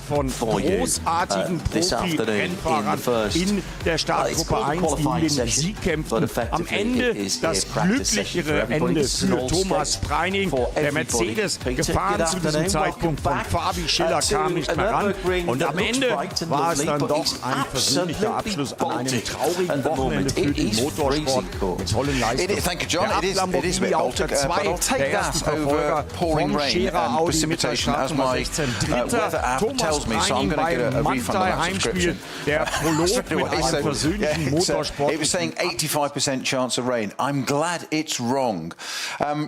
von großartigen Profi-Rennfahrern in der Startgruppe 1, die um den Sieg kämpfen. Am Ende das glücklichere Ende für Thomas Preining. Der Mercedes gefahren zu diesem Zeitpunkt von Fabi Schiller kam nicht mehr ran. Und am Ende war es dann doch ein persönlicher Abschluss an einem traurigen Wochenende für den Motorsport mit tollen Leistungen. Der Lamborghini auf der 2, der erste Verfolger vom Scherer Audi mit der Startnummer 16. Dritter Thomas Preining beim Mantai-Heimspiel, der Prolog mit einem persönlichen Motorsport. It was saying 85% chance of rain. I'm glad it's wrong.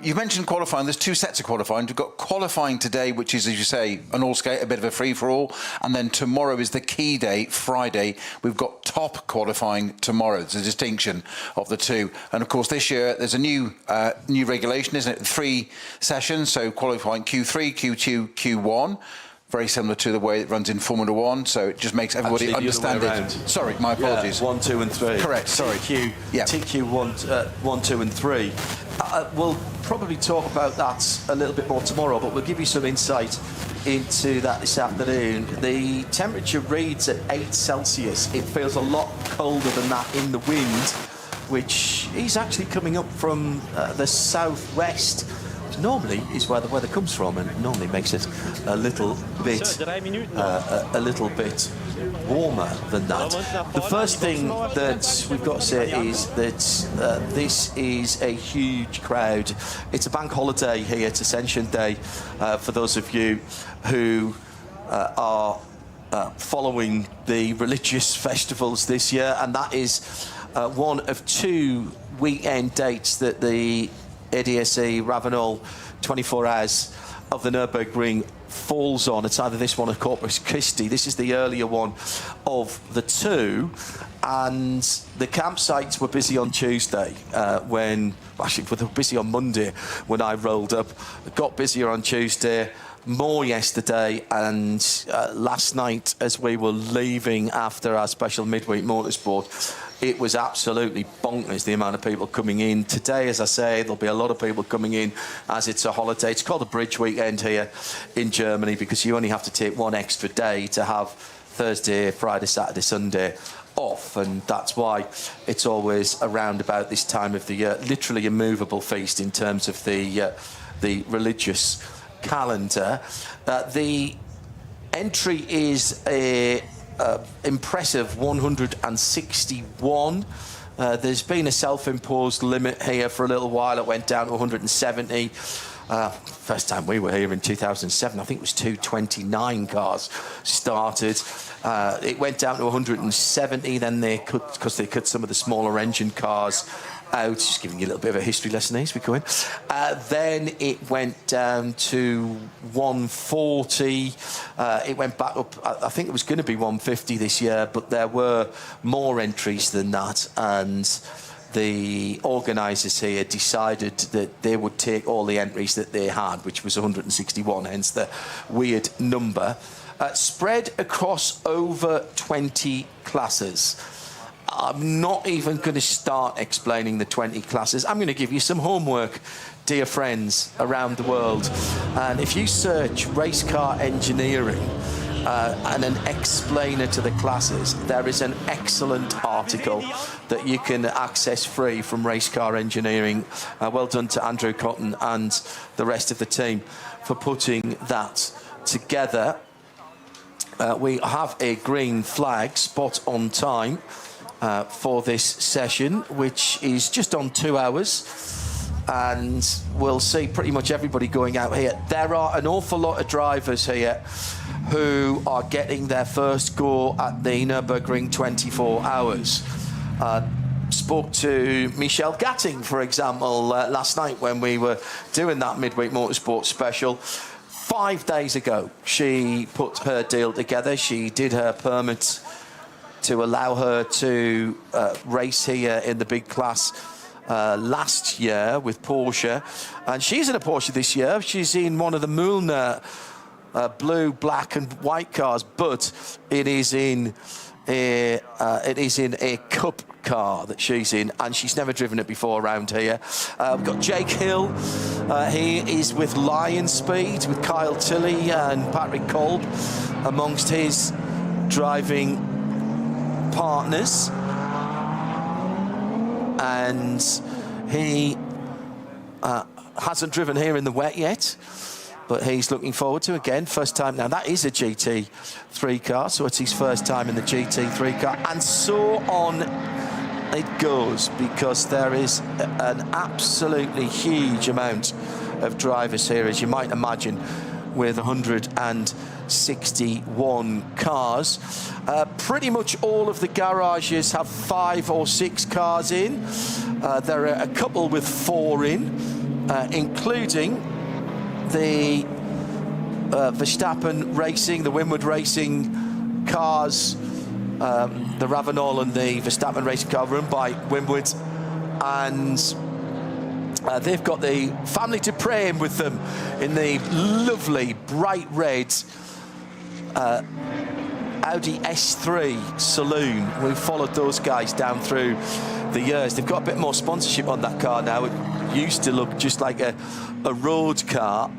You mentioned qualifying. There's two sets of qualifying. We've got qualifying today, which is, as you say, an all-skate, a bit of a free-for-all. And then tomorrow is the key day, Friday. We've got top qualifying tomorrow. There's a distinction of the two. And, of course, this year there's a new regulation, isn't it? 3 sessions, so qualifying Q3, Q2, Q1. Very similar to the way it runs in Formula 1, so it just makes everybody understand it. Sorry, my apologies. Yeah, 1, 2 and 3. Correct, sorry. TQ 1, 2 and 3. We'll probably talk about that a little bit more tomorrow, but we'll give you some insight into that this afternoon. The temperature reads at 8 Celsius. It feels a lot colder than that in the wind, which is actually coming up from the southwest. Normally is where the weather comes from, and normally makes it a little bit warmer than that. The first thing that we've got to say is that this is a huge crowd. It's a bank holiday here. It's Ascension Day for those of you who are following the religious festivals this year, and that is one of 2 weekend dates that the ADAC RAVENOL 24 hours of the Nürburgring falls on. It's either this one or Corpus Christi. This is the earlier one of the 2, and the campsites were busy on Tuesday actually they were busy on Monday when I rolled up. It got busier on Tuesday, more yesterday, and last night as we were leaving after our special midweek motorsport, it was absolutely bonkers, the amount of people coming in. Today, as I say, there'll be a lot of people coming in as it's a holiday. It's called a bridge weekend here in Germany because you only have to take 1 extra day to have Thursday, Friday, Saturday, Sunday off, and that's why it's always around about this time of the year. Literally a movable feast in terms of the religious calendar. The entry is a impressive 161. There's been a self-imposed limit here for a little while. It went down to 170. First time we were here in 2007, I think it was 229 cars started. It went down to 170, then because they cut some of the smaller engine cars out, just giving you a little bit of a history lesson as we go in. Then it went down to 140. It went back up. I think it was going to be 150 this year, but there were more entries than that, and the organisers here decided that they would take all the entries that they had, which was 161, hence the weird number, spread across over 20 classes. I'm not even going to start explaining the 20 classes. I'm going to give you some homework, dear friends around the world. And if you search race car engineering and an explainer to the classes, there is an excellent article that you can access free from Race Car Engineering. Well done to Andrew Cotton and the rest of the team for putting that together. We have a green flag spot on time for this session, which is just on 2 hours, and we'll see pretty much everybody going out here. There are an awful lot of drivers here who are getting their first go at the Nürburgring 24 hours. Spoke to Michelle Gatting, for example, last night when we were doing that midweek motorsport special. 5 days ago, she put her deal together. She did her permit to allow her to race here in the big class last year with Porsche, and she's in a Porsche this year. She's in one of the Mühlner blue, black and white cars, but it is in a cup car that she's in, and she's never driven it before around here. We've got Jake Hill. He is with Lion Speed with Kyle Tilley and Patrick Kolb. amongst his driving partners, and he hasn't driven here in the wet yet, but he's looking forward to, again, first time. Now, that is a GT3 car, so it's his first time in the GT3 car, and so on it goes, because there is an absolutely huge amount of drivers here, as you might imagine, with 161 cars. Pretty much all of the garages have 5 or 6 cars in. There are a couple with 4 in, including the Verstappen Racing, the Winward Racing cars, the Ravenol and the Verstappen Racing car run by Winward, and they've got the family to pray with them in the lovely bright red Audi S3 saloon. We've followed those guys down through the years. They've got a bit more sponsorship on that car now. It used to look just like a road car.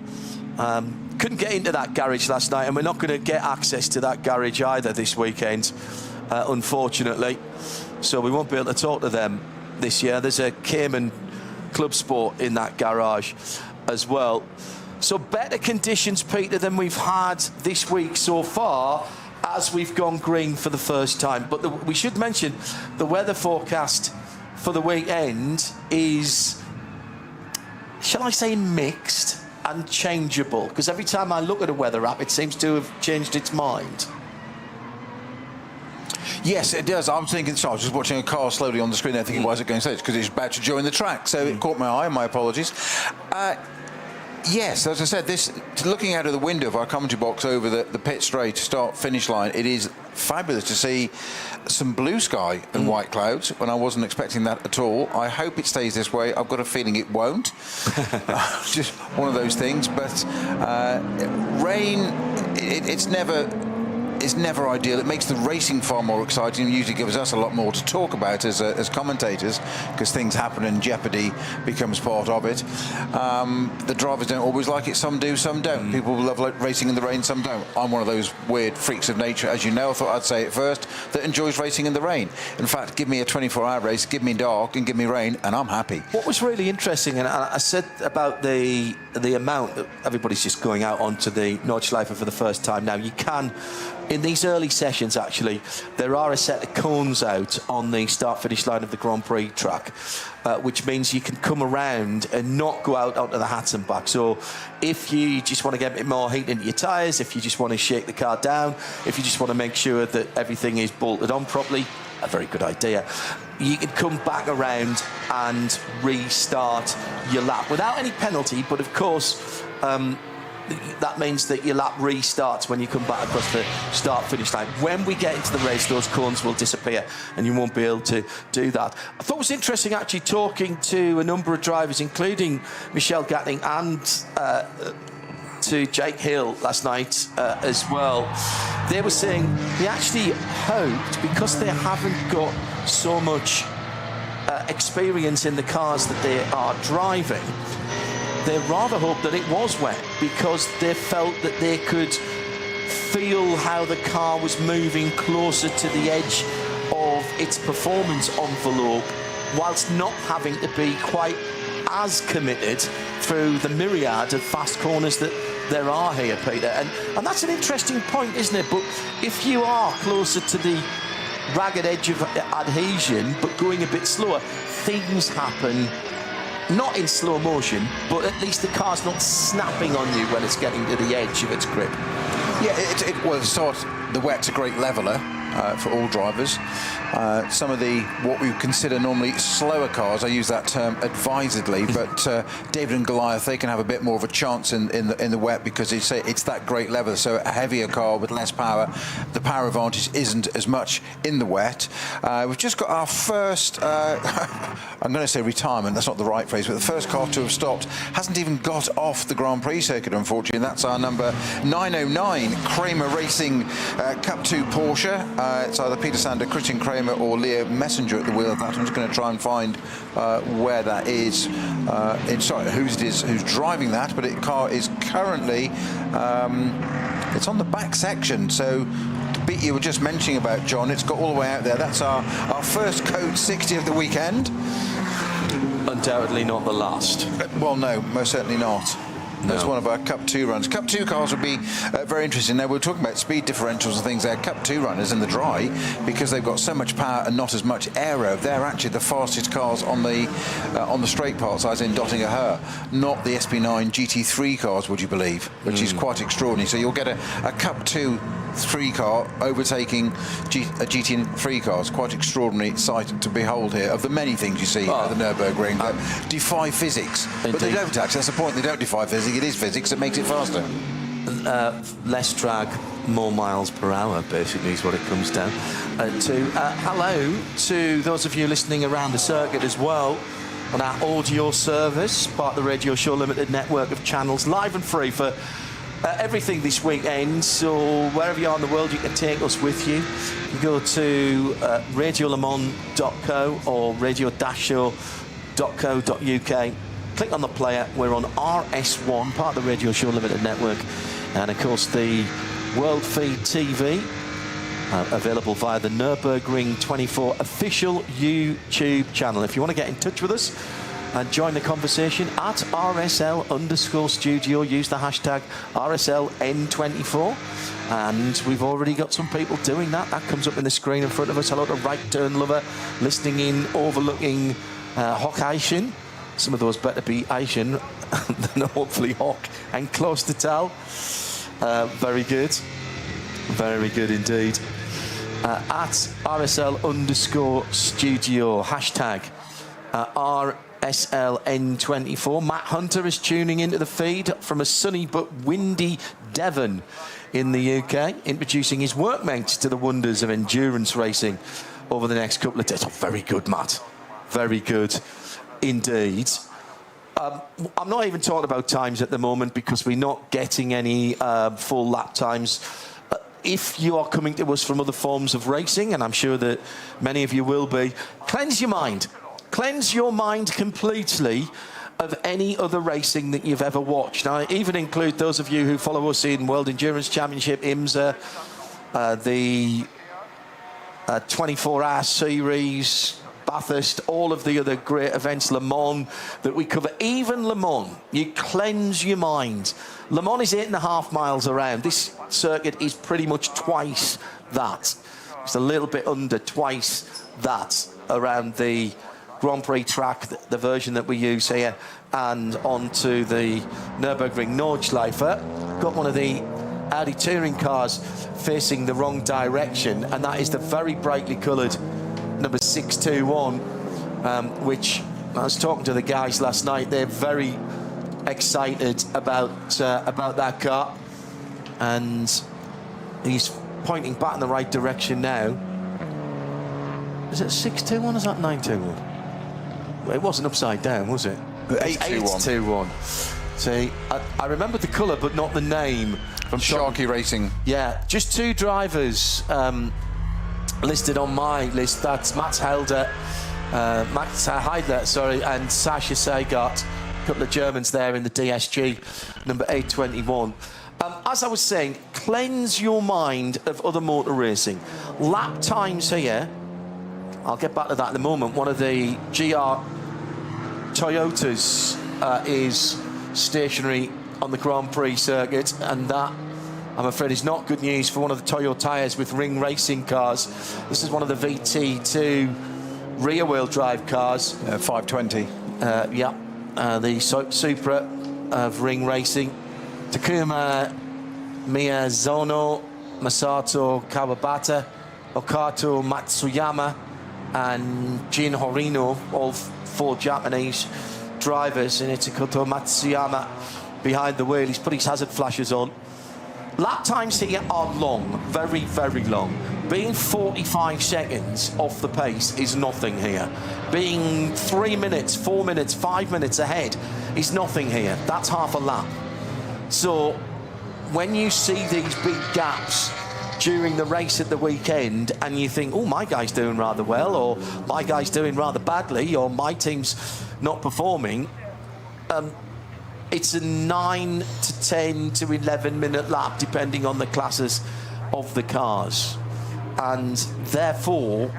Couldn't get into that garage last night, and we're not going to get access to that garage either this weekend, unfortunately. So we won't be able to talk to them this year. There's a Cayman Club Sport in that garage as well. So better conditions, Peter, than we've had this week so far, as we've gone green for the first time. But we should mention the weather forecast for the weekend is, shall I say, mixed and changeable, because every time I look at a weather app, it seems to have changed its mind. Yes, it does. I'm thinking, so I was just watching a car slowly on the screen there thinking, why is it going so? It's because it's about to join the track, so it caught my eye, my apologies. Yes, as I said, looking out of the window of our commentary box over the pit straight start-finish line, it is fabulous to see some blue sky and white clouds, when I wasn't expecting that at all. I hope it stays this way. I've got a feeling it won't. Just one of those things. But rain, it's never ideal. It makes the racing far more exciting and usually gives us a lot more to talk about as commentators, because things happen and jeopardy becomes part of it. The drivers don't always like it. Some do, some don't. People love racing in the rain, some don't. I'm one of those weird freaks of nature, as you know. I thought I'd say it first, that enjoys racing in the rain. In fact, give me a 24-hour race, give me dark and give me rain, and I'm happy. What was really interesting, and I said about the amount that everybody's just going out onto the Nordschleife for the first time now. You can, in these early sessions, actually, there are a set of cones out on the start-finish line of the Grand Prix track, which means you can come around and not go out onto the hats and back. So if you just want to get a bit more heat into your tyres, if you just want to shake the car down, if you just want to make sure that everything is bolted on properly, a very good idea, you can come back around and restart your lap without any penalty. But of course, that means that your lap restarts when you come back across the start-finish line. When we get into the race, those cones will disappear and you won't be able to do that. I thought it was interesting actually talking to a number of drivers, including Michelle Gatling and to Jake Hill last night as well. They were saying they actually hoped, because they haven't got so much experience in the cars that they are driving, they rather hoped that it was wet, because they felt that they could feel how the car was moving closer to the edge of its performance envelope, whilst not having to be quite as committed through the myriad of fast corners that there are here, Peter. And that's an interesting point, isn't it? But if you are closer to the ragged edge of adhesion, but going a bit slower, things happen. Not in slow motion, but at least the car's not snapping on you when it's getting to the edge of its grip. Yeah, the wet's a great leveller for all drivers. Some of what we would consider normally slower cars, I use that term advisedly, but David and Goliath, they can have a bit more of a chance in the wet, because it's that great level. So a heavier car with less power, the power advantage isn't as much in the wet. We've just got our first, I'm going to say retirement, that's not the right phrase, but the first car to have stopped hasn't even got off the Grand Prix circuit, unfortunately. That's our number 909 Kramer Racing Cup 2 Porsche. It's either Peter Sander, Christian Kramer or Leo Messenger at the wheel of that. I'm just going to try and find where that is. Sorry, who's driving that, but the car is currently It's on the back section, so the bit you were just mentioning about, John, it's got all the way out there. That's our first Code 60 of the weekend. Undoubtedly not the last. Well, no, most certainly not. That's one of our Cup 2 runs. Cup 2 cars would be very interesting. Now, we're talking about speed differentials and things there. Cup 2 runners in the dry, because they've got so much power and not as much aero, they're actually the fastest cars on the straight parts, as in dotting a her, not the SP9 GT3 cars, would you believe, which is quite extraordinary. So you'll get a Cup 2 3 car overtaking a GT3 car. It's quite extraordinary sight to behold here, of the many things you see at the Nürburgring that defy physics. Indeed. But they don't actually. That's the point. They don't defy physics. It is physics that makes it faster. Less drag, more miles per hour, basically, is what it comes down to. Hello to those of you listening around the circuit as well on our audio service, part of the Radio Show Limited network of channels, live and free for everything this weekend. So wherever you are in the world, you can take us with you. You go to radiolemans.co or radio-show.co.uk. Click on the player. We're on RS1, part of the Radio Show Limited network, and of course the World Feed TV, available via the Nürburgring 24 official YouTube channel. If you want to get in touch with us and join the conversation at RSL_studio, use the hashtag RSLN24. And we've already got some people doing that. That comes up in the screen in front of us. Hello to Right Turn Lover, listening in, overlooking Hock Asian. Some of those better be Asian than hopefully Hock and close to Tal. Very good. Very good indeed. At RSL_studio, hashtag RSLN24. Matt Hunter is tuning into the feed from a sunny but windy Devon in the UK, introducing his workmates to the wonders of endurance racing over the next couple of days. Oh, very good, Matt. Very good indeed. I'm not even talking about times at the moment because we're not getting any full lap times. If you are coming to us from other forms of racing, and I'm sure that many of you will be, cleanse your mind. Cleanse your mind completely of any other racing that you've ever watched. Now, I even include those of you who follow us in World Endurance Championship, IMSA, the 24-hour series, Bathurst, all of the other great events, Le Mans, that we cover. Even Le Mans, you cleanse your mind. Le Mans is 8.5 miles around. This circuit is pretty much twice that. It's a little bit under twice that around the Grand Prix track, the version that we use here, and onto the Nürburgring Nordschleife. Got one of the Audi touring cars facing the wrong direction, and that is the very brightly coloured number 621, which I was talking to the guys last night. They're very excited about that car, and he's pointing back in the right direction now. Is it 621 or is that 921? Well, it wasn't upside down, was it? 821. See, I remember the colour, but not the name. From Sharky Racing. Yeah, just two drivers listed on my list. That's Max Heidler, and Sasha Seigert. A couple of Germans there in the DSG, number 821. As I was saying, cleanse your mind of other motor racing. Lap times here, I'll get back to that in a moment. One of the GR Toyotas is stationary on the Grand Prix circuit, and that, I'm afraid, is not good news for one of the Toyo tyres with Ring Racing cars. This is one of the VT2 rear-wheel drive cars. 520. The Supra of Ring Racing. Takuma Miyazono, Masato Kawabata, Okato Matsuyama, and Jin Horino, all four Japanese drivers, and Itsukoto Matsuyama behind the wheel. He's put his hazard flashes on. Lap times here are long, very, very long. Being 45 seconds off the pace is nothing here. Being 3 minutes, 4 minutes, 5 minutes ahead is nothing here. That's half a lap. So when you see these big gaps during the race at the weekend and you think, oh, my guy's doing rather well, or my guy's doing rather badly, or my team's not performing, It's a 9 to 10 to 11-minute lap, depending on the classes of the cars. And therefore,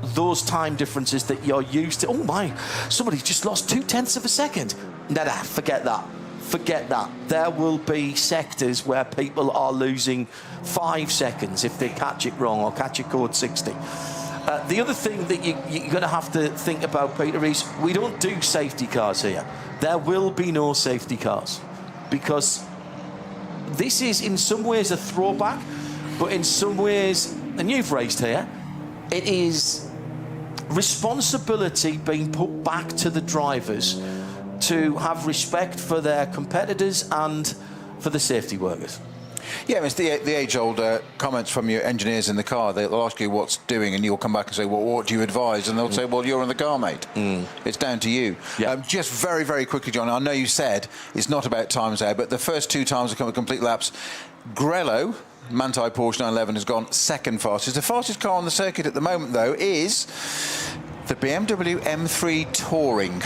those time differences that you're used to... Oh, my, somebody just lost 0.2 of a second. Nah, forget that. Forget that. There will be sectors where people are losing 5 seconds if they catch it wrong or catch a code 60. The other thing that you're going to have to think about, Peter, is we don't do safety cars here. There will be no safety cars because this is in some ways a throwback, but in some ways, and you've raced here, it is responsibility being put back to the drivers to have respect for their competitors and for the safety workers. Yeah, it's the age-old comments from your engineers in the car. They'll ask you what's doing, and you'll come back and say, well, what do you advise? And they'll say, well, you're in the car, mate. It's down to you. Yeah. Just very, very quickly, John, I know you said it's not about times there, but the first 2 times have come at complete laps. Grello, Manti Porsche 911, has gone second fastest. The fastest car on the circuit at the moment, though, is the BMW M3 Touring.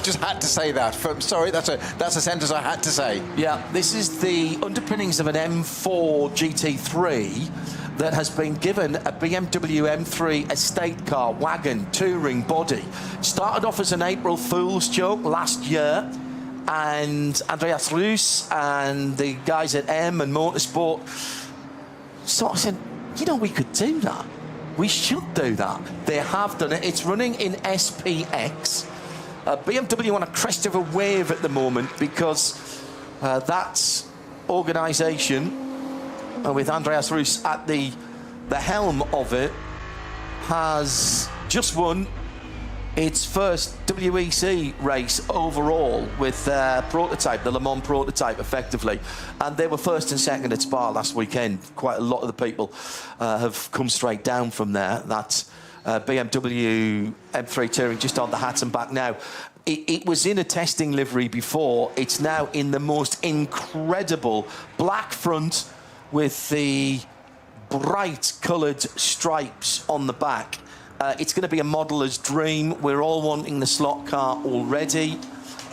Just had to say that. Sorry, that's a sentence I had to say. Yeah, this is the underpinnings of an M4 GT3 that has been given a BMW M3 estate car, wagon, touring body. Started off as an April Fool's joke last year, and Andreas Reuss and the guys at M and Motorsport sort of said, you know, we could do that. We should do that. They have done it. It's running in SPX. BMW on a crest of a wave at the moment because that organisation, with Andreas Reuss at the helm of it, has just won its first WEC race overall with their prototype, the Le Mans prototype, effectively. And they were first and second at Spa last weekend. Quite a lot of the people have come straight down from there. That's BMW M3 Touring just on the hats and back now. It was in a testing livery before. It's now in the most incredible black front with the bright coloured stripes on the back. It's going to be a modeller's dream. We're all wanting the slot car already.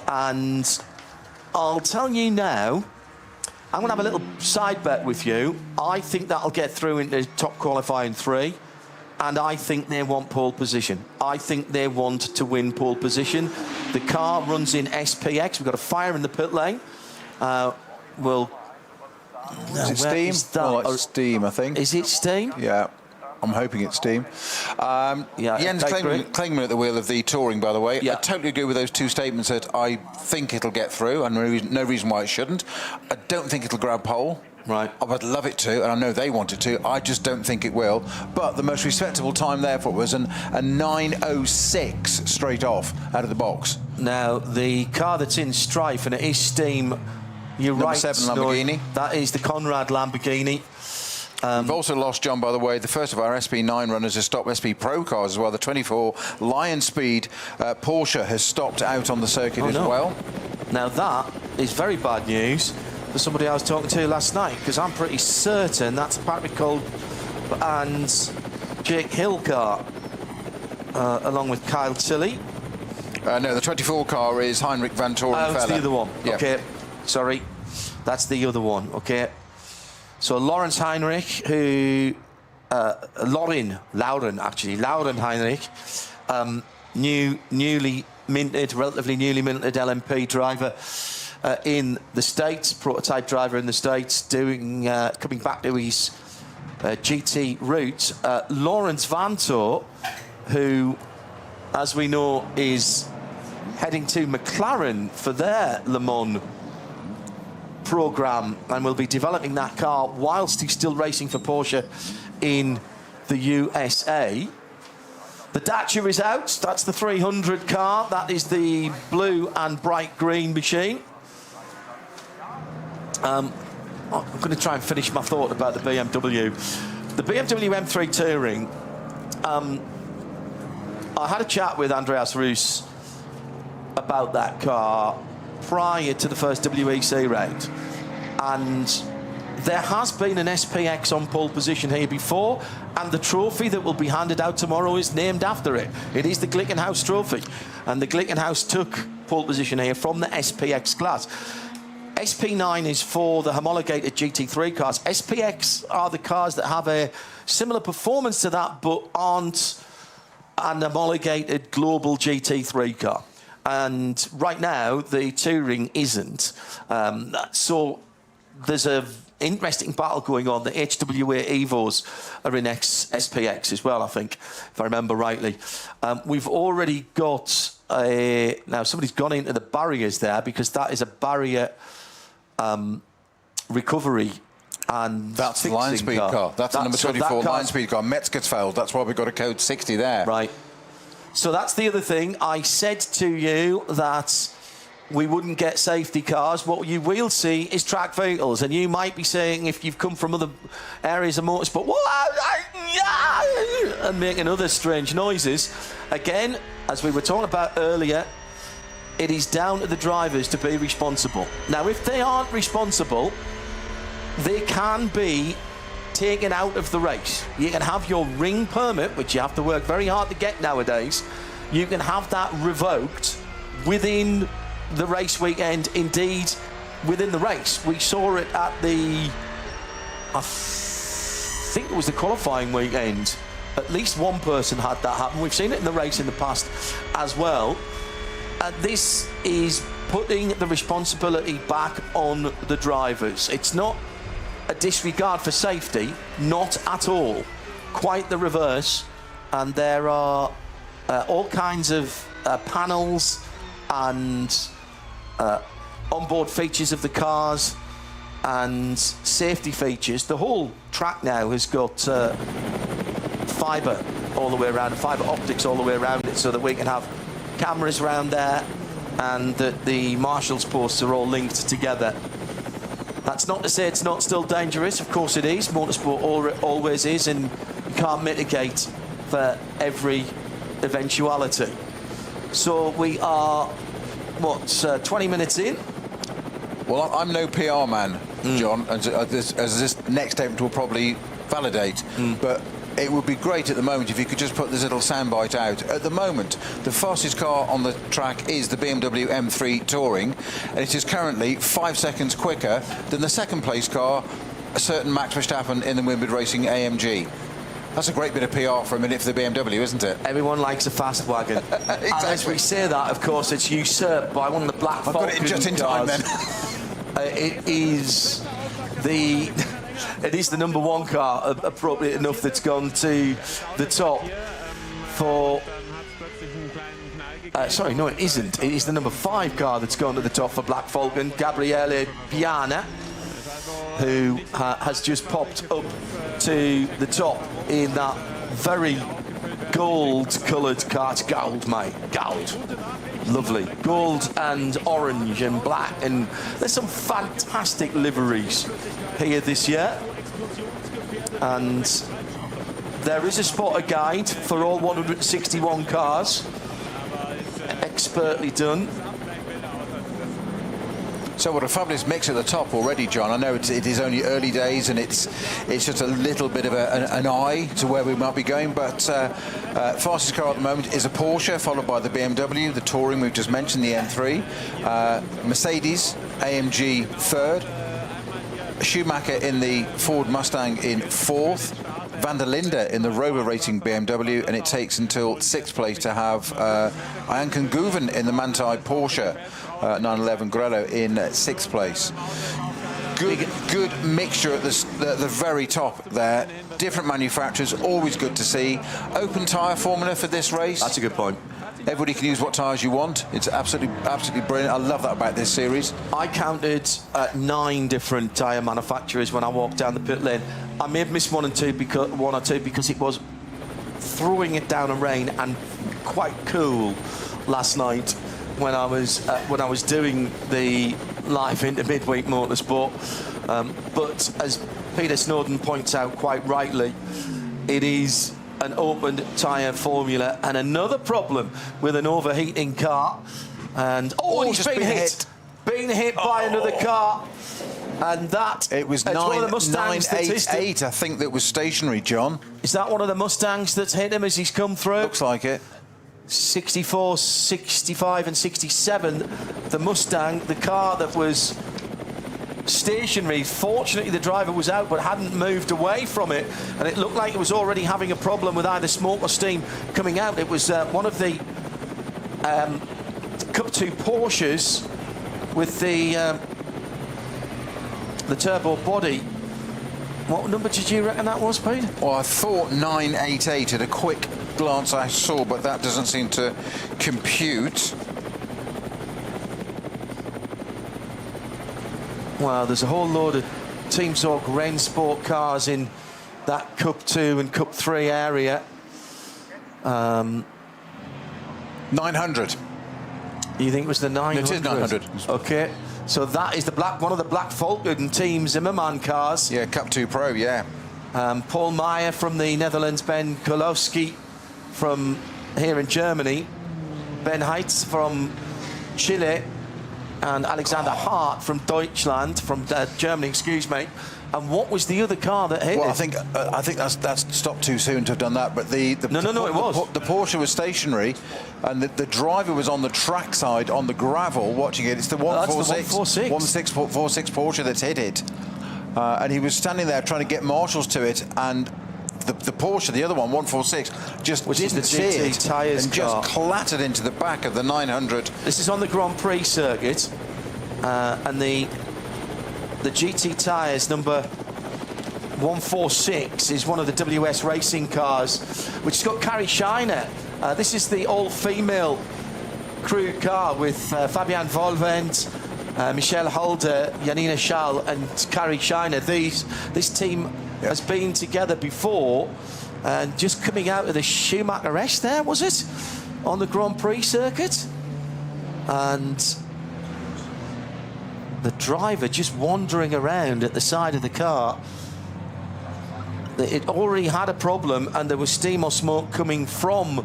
And I'll tell you now, I'm going to have a little side bet with you. I think that'll get through into top qualifying 3. And I think they want pole position. I think they want to win pole position. The car runs in SPX. We've got a fire in the pit lane. Is it steam? Oh, it's steam, I think. Is it steam? Yeah. I'm hoping it's steam. Jens Klingman at the wheel of the Touring, by the way. Yeah. I totally agree with those 2 statements that I think it'll get through, and no reason why it shouldn't. I don't think it'll grab pole. Right. I would love it to, and I know they want it to. I just don't think it will. But the most respectable time therefore was a 9:06 straight off out of the box. Now, the car that's in strife, and it is steam, you're Number right. 7 Lamborghini. That is the Conrad Lamborghini. We've also lost, John, by the way, the first of our SP9 runners has stopped. SP Pro cars as well. The 24 Lion Speed Porsche has stopped out on the circuit well. Now, that is very bad news for somebody I was talking to last night, because I'm pretty certain that's Patrick Cole and Jake Hill car, along with Kyle Tilley. No, the 24 car is Heinrich Van Toren. Oh, it's the other one. Yeah. Okay, sorry. That's the other one, okay. So Lawrence Heinrich, who... Lauren Heinrich, relatively newly minted LMP driver in the States, prototype driver in the States, coming back to his GT roots. Lawrence Vanto, who, as we know, is heading to McLaren for their Le Mans program, and will be developing that car whilst he's still racing for Porsche in the USA. The Dacia is out. That's the 300 car. That is the blue and bright green machine. I'm going to try and finish my thought about the BMW. The BMW M3 Touring. I had a chat with Andreas Reuss about that car prior to the first WEC race, and there has been an SPX on pole position here before, and the trophy that will be handed out tomorrow is named after it. It is the Glickenhaus Trophy, and the Glickenhaus took pole position here from the SPX class. SP9 is for the homologated GT3 cars. SPX are the cars that have a similar performance to that, but aren't an homologated global GT3 car. And right now, the Touring isn't. So there's a interesting battle going on. The HWA Evos are in SPX as well, I think, if I remember rightly. We've already got now somebody's gone into the barriers there, because that is a barrier recovery. And that's the line speed car. That's the number 24 line speed car. Metzgersfeld. That's why we've got a code 60 there. Right. So that's the other thing. I said to you that we wouldn't get safety cars. What you will see is track vehicles. And you might be saying, if you've come from other areas of motorsport, and making other strange noises. Again, as we were talking about earlier, it is down to the drivers to be responsible. Now, if they aren't responsible, they can be taken out of the race. You can have your ring permit, which you have to work very hard to get nowadays. You can have that revoked within the race weekend, indeed within the race. We saw it at the, I think it was the qualifying weekend. At least one person had that happen. We've seen it in the race in the past as well. And this is putting the responsibility back on the drivers. It's not a disregard for safety, not at all. Quite the reverse. And there are all kinds of panels and onboard features of the cars and safety features. The whole track now has got fibre all the way around, fibre optics all the way around it, so that we can have cameras around there and that the marshal's posts are all linked together. That's not to say it's not still dangerous. Of course it is. Motorsport always is, and you can't mitigate for every eventuality. So we are, what, 20 minutes in? Well, I'm no PR man, John, as this next statement will probably validate, but it would be great at the moment if you could just put this little soundbite out. At the moment, the fastest car on the track is the BMW M3 Touring, and it is currently 5 seconds quicker than the second place car, a certain Max Verstappen in the Wimbledon Racing AMG. That's a great bit of PR for a minute for the BMW, isn't it? Everyone likes a fast wagon. Exactly. And as we say that, of course, it's usurped by one of the Black Falcon cars. I've got it just in time, then. It is the number one car, appropriate enough, that's gone to the top for... sorry, no, it isn't. It is the number 5 car that's gone to the top for Black Falcon, Gabriele Piana, who has just popped up to the top in that very gold-coloured car. It's gold, mate. Gold. Lovely. Gold and orange and black. And there's some fantastic liveries here this year. And there is a spotter guide for all 161 cars. Expertly done. So what a fabulous mix at the top already, John. I know it is only early days and it's just a little bit of an eye to where we might be going, but fastest car at the moment is a Porsche, followed by the BMW, the Touring we've just mentioned, the M3, Mercedes, AMG third, Schumacher in the Ford Mustang in 4th, Van der Linde in the Rover Racing BMW, and it takes until 6th place to have Iancan Guven in the Manthey Porsche 911 Grello in 6th place. Good mixture at the very top there. Different manufacturers, always good to see. Open tyre formula for this race. That's a good point. Everybody can use what tyres you want. It's absolutely brilliant. I love that about this series. I counted 9 different tyre manufacturers when I walked down the pit lane. I may have missed one or two because it was throwing it down in rain and quite cool last night when I was doing the live into midweek motorsport. But as Peter Snowden points out quite rightly, it is an open tyre formula, and another problem with an overheating car. And he's been hit by another car. And that it was 988, I think, that was stationary, John. Is that one of the Mustangs that's hit him as he's come through? Looks like it. 64, 65 and 67, the Mustang, the car that was stationary. Fortunately, the driver was out but hadn't moved away from it, and it looked like it was already having a problem with either smoke or steam coming out. It was one of the Cup 2 Porsches with the turbo body. What number did you reckon that was, Pete? Well, I thought 988 at a quick glance I saw, but that doesn't seem to compute. Well, there's a whole load of Team Zork Rennsport cars in that Cup 2 and Cup 3 area. 900. You think it was the 900? It is 900. Okay, so that is the one of the Black Falcon Team Zimmerman cars. Yeah, Cup 2 Pro, yeah. Paul Meyer from the Netherlands, Ben Kolowski from here in Germany, Ben Heitz from Chile, and Alexander Hart from Deutschland, from Germany, excuse me. And what was the other car that hit it? Well, I think that's stopped too soon to have done that. But it was. The Porsche was stationary, and the driver was on the track side on the gravel watching it. It's the 146, 146 Porsche that's hit it, and he was standing there trying to get marshals to it, and the Porsche, the other one, 146, just which is the GT tyres and car, just clattered into the back of the 900. This is on the Grand Prix circuit, and the GT tyres number 146 is one of the WS racing cars, which has got Carrie Shiner. This is the all-female crew car with Fabian Volvent, Michelle Holder, Janina Schall and Carrie Shiner. This team has been together before, and just coming out of the Schumacher-esque there, was it? On the Grand Prix circuit. And the driver just wandering around at the side of the car. It already had a problem, and there was steam or smoke coming from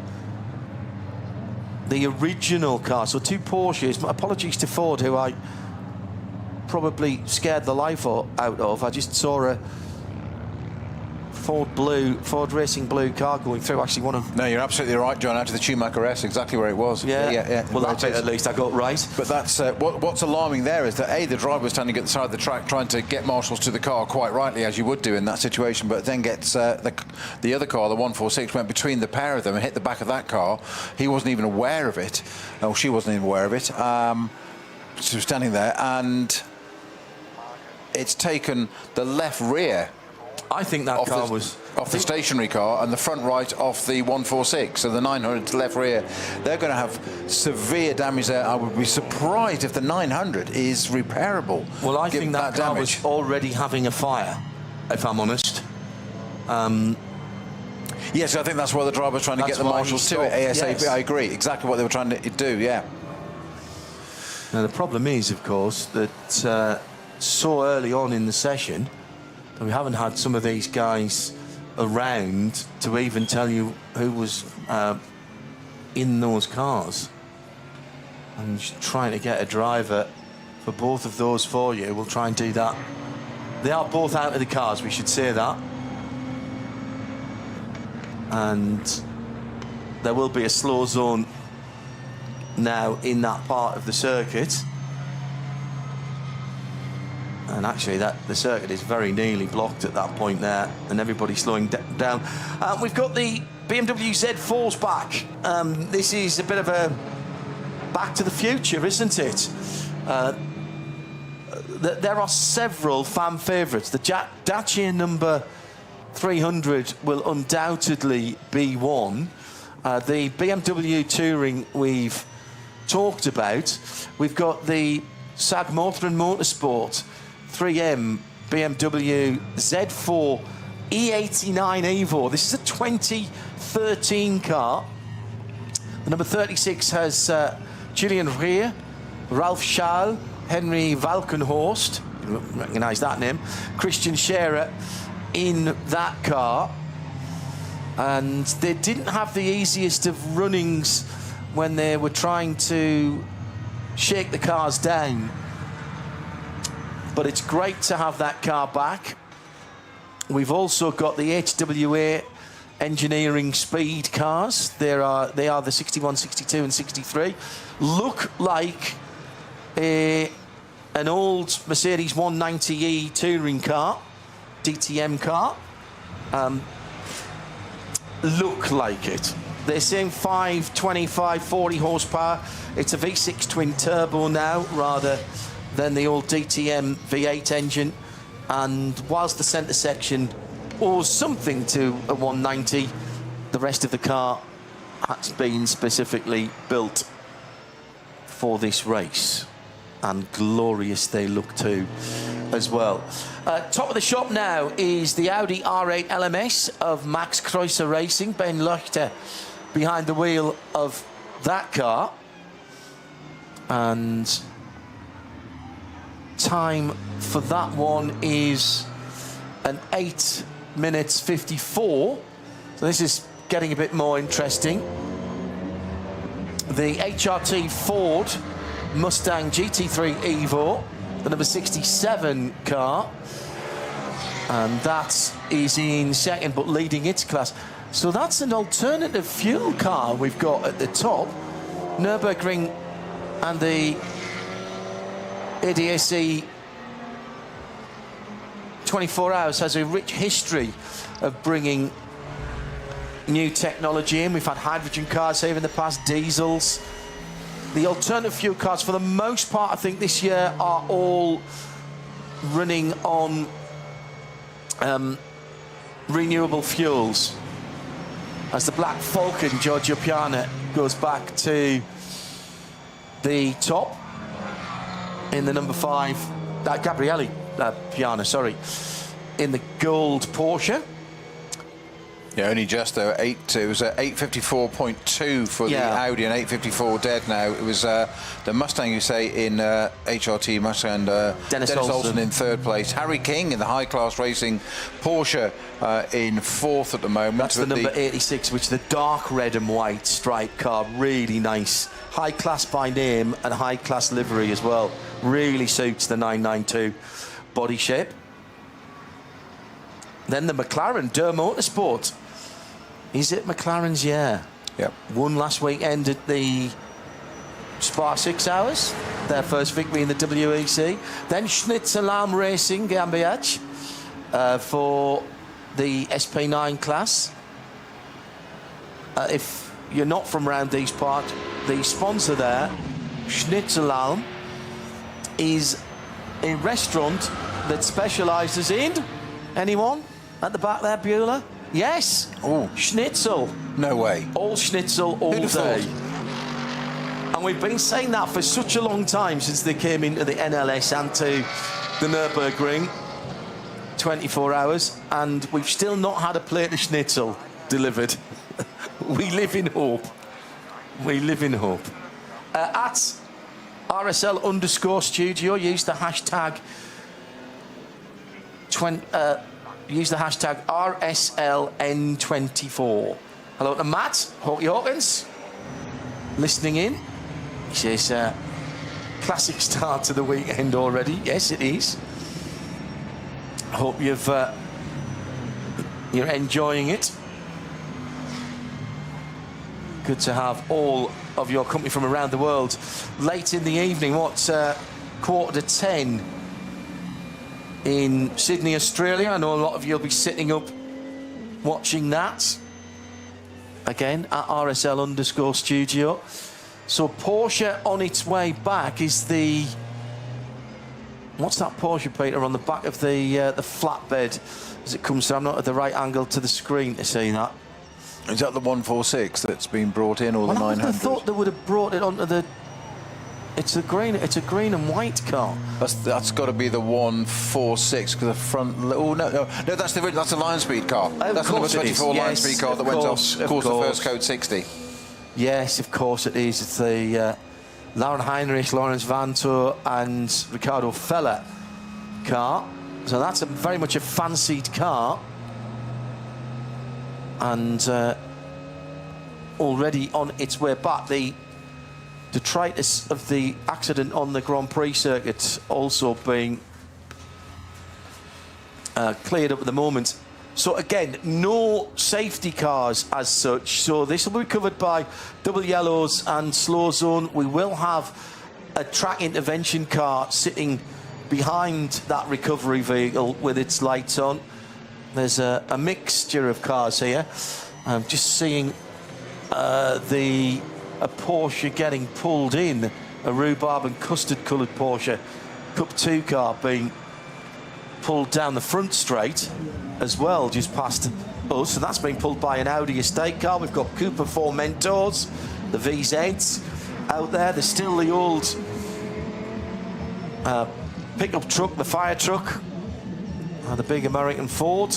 the original car. So two Porsches. Apologies to Ford, who I probably scared the life out of. I just saw a Ford Racing Blue car going through. Actually, one of... No, you're absolutely right, John. Out to the Schumacher-esque, exactly where it was. Yeah. Well, that bit at least I got right. But that's what's alarming there is that the driver was standing at the side of the track trying to get marshals to the car, quite rightly, as you would do in that situation. But then gets the other car, the 146, went between the pair of them and hit the back of that car. He wasn't even aware of it. Oh, she wasn't even aware of it. She was standing there, and it's taken the left rear. I think that car was off the stationary car, and the front right off the 146. So the 900 left rear, they're going to have severe damage there. I would be surprised if the 900 is repairable. Well, I think that car was already having a fire, if I'm honest. Yes, I think that's why the driver was trying to get the marshals to it ASAP. Yes. I agree, exactly what they were trying to do. Yeah. Now the problem is, of course, that so early on in the session, we haven't had some of these guys around to even tell you who was in those cars. I'm just trying to get a driver for both of those for you. We'll try and do that. They are both out of the cars, we should say that. And there will be a slow zone now in that part of the circuit. And actually, the circuit is very nearly blocked at that point there, and everybody's slowing down. We've got the BMW Z4s back. This is a bit of a back to the future, isn't it? There are several fan favourites. The Dacia number 300 will undoubtedly be one. The BMW Touring we've talked about. We've got the SAG Motor and Motorsport 3M BMW Z4 E89 Evo. This is a 2013 car. The number 36 has Julian Reer, Ralf Schall, Henry Valkenhorst, you recognise that name, Christian Scherer in that car. And they didn't have the easiest of runnings when they were trying to shake the cars down. But it's great to have that car back. We've also got the HWA engineering speed cars. They are the 61, 62 and 63. Look like an old Mercedes 190e touring car, DTM car. Look like it. They're saying 525, 40 horsepower. It's a V6 twin turbo now, rather than the old DTM V8 engine. And whilst the centre section owes something to a 190, the rest of the car has been specifically built for this race. And glorious they look too, as well. Top of the shop now is the Audi R8 LMS of Max Kreuzer Racing. Ben Löchter behind the wheel of that car. And time for that one is an 8 minutes 54. So this is getting a bit more interesting. The HRT Ford Mustang GT3 Evo, the number 67 car, and that is in second but leading its class. So that's an alternative fuel car we've got at the top. Nürburgring and the ADAC 24 Hours has a rich history of bringing new technology in. We've had hydrogen cars here in the past, diesels. The alternative fuel cars, for the most part, I think this year are all running on renewable fuels. As the Black Falcon, Giorgio Piana, goes back to the top in the number 5, Gabriele Piana, sorry, in the gold Porsche. Yeah, only just though. It was 854.2 for the Audi and 854 dead now. It was the Mustang, you say, in HRT Mustang, Dennis Olsen in third place. Harry King in the high-class racing Porsche in fourth at the moment. That's the number 86, which is the dark red and white striped car. Really nice. High-class by name and high-class livery as well. Really suits the 992 body shape. Then the McLaren Der Motorsport. Is it McLaren's? Yeah. Yep. Won last weekend at the Spa 6 Hours. Their first victory in the WEC. Then Schnitzelarm Racing GmbH for the SP9 class. If you're not from around these parts, the sponsor there, Schnitzelarm, is a restaurant that specialises in... Anyone? At the back there, Bueller? Yes. Oh, Schnitzel. No way. All schnitzel all day. And we've been saying that for such a long time, since they came into the NLS and to the Nürburgring 24 Hours, and we've still not had a plate of schnitzel delivered. We live in hope. We live in hope. At RSL_studio, use the hashtag RSLN24. Hello to Matt Hawkins, listening in. He says, classic start to the weekend already. Yes, it is. I hope you're enjoying it. Good to have all of your company from around the world. Late in the evening, what's 9:45 in Sydney, Australia. I know a lot of you will be sitting up watching that. Again, at RSL_studio. So Porsche on its way back is the... What's that Porsche, Peter, on the back of the flatbed as it comes down? I'm not at the right angle to the screen to see that. Is that the 146 that's been brought in, or the 900? I thought they would have brought it onto the... It's a green and white car. That's got to be the 146 because the front. Oh no, that's the Lion Speed car. That's the number 24 Lion Speed car that went off the first code 60. Yes, of course it is. It's the Lauren Heinrich, Lawrence Vantour, and Ricardo Feller car. So that's very much a fancied car, and already on its way back. The detritus of the accident on the Grand Prix circuit also being cleared up at the moment So again, no safety cars as such. So this will be covered by double yellows and slow zone. We will have a track intervention car sitting behind that recovery vehicle with its lights on. There's a mixture of cars here. I'm just seeing a Porsche getting pulled in, a rhubarb and custard coloured Porsche Cup 2 car being pulled down the front straight as well, just past us. So that's been pulled by an Audi estate car. We've got Cooper 4 Mentors, the VZs out there. There's still the old pickup truck, the fire truck, the big American Ford.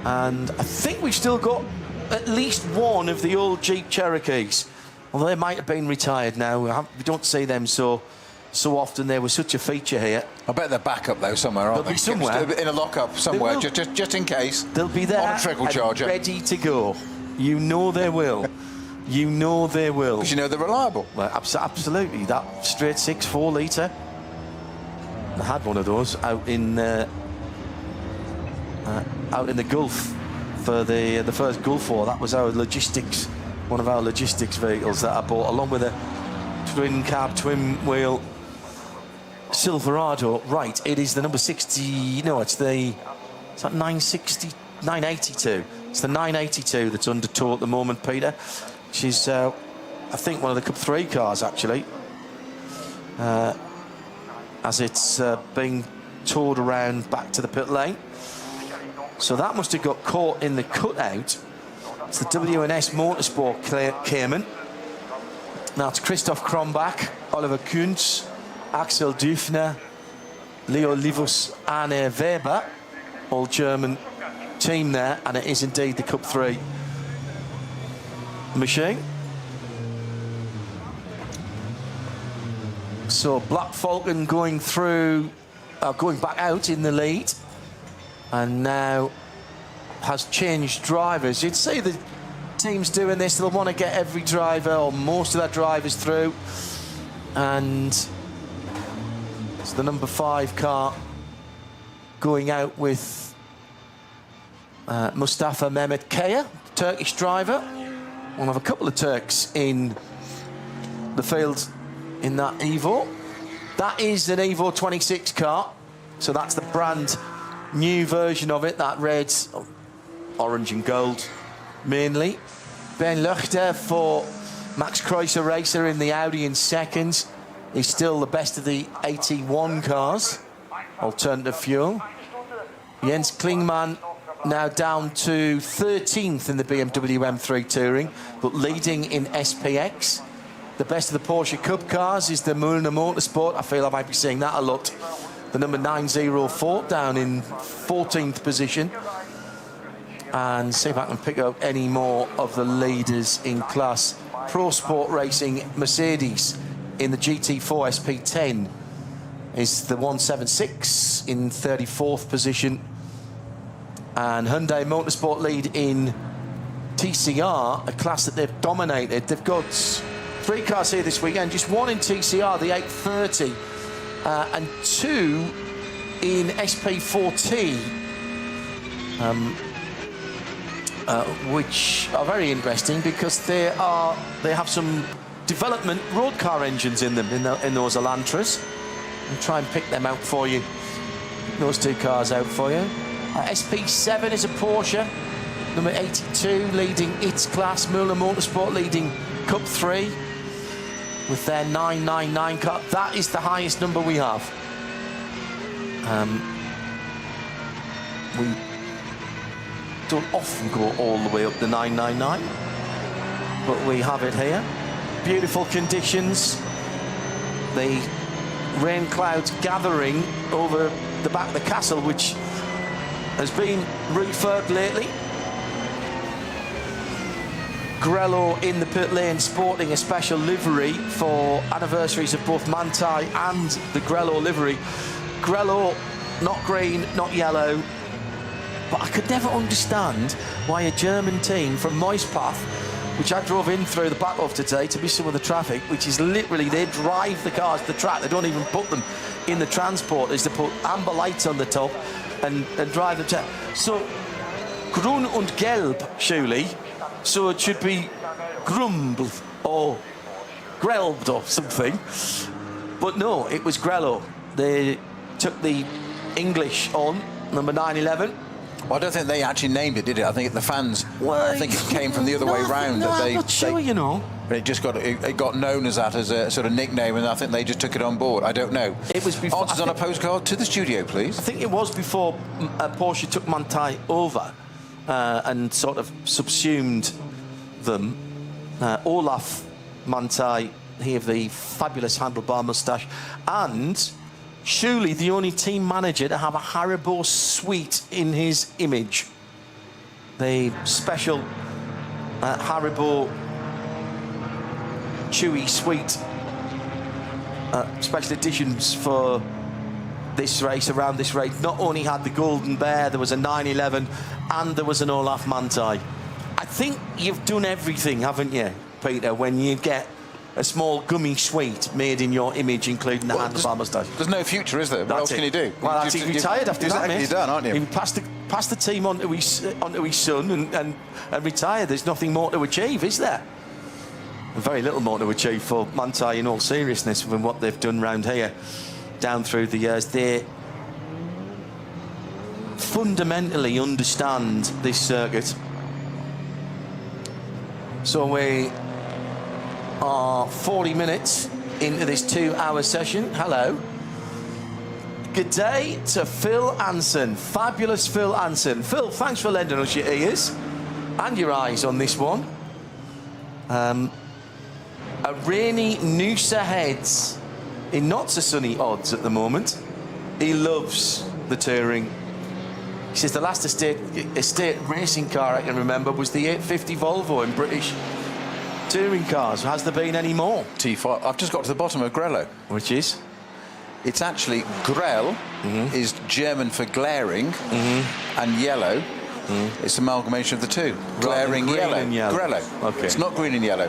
And I think we've still got at least one of the old Jeep Cherokees, although they might have been retired now. We don't see them so often. They were such a feature here. I bet they're back up though somewhere, aren't they? Somewhere in a lockup somewhere, just in case. They'll be there on a trickle charger, ready to go. You know they will. You know they will. Because you know they're reliable. Well, absolutely. That straight 6 4-litre. I had one of those out in the Gulf for the first Gulf War. That was our logistics, one of our logistics vehicles that I bought, along with a twin cab, twin wheel Silverado. Right, it is the number 60. No, it's that 982. It's the 982 that's under tow at the moment, Peter. Which is, I think, one of the Cup 3 cars actually. As it's being towed around back to the pit lane. So that must have got caught in the cutout. It's the W&S Motorsport Cayman. Now it's Christoph Krombach, Oliver Kuntz, Axel Dufner, Leo Livus, Arne Weber, all German team there, and it is indeed the Cup 3 machine. So Black Falcon going back out in the lead, and now has changed drivers. You'd say the team's doing this, they'll want to get every driver or most of their drivers through, and it's the number 5 car going out with Mustafa Mehmet Kaya, Turkish driver, one of a couple of Turks in the field in that Evo. That is an Evo 26 car, so that's the brand new version of it, that red, orange and gold mainly. Ben Luchter for Max Kreuzer Racer in the Audi in second. He's still the best of the 81 cars, alternative fuel. Jens Klingmann now down to 13th in the BMW M3 Touring, but leading in SPX. The best of the Porsche Cup cars is the Müllner Motorsport. I feel I might be saying that a lot. The number 904 down in 14th position. And see if I can pick up any more of the leaders in class. Pro Sport Racing Mercedes in the GT4 SP10 is the 176 in 34th position. And Hyundai Motorsport lead in TCR, a class that they've dominated. They've got 3 cars here this weekend, just 1 in TCR, the 830, and 2 in SP4T, which are very interesting because they have some development road car engines in them, in those Elantras. I'll try and pick them out for you, those 2 cars out for you. SP7 is a Porsche, number 82 leading its class. Müllner Motorsport leading Cup 3 with their 999 car. That is the highest number we have. We don't often go all the way up the 999, but we have it here. Beautiful conditions. The rain clouds gathering over the back of the castle, which has been refurbed lately. Grello in the pit lane sporting a special livery for anniversaries of both Manthey and the Grello livery. Grello, not green, not yellow, but I could never understand why a German team from Moispath, which I drove in through the back of today to miss some of the traffic, which is literally, they drive the cars to the track, they don't even put them in the transporters, they put amber lights on the top and drive them to. So grün und gelb, surely. So it should be grumbled or grelbed or something. But no, it was Grello. They took the English on, number 911. Well, I don't think they actually named it, did it? I think the fans. I think it came from the other way round. No, I'm not sure, you know. But it just got known as that, as a sort of nickname, and I think they just took it on board. I don't know. It was before. Answers on a postcard to the studio, please. I think it was before Porsche took Manthey over and sort of subsumed them. Olaf Manthey, he of the fabulous handlebar moustache, and surely the only team manager to have a Haribo sweet in his image. The special Haribo chewy sweet special editions for this race, around this race. Not only had the Golden Bear, there was a 911 and there was an Olaf Manthey. I think you've done everything, haven't you, Peter, when you get a small gummy sweet made in your image, including the handlebar moustache. There's no future, is there? What else can you do? Well, he's retired after that, mate. You're done, aren't you? He passed the team on to his son and retired. There's nothing more to achieve, is there? Very little more to achieve for Manthey, in all seriousness, from what they've done round here down through the years. They fundamentally understand this circuit. So we are 40 minutes into this 2-hour session. Hello. Good day to Phil Anson. Fabulous Phil Anson. Phil, thanks for lending us your ears and your eyes on this one. A rainy Noosa Heads in not so sunny odds at the moment. He loves the touring. He says the last estate racing car I can remember was the 850 Volvo in British touring cars. Has there been any more? T5. I've just got to the bottom of Grello. Which is? It's actually Grell is German for glaring, and yellow. It's an amalgamation of the two. Glaring yellow. Grello. Okay. It's not green and yellow.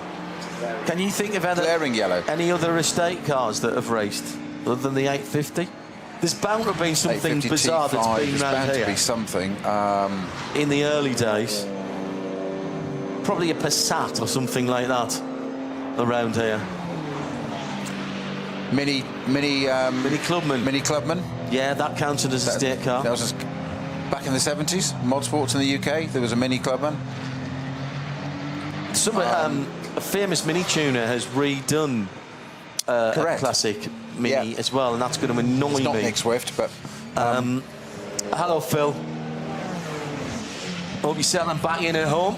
Can you think of glaring yellow. Any other estate cars that have raced other than the 850? There's bound to have been something bizarre that's been around here. There's bound to be something. In the early days. Probably a Passat or something like that around here. Mini Clubman. Mini Clubman. Yeah, that counted as a estate car. That was back in the 70s. Motorsports in the UK. There was a Mini Clubman. A famous mini tuner has redone a classic Mini as well, and that's going to annoy me. It's not Nick Swift, but... Hello, Phil. Hope you're settling back in at home.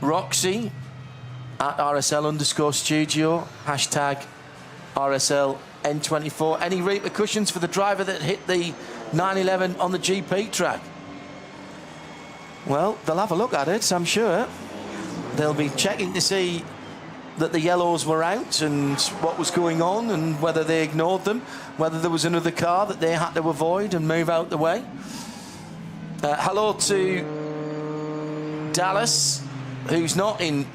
Roxy at RSL_studio, hashtag RSL N24. Any repercussions for the driver that hit the 911 on the GP track? Well, they'll have a look at it, I'm sure. They'll be checking to see that the yellows were out and what was going on and whether they ignored them, whether there was another car that they had to avoid and move out the way. Hello to Dallas, who's not in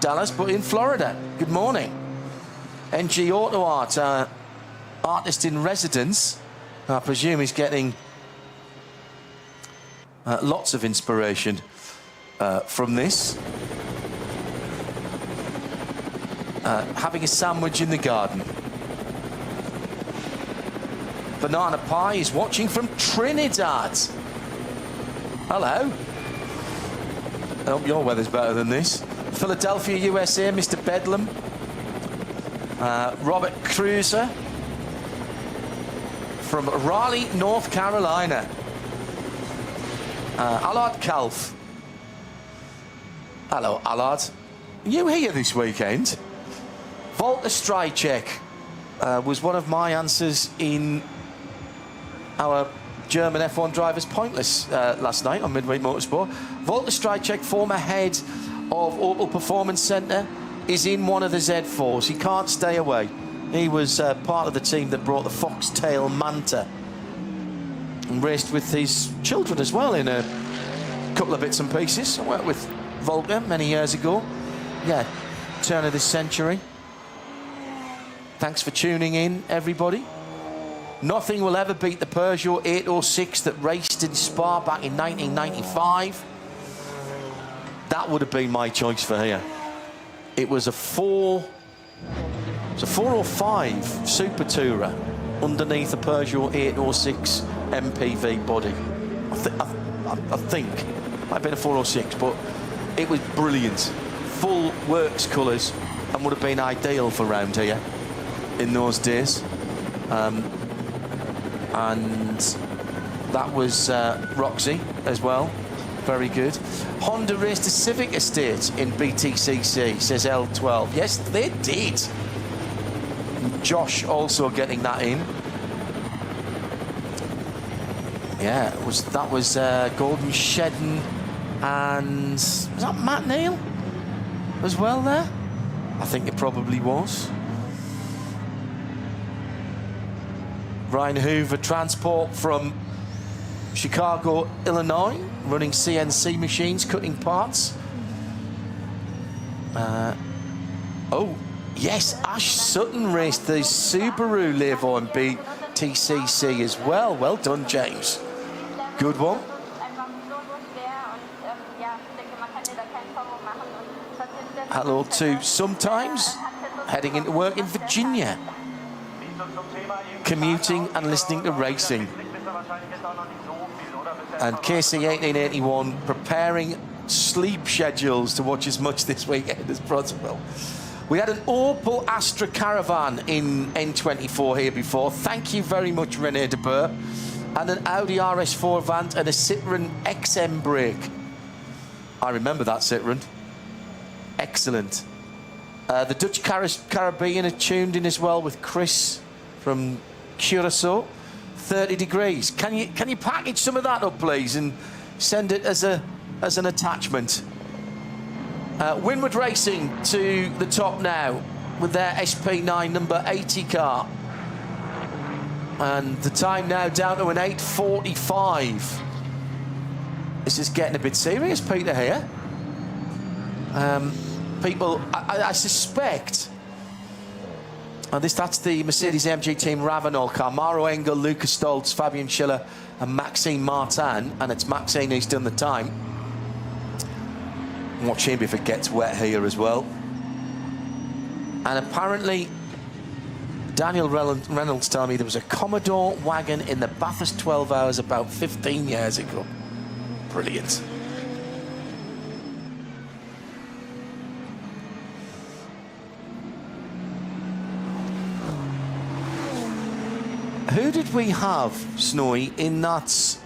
Dallas but in Florida. Good morning. NG Auto Art, artist in residence. I presume he's getting lots of inspiration from this. Having a sandwich in the garden. Banana Pie is watching from Trinidad. Hello. I hope your weather's better than this. Philadelphia, USA, Mr. Bedlam. Robert Cruiser from Raleigh, North Carolina. Allard Calf. Hello, Allard. Are you here this weekend? Walter Strycek was one of my answers in our German F1 Drivers Pointless last night on Midweek Motorsport. Walter Strycek, former head of Opel Performance Centre, is in one of the Z4s. He can't stay away. He was part of the team that brought the Foxtail Manta and raced with his children as well in a couple of bits and pieces. I worked with Volker many years ago. Yeah, turn of this century. Thanks for tuning in, everybody. Nothing will ever beat the Peugeot 806 that raced in Spa back in 1995. That would have been my choice for here. It was a 405 Super Tourer underneath a Peugeot 806 MPV body. I think might have been a 406, but it was brilliant. Full works colours, and would have been ideal for round here in those days. And that was Roxy as well. Very good. Honda raced a Civic Estate in BTCC, says L12. Yes, they did. Josh also getting that in. Yeah, that was Gordon Shedden, and was that Matt Neal as well there? I think it probably was. Ryan Hoover Transport from Chicago, Illinois, running CNC machines, cutting parts. Oh, yes, Ash Sutton raced the Subaru Levo in BTCC as well. Well done, James. Good one. Hello to Sometimes, heading into work in Virginia. Commuting and listening to racing. And KC1881 preparing sleep schedules to watch as much this weekend as possible. We had an Opel Astra Caravan in N24 here before. Thank you very much, René de Boer. And an Audi RS4 Avant and a Citroën XM brake. I remember that Citroën. Excellent. The Dutch Caribbean are tuned in as well with Chris from Curacao. 30 degrees. Can you package some of that up, please, and send it as an attachment? Winward Racing to the top now with their SP9 number 80 car. And the time now down to an 8:45. This is getting a bit serious, Peter, here. People, I suspect, and that's the Mercedes AMG team Ravenol car. Maro Engel, Lucas Stoltz, Fabian Schiller and Maxime Martin. And it's Maxime who's done the time. Watch him if it gets wet here as well. And apparently, Daniel Reynolds telling me there was a Commodore wagon in the Bathurst 12 Hours about 15 years ago. Brilliant. Who did we have, Snowy, in that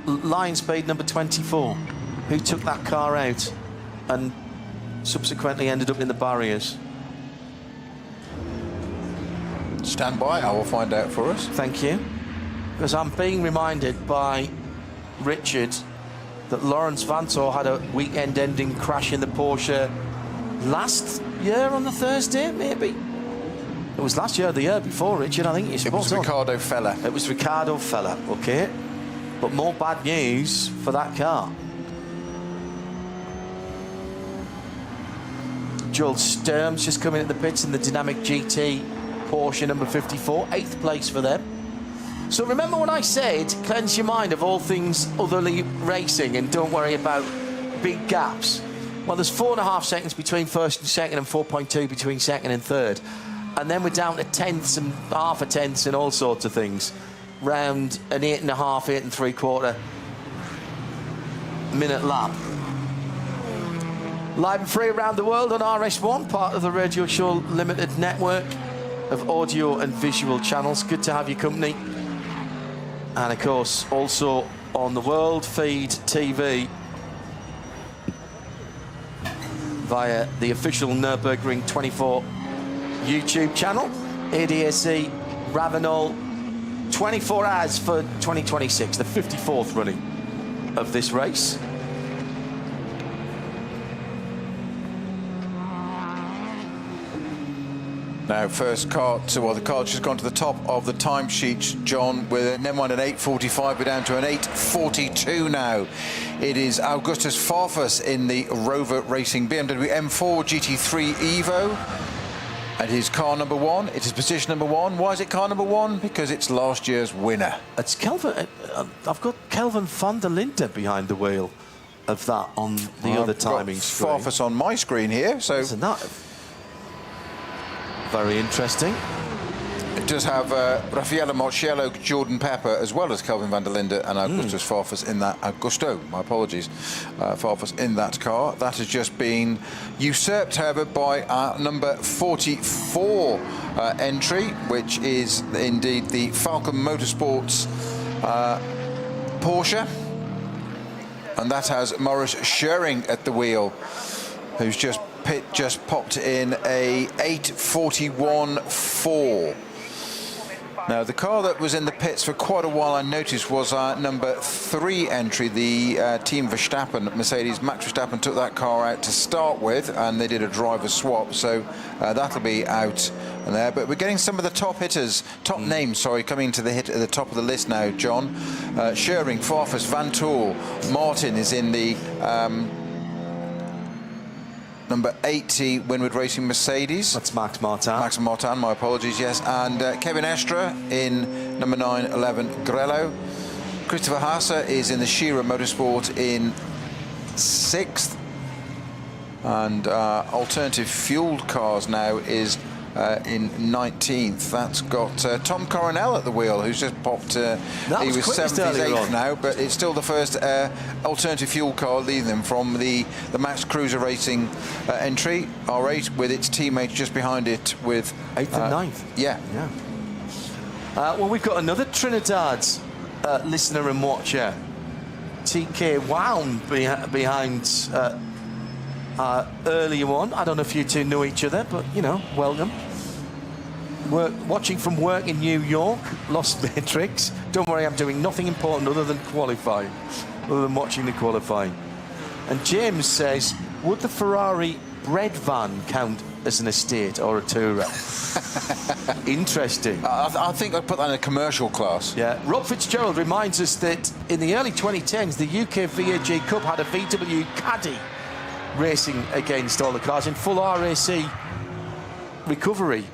Lion Spade number 24? Who took that car out and subsequently ended up in the barriers? Stand by, I will find out for us. Thank you. Because I'm being reminded by Richard that Lawrence Vantor had a weekend-ending crash in the Porsche last year on the Thursday, maybe? It was last year or the year before, Richard, I think. It was Ricardo Fella. It was Ricardo Fella, OK. But more bad news for that car. Joel Sturm's just coming in the pits in the Dynamic GT Porsche number 54, 8th place for them. So remember when I said cleanse your mind of all things otherly racing and don't worry about big gaps? Well, there's 4.5 seconds between first and second and 4.2 between second and third. And then we're down to tenths and half a tenths and all sorts of things. Round an 8.5, 8 3/4 minute lap. Live and free around the world on RS1, part of the Radio Show Limited network of audio and visual channels. Good to have your company. And of course, also on the World Feed TV via the official Nürburgring 24 YouTube channel, ADAC RAVENOL 24h for 2026, the 54th running of this race. Now, first car the car's just gone to the top of the timesheets, John, with never mind an 8:45, we're down to an 8:42 now. It is Augustus Farfus in the Rover Racing BMW M4 GT3 Evo. It is car number one. It is position number one. Why is it car number one? Because it's last year's winner. It's Kelvin. I've got Kelvin van der Linde behind the wheel of that on the other timing screen. Farfus on my screen here, so isn't that very interesting? It does have Raffaele Marciello, Jordan Pepper, as well as Kelvin van der Linde and Augustus Farfus in that. My apologies, Farfus in that car. That has just been usurped, however, by our number 44 entry, which is indeed the Falcon Motorsports Porsche, and that has Maurice Schering at the wheel, who's just popped in a 8:41.4. Now, the car that was in the pits for quite a while, I noticed, was our number 3 entry, the Team Verstappen, Mercedes. Max Verstappen took that car out to start with, and they did a driver swap, so that'll be out and there. But we're getting some of the top hitters, top names, sorry, coming to the hit at the top of the list now, John. Schering, Farfus, Van Tool, Martin is in the number 80 Winward Racing Mercedes. That's Max Martin. Max Martin, my apologies, yes. And Kevin Estra in number 911 Grello. Christopher Haase is in the Shearer Motorsport in 6th. And alternative fueled cars now is in 19th. That's got Tom Coronel at the wheel, who's just popped. He was 7th, he's 8th now, but it's still the first alternative fuel car leading them from the Max Cruiser Racing entry, R8, with its teammates just behind it with 8th and 9th. Yeah. Well, we've got another Trinidad listener and watcher, TK Wound, behind earlier one. I don't know if you two know each other, but you know, welcome. Watching from work in New York, Lost Matrix. Don't worry, I'm doing nothing important other than qualifying, other than watching the qualifying. And James says, would the Ferrari bread van count as an estate or a tourer? Interesting. I think I'd put that in a commercial class. Yeah. Rob Fitzgerald reminds us that in the early 2010s, the UK VAG Cup had a VW Caddy racing against all the cars in full RAC recovery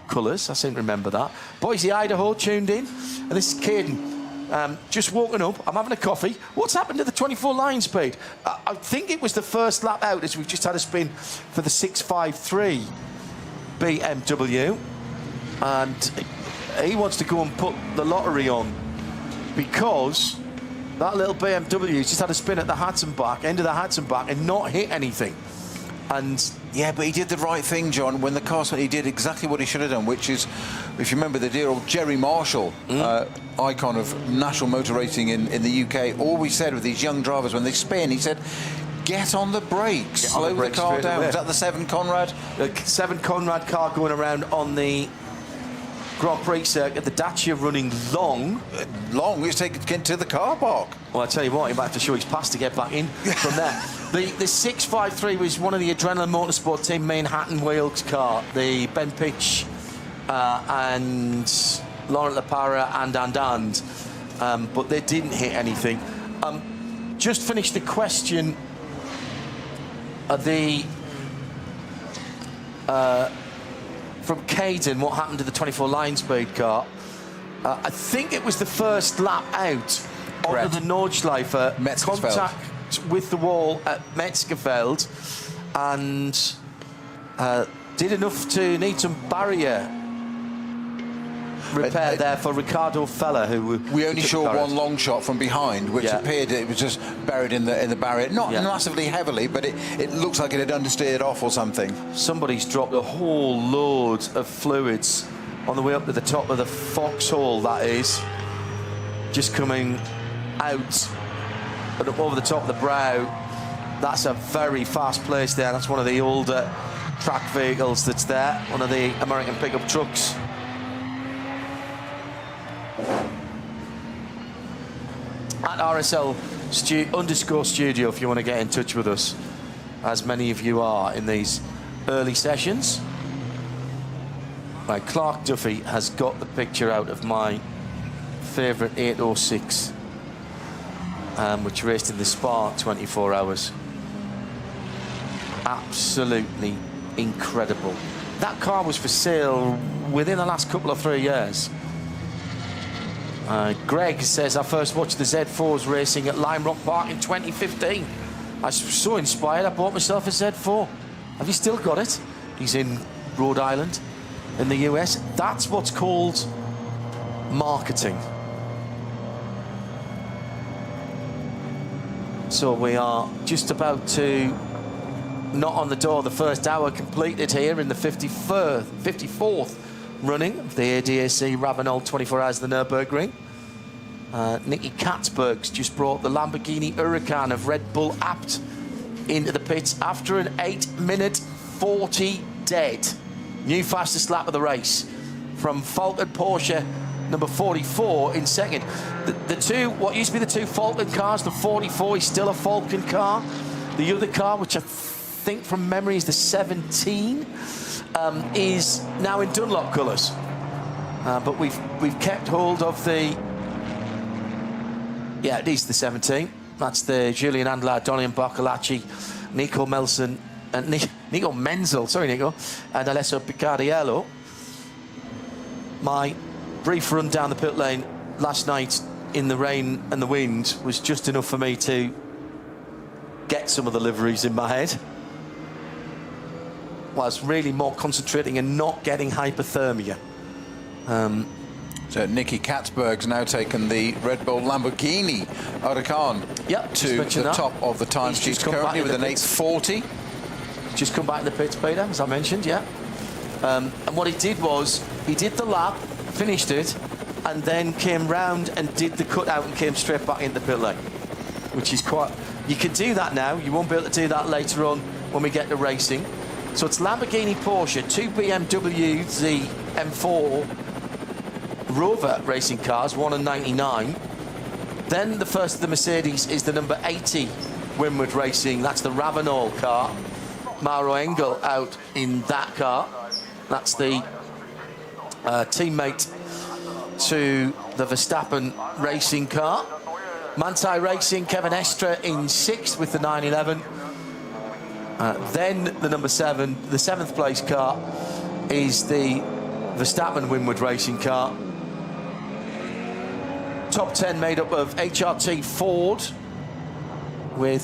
colours. I seem to remember that. Boise, Idaho tuned in, and this is Caden. Just woken up, I'm having a coffee. What's happened to the 24 line speed? I think it was the first lap out, as we've just had a spin for the 653 BMW, and he wants to go and put the lottery on, because that little BMW just had a spin at the Hudson back, end of the Hudson back, and not hit anything. And yeah, but he did the right thing, John. When the car spun, he did exactly what he should have done, which is, if you remember, the dear old Jerry Marshall, icon of national motor racing in the UK, always said with these young drivers when they spin, he said, get on the brakes, slow the car down. Was that the 7 Conrad? The 7 Conrad car going around on the Grand Prix circuit, the Dacia running long. It's taken to the car park. Well, I tell you what, he might have to show his pass to get back in from there. The 653 was one of the Adrenaline Motorsport Team Manhattan Wales car. The Ben Pitch and Laurent Lepara and. But they didn't hit anything. Just finished the question of the... from Caden, what happened to the 24 line speed car? I think it was the first lap out onto the Nordschleife, contact with the wall at Metzgerfeld, and did enough to need some barrier repair there for Ricardo Feller, who we only saw one long shot from behind, which appeared it was just buried in the barrier, not massively heavily, but it looks like it had understeered off or something. Somebody's dropped a whole load of fluids on the way up to the top of the foxhole, that is, just coming out and up over the top of the brow. That's a very fast place there. That's one of the older track vehicles that's there, one of the American pickup trucks. At RSL _studio if you want to get in touch with us, as many of you are in these early sessions. Right, Clark Duffy has got the picture out of my favourite 806, which raced in the Spa 24 hours. Absolutely incredible that car was for sale within the last couple of 3 years. Greg says, I first watched the Z4s racing at Lime Rock Park in 2015. I was so inspired, I bought myself a Z4. Have you still got it? He's in Rhode Island, in the US. That's what's called marketing. So we are just about to knock on the door. The first hour completed here in the 54th running of the ADAC RAVENOL 24h the Nürburgring. Nicky Katzberg's just brought the Lamborghini Huracan of Red Bull Abt into the pits after an 8-minute 40 dead. New fastest lap of the race from Falcon Porsche number 44 in second. The two, what used to be the two Falcon cars, the 44 is still a Falcon car. The other car, which I think from memory is the 17, is now in Dunlop colours. But we've kept hold of the, yeah, it is the 17. That's the Julian Andlar, Donian Barcolacci, Nico Menzel, sorry Nico, and Alessio Picardiello. My brief run down the pit lane last night in the rain and the wind was just enough for me to get some of the liveries in my head. Was really more concentrating and not getting hypothermia. So Nicky Katzberg's now taken the Red Bull Lamborghini Huracan to the top of the time sheet currently with an 8:40. Just come back in the pits, Peter, as I mentioned, yeah. And what he did was, he did the lap, finished it, and then came round and did the cutout and came straight back in the pit lane, which is quite... You can do that now. You won't be able to do that later on when we get to racing. So it's Lamborghini, Porsche, 2 BMW, the M4 Rover racing cars, 1 and 99. Then the first of the Mercedes is the number 80 Winward Racing. That's the Ravenol car. Mauro Engel out in that car. That's the teammate to the Verstappen racing car. Manthey Racing, Kevin Estre in 6th with the 911. Then the number 7, the 7th place car is the Verstappen Winward Racing car. Top 10 made up of HRT Ford with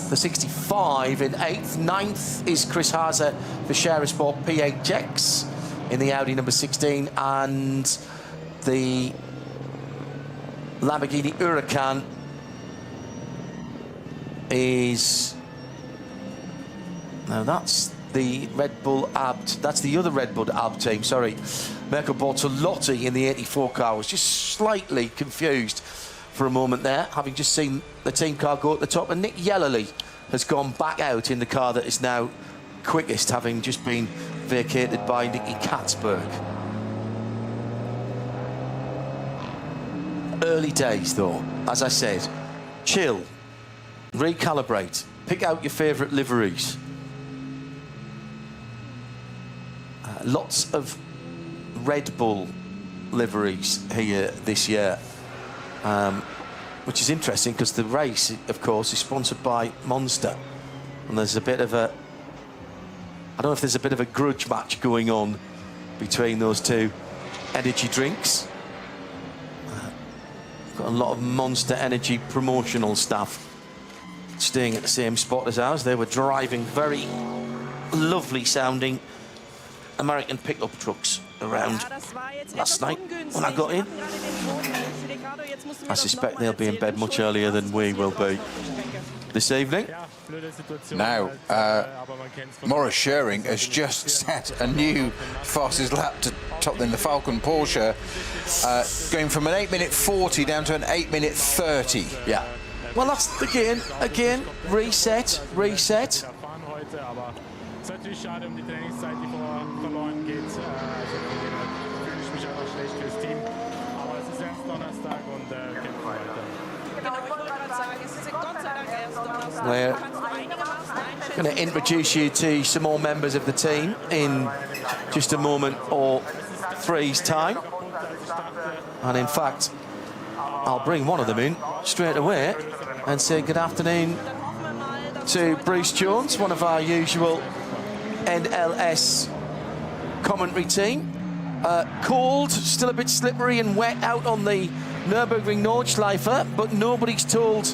the 65 in 8th. 9th is Chris Haase for Share Sport PHX in the Audi number 16, and the Lamborghini Huracan is... Now that's the Red Bull Abt. That's the other Red Bull Abt team, sorry. Mirko Bortolotti in the 84 car. Was just slightly confused for a moment there, having just seen the team car go at the top. And Nick Yellerly has gone back out in the car that is now quickest, having just been vacated by Nicky Katzberg. Early days, though. As I said, chill, recalibrate, pick out your favourite liveries. Lots of Red Bull liveries here this year, which is interesting because the race, of course, is sponsored by Monster, and there's a bit of a, I don't know if there's a bit of a grudge match going on between those two energy drinks. Got a lot of Monster Energy promotional staff staying at the same spot as ours. They were driving very lovely sounding American pickup trucks around last night when I got in. I suspect they'll be in bed much earlier than we will be this evening. Now, Maurice Schering has just set a new fastest lap to top than the Falcon Porsche, going from an 8-minute 40 down to an 8-minute 30. Yeah. Well, that's again, reset. Es ist natürlich schade die Trainingszeit, die verloren geht. Also fühle ich mich einfach schlecht fürs Team. Aber es ist erst Donnerstag und kämpfen weiter. We're going to introduce you to some more members of the team in just a moment or three's time. And in fact, I'll bring one of them in straight away and say good afternoon to Bruce Jones, one of our usual NLS commentary team. Cold, still a bit slippery and wet out on the Nürburgring Nordschleife, but nobody's told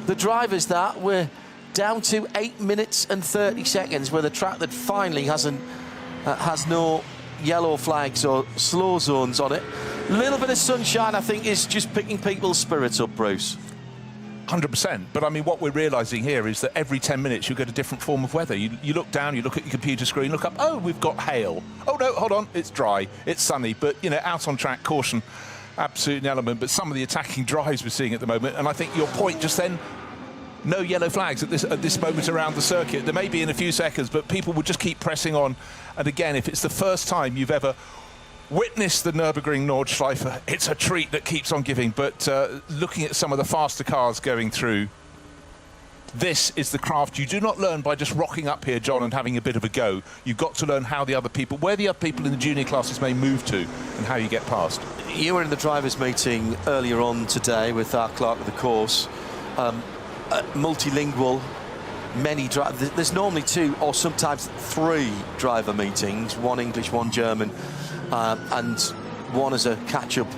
the drivers that we're down to 8 minutes and 30 seconds with a track that finally has no yellow flags or slow zones on it. A little bit of sunshine, I think, is just picking people's spirits up, Bruce. 100%. But I mean, what we're realising here is that every 10 minutes you get a different form of weather. You look down, you look at your computer screen, look up, oh, we've got hail. Oh, no, hold on, it's dry, it's sunny. But, you know, out on track, caution, absolute element. But some of the attacking drives we're seeing at the moment, and I think your point just then, no yellow flags at this moment around the circuit. There may be in a few seconds, but people will just keep pressing on. And again, if it's the first time you've ever witnessed the Nürburgring Nordschleife, it's a treat that keeps on giving. But looking at some of the faster cars going through, this is the craft you do not learn by just rocking up here, John, and having a bit of a go. You've got to learn how the other people, where the other people in the junior classes may move to, and how you get past. You were in the drivers' meeting earlier on today with our clerk of the course. Multilingual, there's normally 2 or sometimes 3 driver meetings, 1 English, 1 German, and 1 as a catch-up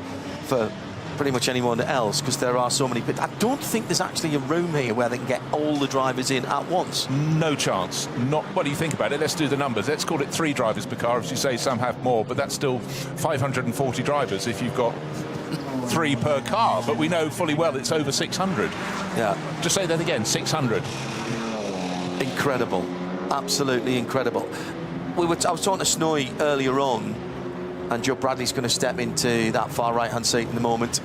for pretty much anyone else, because there are so many. But I don't think there's actually a room here where they can get all the drivers in at once. No chance. Not. What do you think about it? Let's do the numbers. Let's call it 3 drivers per car. As you say, some have more, but that's still 540 drivers if you've got 3 per car. But we know fully well it's over 600. Yeah. Just say that again, 600. Incredible. Absolutely incredible. I was talking to Snowy earlier on, and Joe Bradley's going to step into that far right-hand seat in a moment,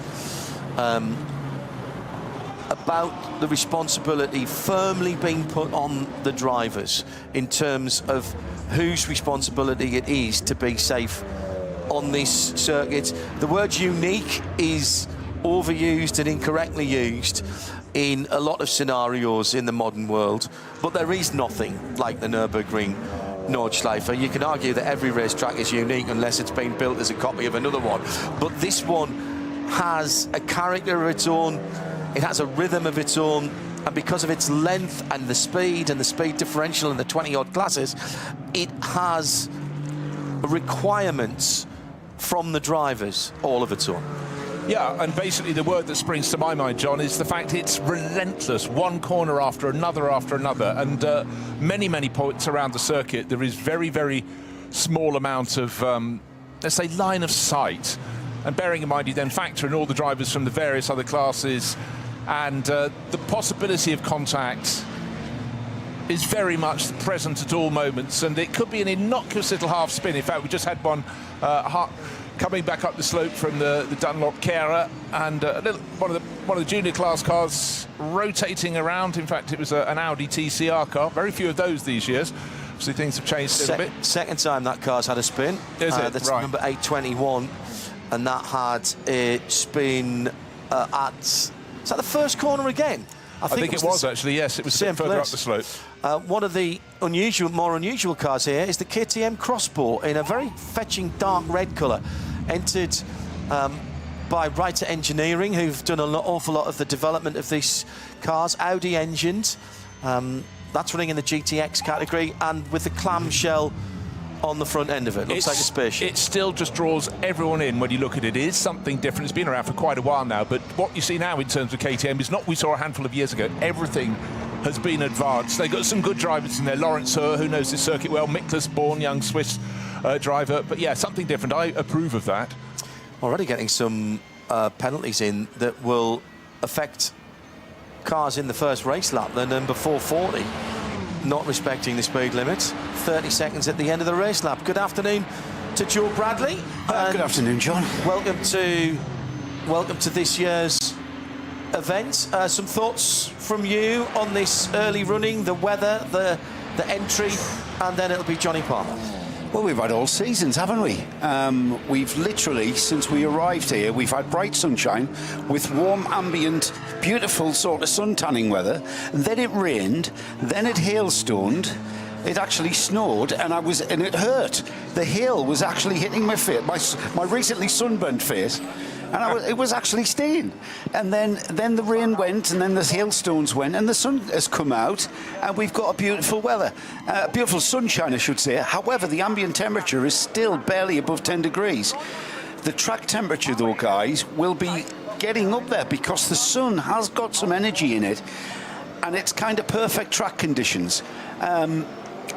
about the responsibility firmly being put on the drivers in terms of whose responsibility it is to be safe on this circuit. The word unique is overused and incorrectly used in a lot of scenarios in the modern world, but there is nothing like the Nürburgring Nordschleife. You can argue that every racetrack is unique unless it's been built as a copy of another one, but this one has a character of its own, it has a rhythm of its own, and because of its length and the speed differential in the 20-odd classes, it has requirements from the drivers all of its own. Yeah, and basically the word that springs to my mind, John, is the fact it's relentless, one corner after another, and many points around the circuit. There is very small amount of, let's say, line of sight. And bearing in mind, you then factor in all the drivers from the various other classes, and the possibility of contact is very much present at all moments, and it could be an innocuous little half spin. In fact, we just had one coming back up the slope from the Dunlop Carer, and one of the junior class cars rotating around. In fact, it was an Audi TCR car. Very few of those these years. Obviously, things have changed a little bit. Second time that car's had a spin. Is it? That's right. Number 821, and that had a spin is that the first corner again? I think it was actually, yes. It was a bit further up the slope. One of the more unusual cars here is the KTM Crossbow in a very fetching dark red colour, entered by Writer Engineering, who've done an awful lot of the development of these cars. Audi engined, that's running in the GTX category, and with the clamshell on the front end of it. Looks like a spaceship. It still just draws everyone in when you look at it. It is something different. It's been around for quite a while now, but what you see now in terms of KTM is not what we saw a handful of years ago. Everything has been advanced. They've got some good drivers in there. Lawrence Hur, who knows this circuit well. Miklas Born, young Swiss driver. But yeah, something different. I approve of that. Already getting some penalties in that will affect cars in the first race lap. The number 440 not respecting the speed limits. 30 seconds at the end of the race lap. Good afternoon to Joe Bradley. Good afternoon, John. Welcome to this year's event. Some thoughts from you on this early running, the weather, the entry, and then it'll be Johnny Palmer. Well, we've had all seasons, haven't we? We've literally, since we arrived here, we've had bright sunshine with warm, ambient, beautiful sort of sun tanning weather. And then it rained, then it hailstormed, it actually snowed, and it hurt. The hail was actually hitting my face, my recently sunburnt face. And it was actually staying. And then the rain went, and then the hailstones went, and the sun has come out, and we've got a beautiful weather. Beautiful sunshine, I should say. However, the ambient temperature is still barely above 10 degrees. The track temperature, though, guys, will be getting up there because the sun has got some energy in it, and it's kind of perfect track conditions.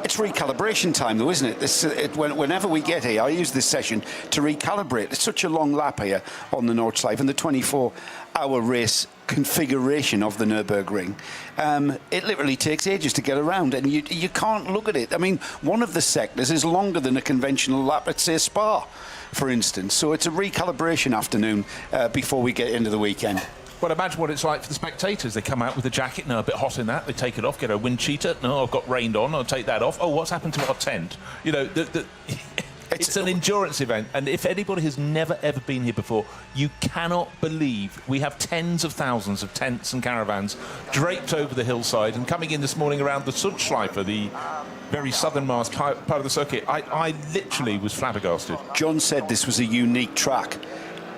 It's recalibration time, though, isn't it? Whenever we get here, I use this session to recalibrate. It's such a long lap here on the Nordschleife and the 24-hour race configuration of the Nürburgring. It literally takes ages to get around, and you can't look at it. I mean, one of the sectors is longer than a conventional lap at, say, Spa, for instance. So it's a recalibration afternoon before we get into the weekend. Well, imagine what it's like for the spectators. They come out with a jacket, no, a bit hot in that. They take it off, get a wind cheater. No, I've got rained on. I'll take that off. Oh, what's happened to our tent? You know, it's an endurance event. And if anybody has never, ever been here before, you cannot believe we have tens of thousands of tents and caravans draped over the hillside. And coming in this morning around the Nordschleife, the very southernmost part of the circuit, I literally was flabbergasted. John said this was a unique track.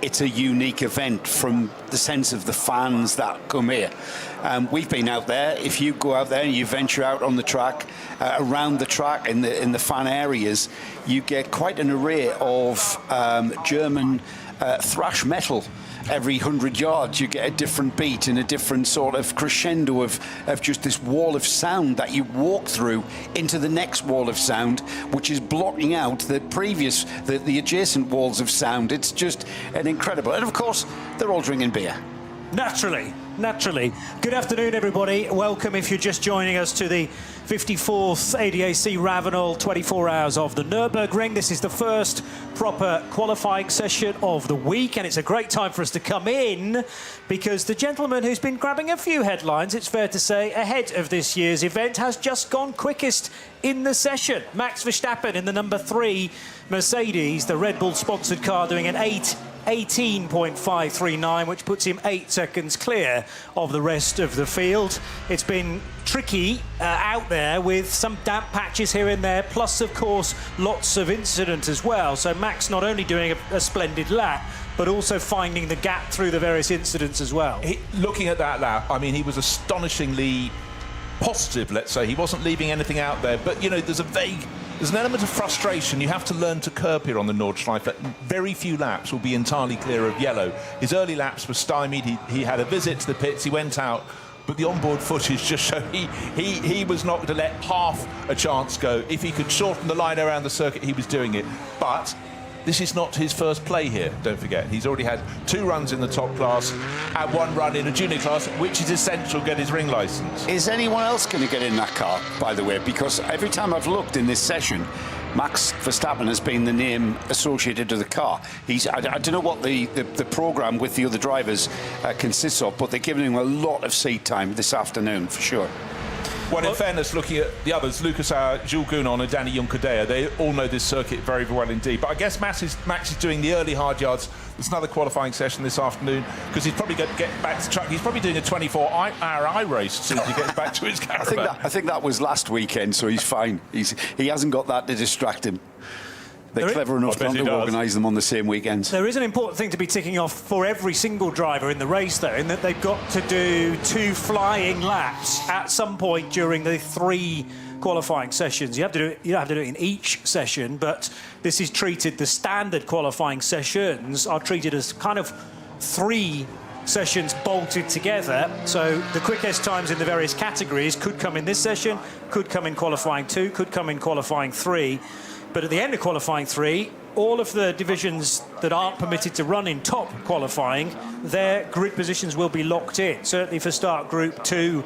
It's a unique event from the sense of the fans that come here. We've been out there. If you go out there and you venture out on the track, around the track in the fan areas, you get quite an array of German thrash metal. Every 100 yards you get a different beat and a different sort of crescendo of just this wall of sound that you walk through into the next wall of sound, which is blocking out the adjacent walls of sound. It's just an incredible. And of course, they're all drinking beer. Naturally. Good afternoon, everybody. Welcome if you're just joining us to the 54th ADAC RAVENOL 24 hours of the Nürburgring. This is the first proper qualifying session of the week, and it's a great time for us to come in because the gentleman who's been grabbing a few headlines, it's fair to say, ahead of this year's event has just gone quickest in the session. Max Verstappen in the number 3 Mercedes, the Red Bull-sponsored car, doing an 18.539, which puts him 8 seconds clear of the rest of the field. It's been tricky out there with some damp patches here and there, plus, of course, lots of incident as well. So Max not only doing a splendid lap, but also finding the gap through the various incidents as well. Looking at that lap, I mean, he was astonishingly positive, let's say. He wasn't leaving anything out there, but, you know, there's an element of frustration you have to learn to curb here on the Nordschleife. Very few laps will be entirely clear of yellow. His early laps were stymied. He had a visit to the pits. He went out, but the onboard footage just showed he was not going to let half a chance go. If he could shorten the line around the circuit, he was doing it. But this is not his first play here, don't forget. He's already had 2 runs in the top class and 1 run in a junior class, which is essential to get his ring licence. Is anyone else going to get in that car, by the way? Because every time I've looked in this session, Max Verstappen has been the name associated to the car. I don't know what the programme with the other drivers consists of, but they're giving him a lot of seat time this afternoon, for sure. Well, in fairness, looking at the others, Lucas Jules Gounon and Danny Juncadea, they all know this circuit very, very well indeed. But I guess Max is doing the early hard yards. There's another qualifying session this afternoon because he's probably going to get back to the track. He's probably doing a 24-hour I-race as soon as he gets back to his caravan. I think that was last weekend, so he's fine. He hasn't got that to distract him. They're clever enough not to organise them on the same weekends. There is an important thing to be ticking off for every single driver in the race, though, in that they've got to do 2 flying laps at some point during the 3 qualifying sessions. You don't have to do it in each session, but this is treated, the standard qualifying sessions are treated as kind of 3 sessions bolted together. So the quickest times in the various categories could come in this session, could come in qualifying 2, could come in qualifying 3. But at the end of qualifying 3, all of the divisions that aren't permitted to run in top qualifying, their grid positions will be locked in, certainly for start group 2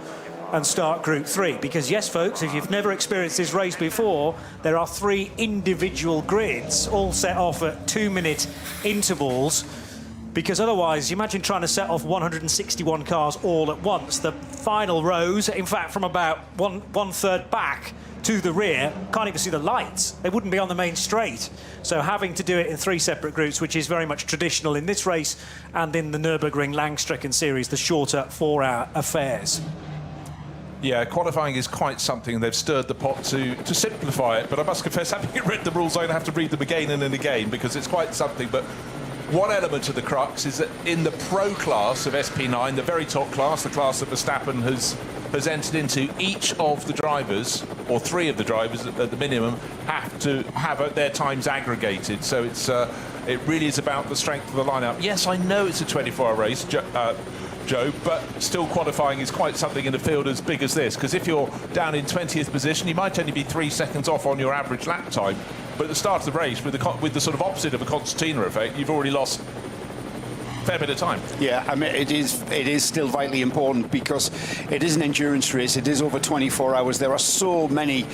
and start group 3. Because yes, folks, if you've never experienced this race before, there are 3 individual grids all set off at 2-minute intervals. Because otherwise, you imagine trying to set off 161 cars all at once. The final rows, in fact, from about one third back to the rear, can't even see the lights. They wouldn't be on the main straight. So having to do it in 3 separate groups, which is very much traditional in this race and in the Nürburgring Langstrecken series, the shorter 4-hour affairs. Yeah, qualifying is quite something. They've stirred the pot to simplify it, but I must confess, having read the rules, I'm going to have to read them again and again because it's quite something. But one element of the crux is that in the pro class of SP9, the very top class, the class that Verstappen has entered into, each of the drivers, or 3 of the drivers at the minimum, have to have their times aggregated. So it really is about the strength of the lineup. Yes, I know it's a 24-hour race, Joe, but still qualifying is quite something in a field as big as this, because if you're down in 20th position, you might only be 3 seconds off on your average lap time, but at the start of the race, with the sort of opposite of a concertina effect, you've already lost a fair bit of time. Yeah, I mean, it is still vitally important, because it is an endurance race. It is over 24 hours. There are so many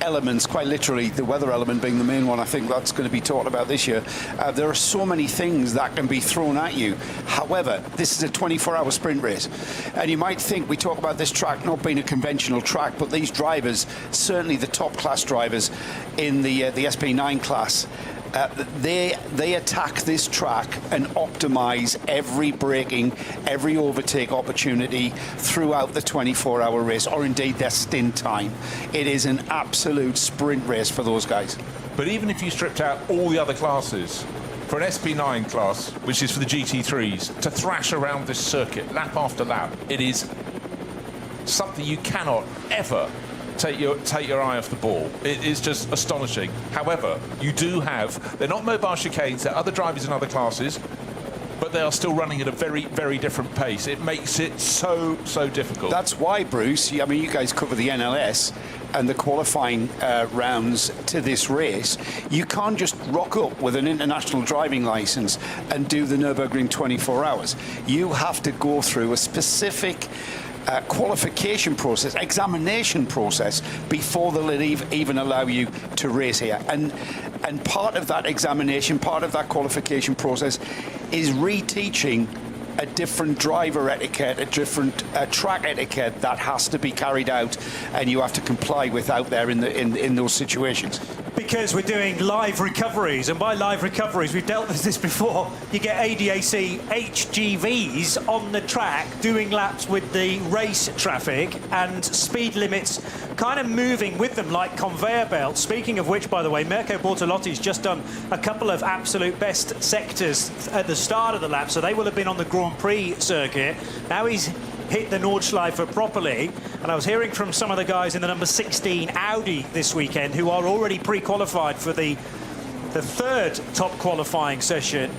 elements, quite literally, the weather element being the main one. I think that's going to be talked about this year. There are so many things that can be thrown at you. However, this is a 24-hour sprint race, and you might think we talk about this track not being a conventional track, but these drivers, certainly the top class drivers in the SP9 class, they attack this track and optimize every braking, every overtake opportunity throughout the 24-hour race, or indeed their stint time. It is an absolute sprint race for those guys. But even if you stripped out all the other classes, for an SP9 class, which is for the GT3s, to thrash around this circuit lap after lap, it is something you cannot ever take your eye off the ball. It is just astonishing. However, you do have, they're not mobile chicanes, they're other drivers in other classes, but they are still running at a very, very different pace. It makes it so difficult. That's why, Bruce, I mean, you guys cover the NLS and the qualifying rounds to this race. You can't just rock up with an international driving license and do the Nürburgring 24 hours. You have to go through a specific qualification process, examination process, before they'll even allow you to race here. And part of that examination, part of that qualification process is reteaching a different driver etiquette, a different track etiquette that has to be carried out, and you have to comply with out there in those situations. Because we're doing live recoveries, and by live recoveries, we've dealt with this before, you get ADAC HGVs on the track doing laps with the race traffic, and speed limits kind of moving with them like conveyor belts. Speaking of which, by the way, Mirko Bortolotti's just done a couple of absolute best sectors at the start of the lap, so they will have been on the Grand Prix circuit. Now he's hit the Nordschleife properly, and I was hearing from some of the guys in the number 16 Audi this weekend who are already pre-qualified for the third top qualifying session.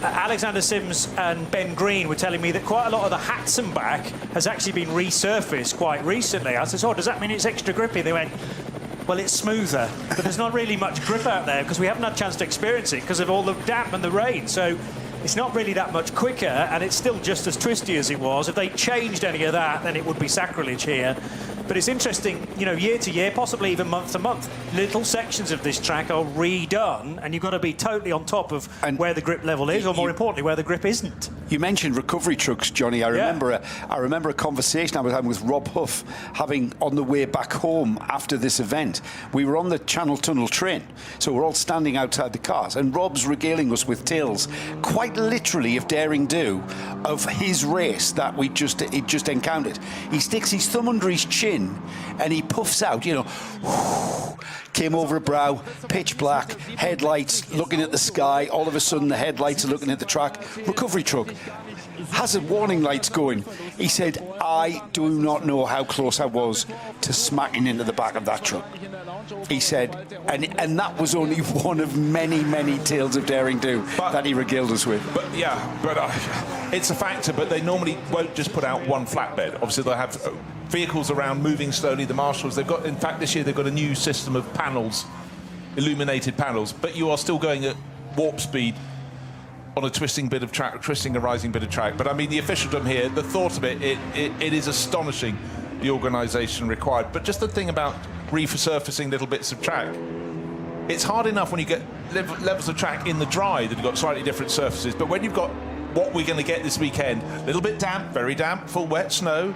Alexander Sims and Ben Green were telling me that quite a lot of the Hatzenbach has actually been resurfaced quite recently. I said, oh, does that mean it's extra grippy? They went, well, it's smoother, but there's not really much grip out there because we haven't had a chance to experience it because of all the damp and the rain. So it's not really that much quicker, and it's still just as twisty as it was. If they changed any of that, then it would be sacrilege here. But it's interesting, you know, year to year, possibly even month to month, little sections of this track are redone, and you've got to be totally on top of where the grip level is, or more importantly, where the grip isn't. You mentioned recovery trucks, Johnny. I remember a conversation I was having with Rob Huff, having on the way back home after this event. We were on the Channel Tunnel train, so we're all standing outside the cars, and Rob's regaling us with tales, quite literally of daring do, of his race that he just encountered. He sticks his thumb under his chin and he puffs out, you know, came over a brow, pitch black, headlights looking at the sky. All of a sudden the headlights are looking at the track. Recovery truck, hazard warning lights going. He said, I do not know how close I was to smacking into the back of that truck. He said, and that was only one of many, many tales of daring do that he regaled us with. But it's a factor, but they normally won't just put out one flatbed. Obviously they'll have vehicles around moving slowly. The marshals, they've got, in fact, this year they've got a new system of panels, illuminated panels, but you are still going at warp speed on a twisting a rising bit of track. But I mean, the officialdom here, the thought of it is astonishing, the organisation required. But just the thing about resurfacing little bits of track, it's hard enough when you get levels of track in the dry that have got slightly different surfaces, but when you've got what we're going to get this weekend, a little bit damp, very damp, full wet snow,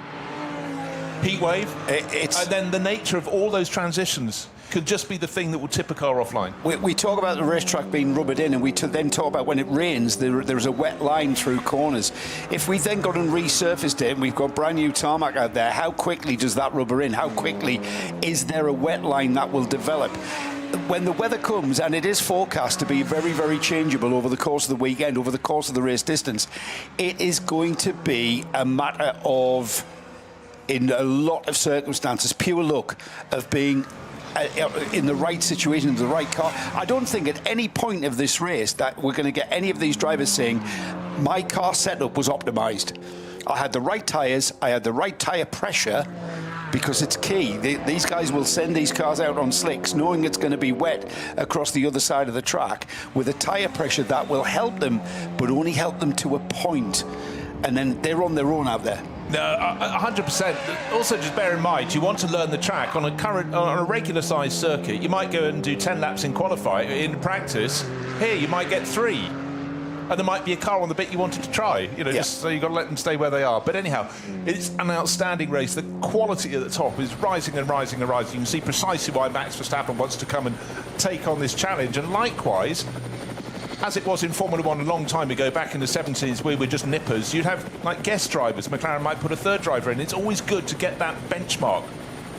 heat wave, and then the nature of all those transitions could just be the thing that will tip a car offline. We talk about the racetrack being rubbered in, and we then talk about when it rains, there's a wet line through corners. If we then got and resurfaced it, and we've got brand new tarmac out there, how quickly does that rubber in? How quickly is there a wet line that will develop? when the weather comes, and it is forecast to be very, very changeable over the course of the weekend, over the course of the race distance, it is going to be a matter of, in a lot of circumstances, pure luck of being in the right situation, in the right car. I don't think at any point of this race that we're going to get any of these drivers saying, my car setup was optimised. I had the right tyres, I had the right tyre pressure, because it's key. These guys will send these cars out on slicks knowing it's going to be wet across the other side of the track with a tyre pressure that will help them, but only help them to a point. And then they're on their own out there. No, 100%. Also, just bear in mind, you want to learn the track on a regular-sized circuit. You might go and do 10 laps in practice. Here, you might get 3, and there might be a car on the bit you wanted to try. Just so you've got to let them stay where they are. But anyhow, it's an outstanding race. The quality at the top is rising and rising and rising. You can see precisely why Max Verstappen wants to come and take on this challenge. And likewise, as it was in Formula One a long time ago, back in the 70s, we were just nippers. You'd have like guest drivers. McLaren might put a third driver in. It's always good to get that benchmark.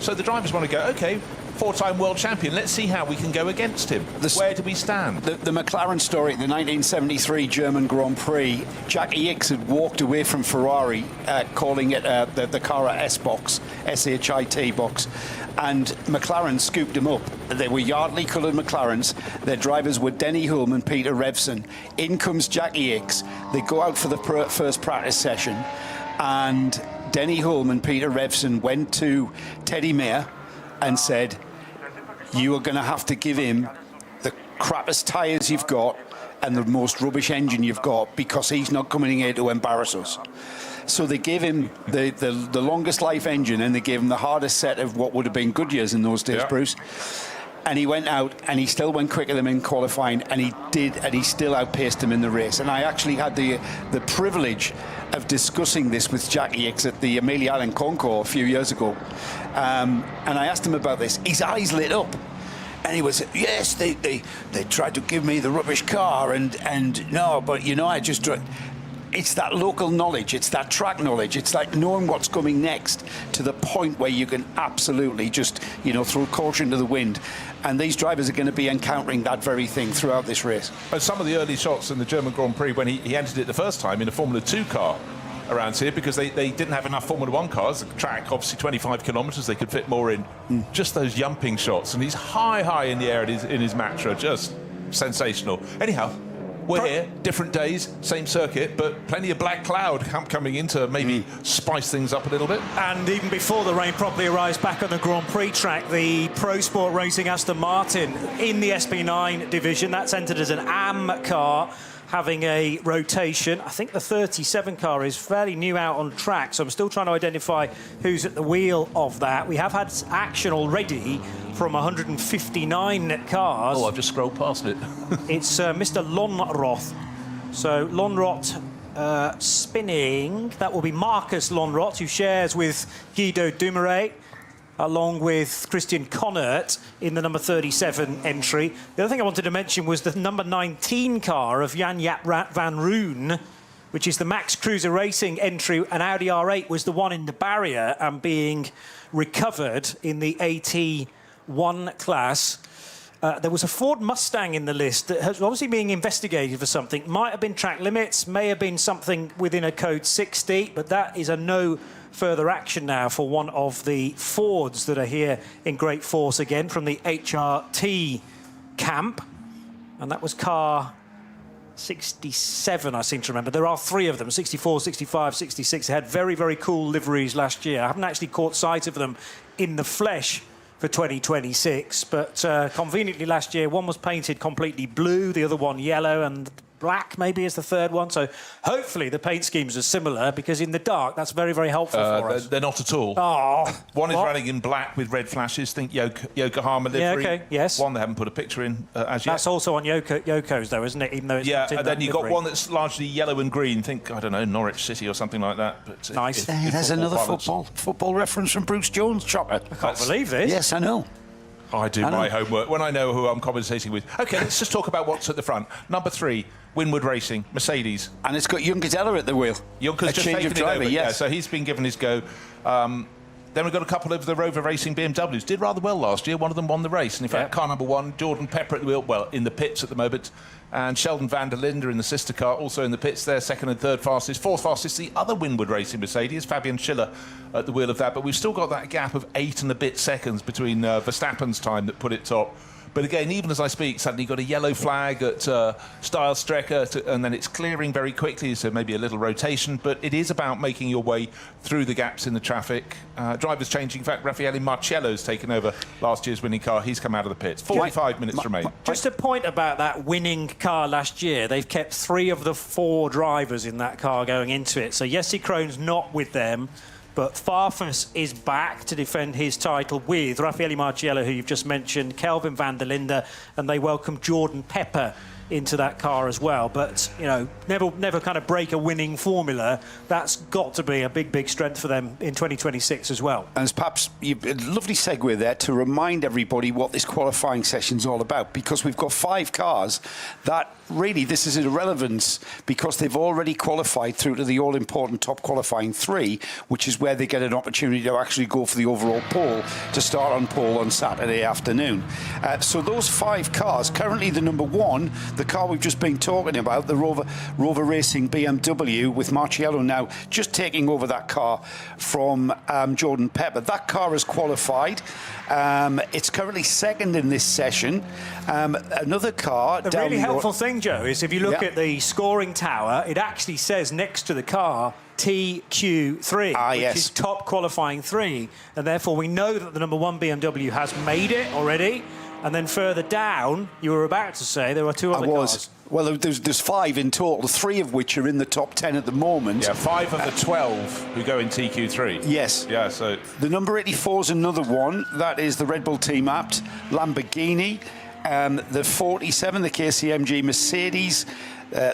So the drivers want to go, OK, 4-time world champion, let's see how we can go against him. Where do we stand? The McLaren story, the 1973 German Grand Prix, Jackie Ickx had walked away from Ferrari, calling it the car a S-box, S-H-I-T box, and McLaren scooped him up. They were Yardley coloured McLarens. Their drivers were Denny Hulme and Peter Revson. In comes Jackie Ickx. They go out for the first practice session, and Denny Hulme and Peter Revson went to Teddy Mayer and said, you are going to have to give him the crappiest tyres you've got and the most rubbish engine you've got, because he's not coming here to embarrass us. So they gave him the longest life engine, and they gave him the hardest set of what would have been Goodyears in those days, Bruce. And he went out, and he still went quicker than him in qualifying, and he still outpaced him in the race. And I actually had the privilege of discussing this with Jackie Ickx at the Amelia Island Concours a few years ago. And I asked him about this. His eyes lit up. And he was, yes, they tried to give me the rubbish car, and no, but I just... It's that local knowledge, it's that track knowledge, it's like knowing what's coming next to the point where you can absolutely just, throw caution to the wind. And these drivers are going to be encountering that very thing throughout this race. And some of the early shots in the German Grand Prix when he entered it the first time in a Formula 2 car around here, because they didn't have enough Formula 1 cars. The track, obviously 25 kilometres, they could fit more in. Just those jumping shots. And he's high in the air in his Matra, just sensational. Anyhow, we're here, different days, same circuit, but plenty of black cloud coming in to maybe spice things up a little bit. And even before the rain properly arrives back on the Grand Prix track, the Pro Sport Racing Aston Martin in the SP9 division, that's entered as an AM car, having a rotation. I think the 37 car is fairly new out on track, so I'm still trying to identify who's at the wheel of that. We have had action already from 159 cars. Oh, I've just scrolled past it. It's Mr. Lonroth. So Lonroth spinning. That will be Marcus Lonroth, who shares with Guido Dumoulin, along with Christian Connert in the number 37 entry. The other thing I wanted to mention was the number 19 car of Jan-Jaap van Roon, which is the Max Cruiser Racing entry. An Audi R8 was the one in the barrier and being recovered in the AT1 class. There was a Ford Mustang in the list that was obviously being investigated for something. Might have been track limits, may have been something within a code 60, but that is a no further action now for one of the Fords that are here in great force again from the HRT camp. And that was car 67, I seem to remember. There are 3 of them, 64, 65, 66. They had very, very cool liveries last year. I haven't actually caught sight of them in the flesh for 2026, but conveniently last year, one was painted completely blue, the other one yellow, and black maybe is the third one. So hopefully the paint schemes are similar, because in the dark that's very, very helpful for us. They're not at all. Oh, one is running in black with red flashes. Think Yokohama livery. Yeah, okay, yes. One they haven't put a picture in as yet. That's also on Yoko's though, isn't it? Even though it's not in and then that you've got livery. one that's largely yellow and green. Think, I don't know, Norwich City or something like that. But nice. There's another football reference from Bruce Jones, Chopper. I can't believe this. Yes, I know. I do my homework when I know who I'm commentating with. OK, let's just talk about what's at the front. Number 3, Winwood Racing, Mercedes. And it's got Juncker Teller at the wheel. Juncker's just taken it over. Yes. Yeah, so he's been given his go. Then we've got a couple of the Rover Racing BMWs. Did rather well last year. One of them won the race. And in fact, car number 1, Jordan Pepper at the wheel, well, in the pits at the moment. And Sheldon van der Linde in the sister car, also in the pits there, second and third fastest. Fourth fastest, the other Winwood Racing Mercedes, Fabian Schiller at the wheel of that. But we've still got that gap of 8 and a bit seconds between Verstappen's time that put it top. But again, even as I speak, suddenly you've got a yellow flag at Stijlstrekker, and then it's clearing very quickly, so maybe a little rotation. But it is about making your way through the gaps in the traffic. Drivers changing. In fact, Raffaele Marciello's taken over last year's winning car. He's come out of the pits. 45 minutes remain. Just a point about that winning car last year. They've kept 3 of the 4 drivers in that car going into it. So Jesse Kroon's not with them. But Farfus is back to defend his title with Raffaele Marciello, who you've just mentioned, Kelvin van der Linde, and they welcome Jordan Pepper into that car as well. But, you know, never kind of break a winning formula. That's got to be a big strength for them in 2026 as well. And perhaps a lovely segue there to remind everybody what this qualifying session's all about, because we've got 5 cars that really this is irrelevance because they've already qualified through to the all-important top qualifying 3, which is where they get an opportunity to actually go for the overall pole to start on pole on Saturday afternoon. So those 5 cars, currently the number 1, the car we've just been talking about, the Rover Racing BMW, with Marciello now just taking over that car from Jordan Pepper. That car has qualified. It's currently second in this session. Another car. A really helpful thing, Joe, is if you look at the scoring tower, it actually says next to the car TQ3, which is top qualifying 3, and therefore we know that the number 1 BMW has made it already. And then further down, you were about to say there were 2 other cars. Well, there's 5 in total, 3 of which are in the top 10 at the moment. Yeah, 5 of the 12 who go in TQ3. Yes. Yeah, so... The number 84 is another one. That is the Red Bull Team Apt Lamborghini. The 47, the KCMG Mercedes.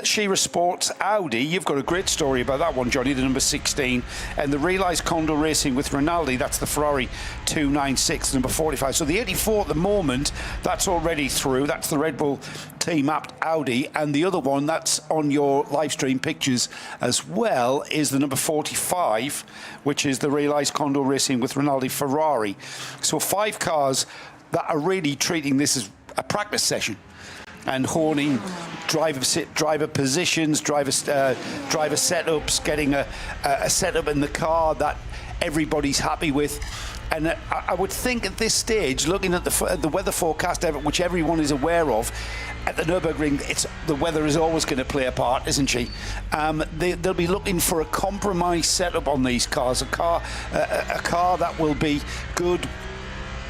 Shira Sports Audi. You've got a great story about that one, Johnny, the number 16. And the Realize Condor Racing with Rinaldi, that's the Ferrari 296, number 45. So the 84 at the moment, that's already through. That's the Red Bull Team Apt Audi. And the other one that's on your live stream pictures as well is the number 45, which is the Realize Condor Racing with Rinaldi Ferrari. So 5 cars that are really treating this as a practice session and honing driver positions, driver setups, getting a setup in the car that everybody's happy with. And I would think at this stage, looking at the weather forecast, which everyone is aware of, at the Nürburgring, the weather is always going to play a part, isn't she? They'll be looking for a compromise setup on these cars, a car that will be good